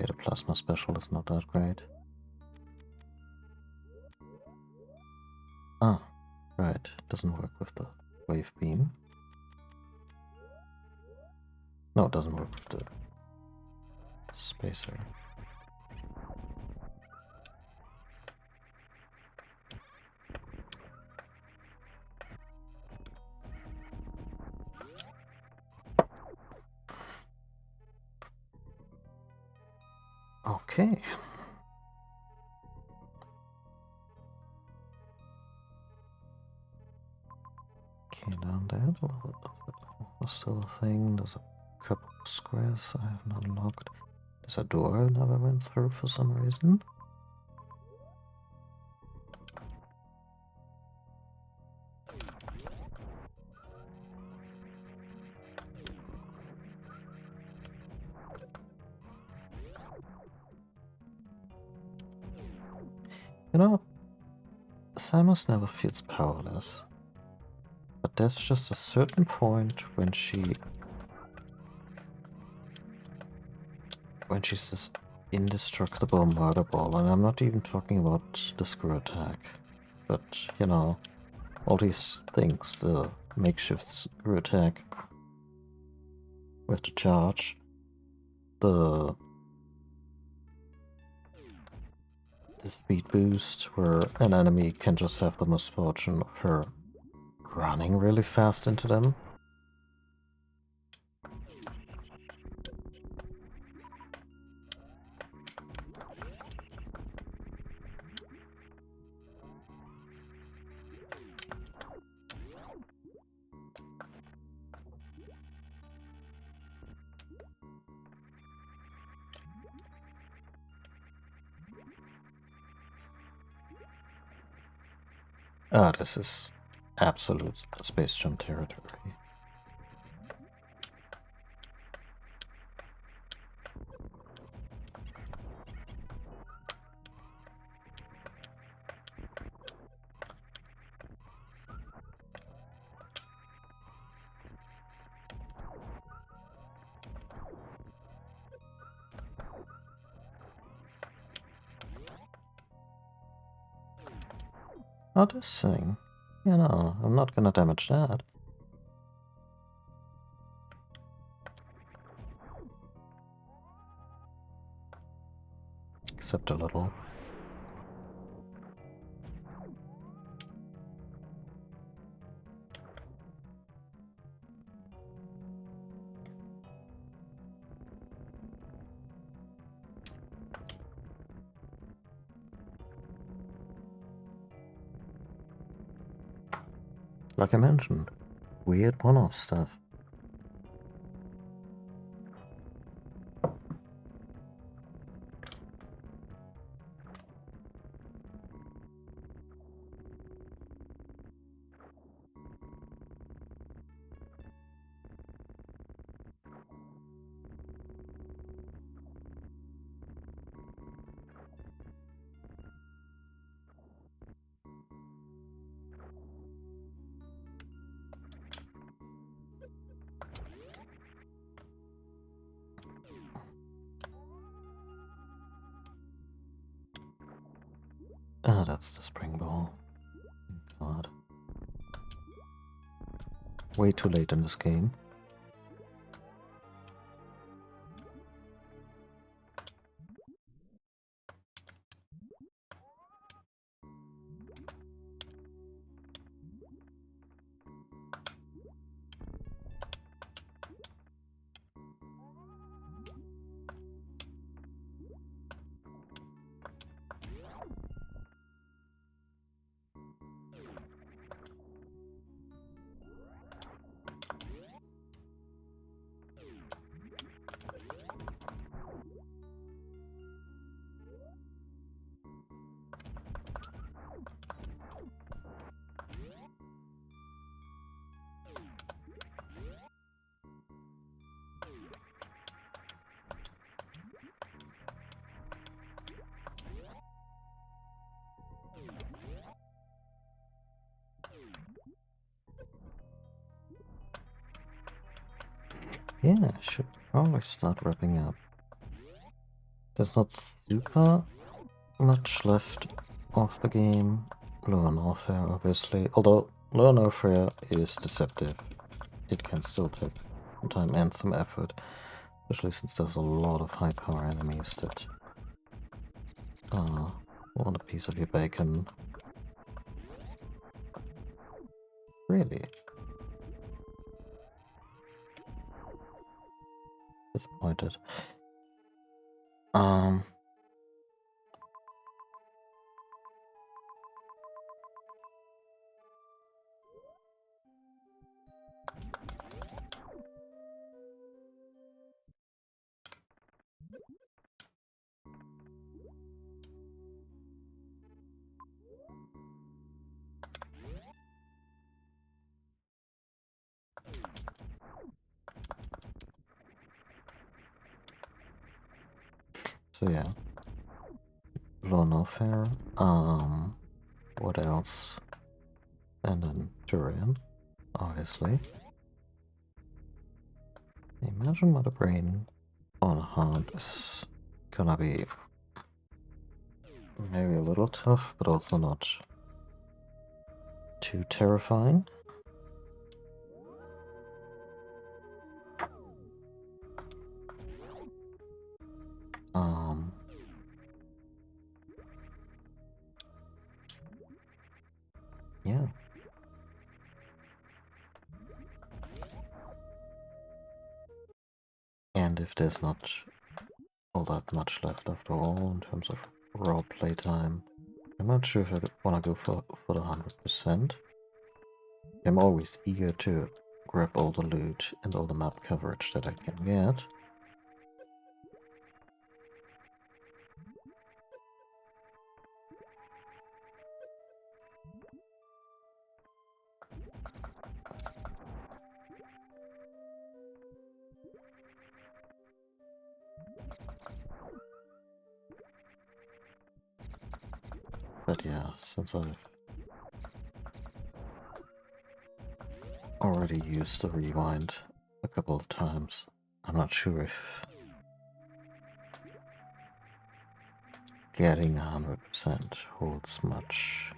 Okay, the plasma special is not that great. Ah, right. Doesn't work with the wave beam. No, it doesn't work with the spacer. Okay. Okay, down there. There's still a thing. There's a couple of squares I haven't unlocked. There's a door I never went through for some reason. You know, Samus never feels powerless. But there's just a certain point when she's this indestructible murder ball, and I'm not even talking about the screw attack, but you know, all these things, the makeshift screw attack with the charge, the speed boost where an enemy can just have the misfortune of her running really fast into them. Ah, this is absolute Space Jam territory. Oh, this thing. You know, I'm not gonna damage that. Except a little. Like I mentioned, weird one-off stuff. Ah, that's the spring ball. God. Way too late in this game. Yeah, I should probably start wrapping up. There's not super much left of the game. Lone Warfare, obviously. Although Lone Warfare is deceptive. It can still take some time and some effort. Especially since there's a lot of high power enemies that want a piece of your bacon. Really? Disappointed. So yeah. Lonofair. What else? And then Durian, obviously. Imagine Mother Brain on hard is gonna be maybe a little tough, but also not too terrifying. Yeah. And if there's not all that much left after all in terms of raw playtime, I'm not sure if I want to go for the 100%. I'm always eager to grab all the loot and all the map coverage that I can get. But yeah, since I've already used the rewind a couple of times, I'm not sure if getting 100% holds much,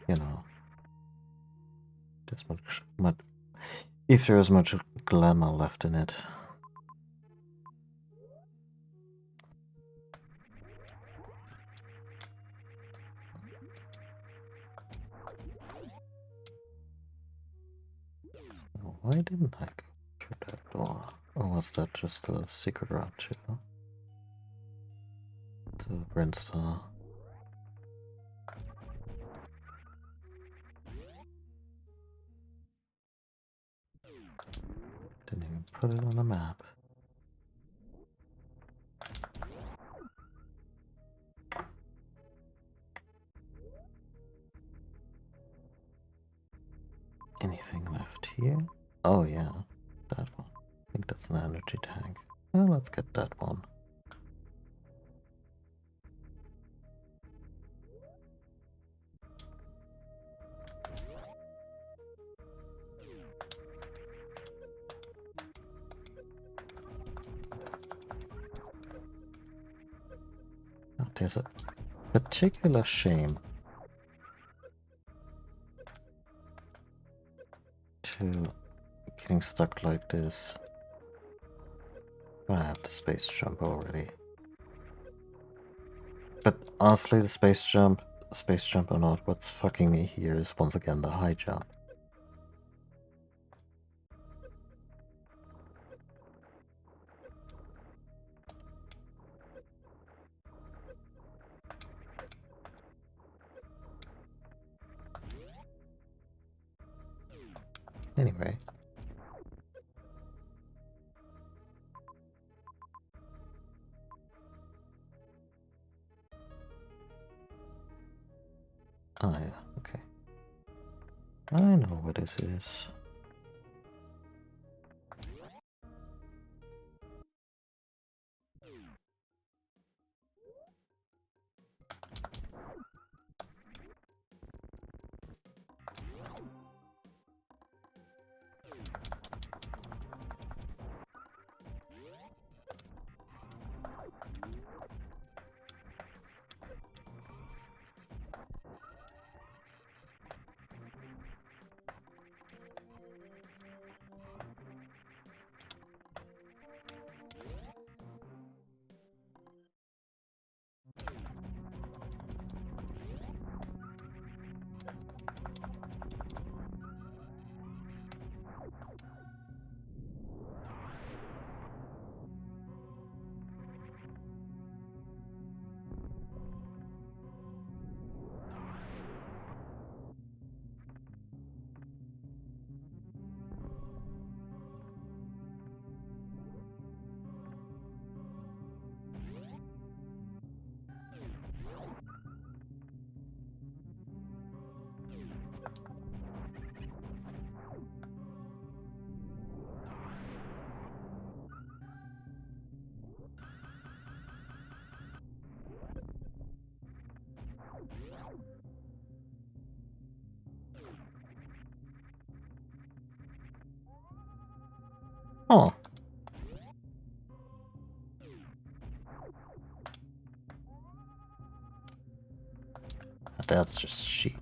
you know, there's much, if there is much glamour left in it. Why didn't I go through that door? Or was that just a secret route to Brinstar? Didn't even put it on the map. Anything left here? Oh yeah, that one. I think that's an energy tank. Well, let's get that one. Oh, there's a particular shame to getting stuck like this. I have the space jump already. But honestly, the space jump or not, what's fucking me here is once again the high jump. Anyway. Oh yeah, okay. I know what this is. Oh. That's just sheep.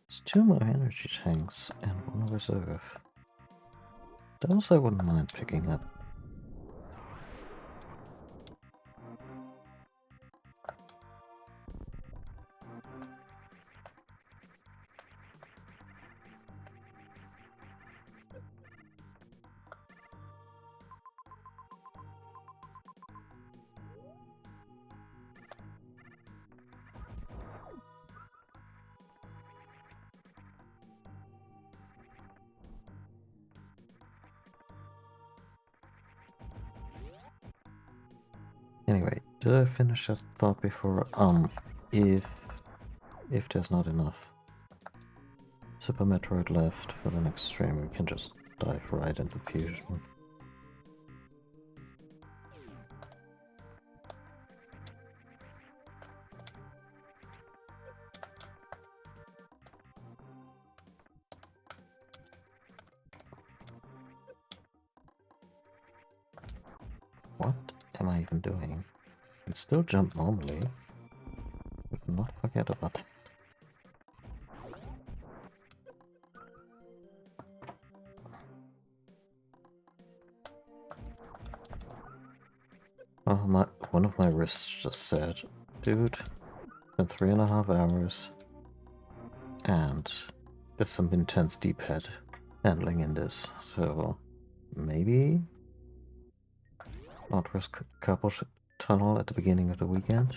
It's 2 more energy tanks and 1 reserve. Those I wouldn't mind picking up. Anyway, did I finish that thought before? If there's not enough Super Metroid left for the next stream, we can just dive right into Fusion. What am I even doing? I can still jump normally, but not forget about it. Oh, one of my wrists just said, dude, been 3.5 hours, and there's some intense D-pad handling in this, so maybe not risk carpal tunnel at the beginning of the weekend.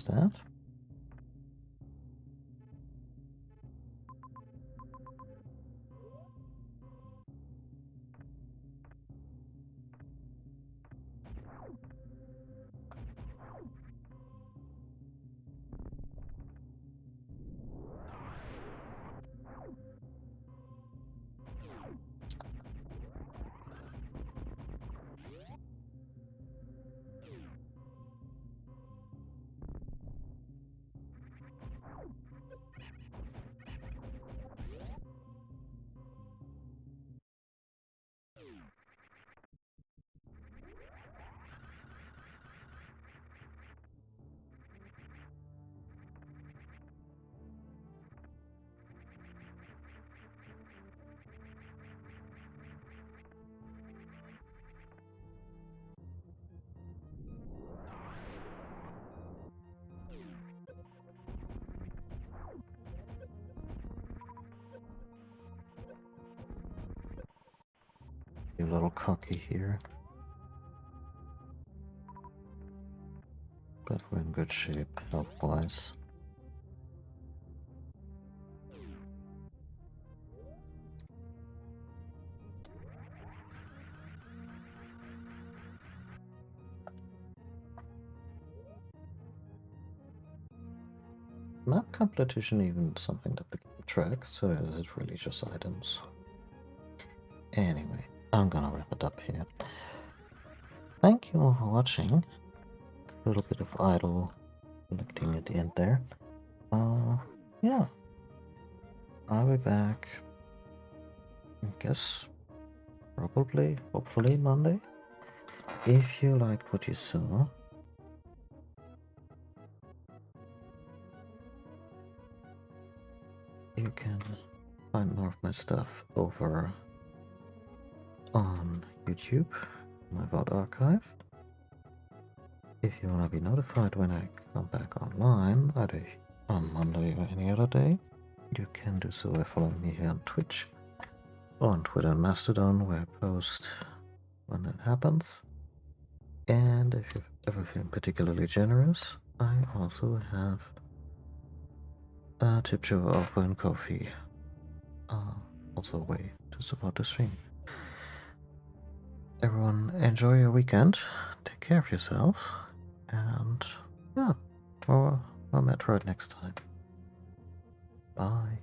that. A little cocky here. But we're in good shape health-wise. Map competition even something that the game tracks, so is it really just items? Anyway, I'm gonna wrap it up here. Thank you all for watching. A little bit of idle collecting at the end there. Yeah. I'll be back. I guess probably, hopefully Monday. If you liked what you saw, you can find more of my stuff over on YouTube, my VOD archive. If you want to be notified when I come back online, either on Monday or any other day, you can do so by following me here on Twitch or on Twitter and Mastodon, where I post when it happens. And if you're ever feeling particularly generous, I also have a tip jar offer and Ko-fi. Also a way to support the stream. Everyone, enjoy your weekend. Take care of yourself. And yeah, well, I'll Metroid next time. Bye.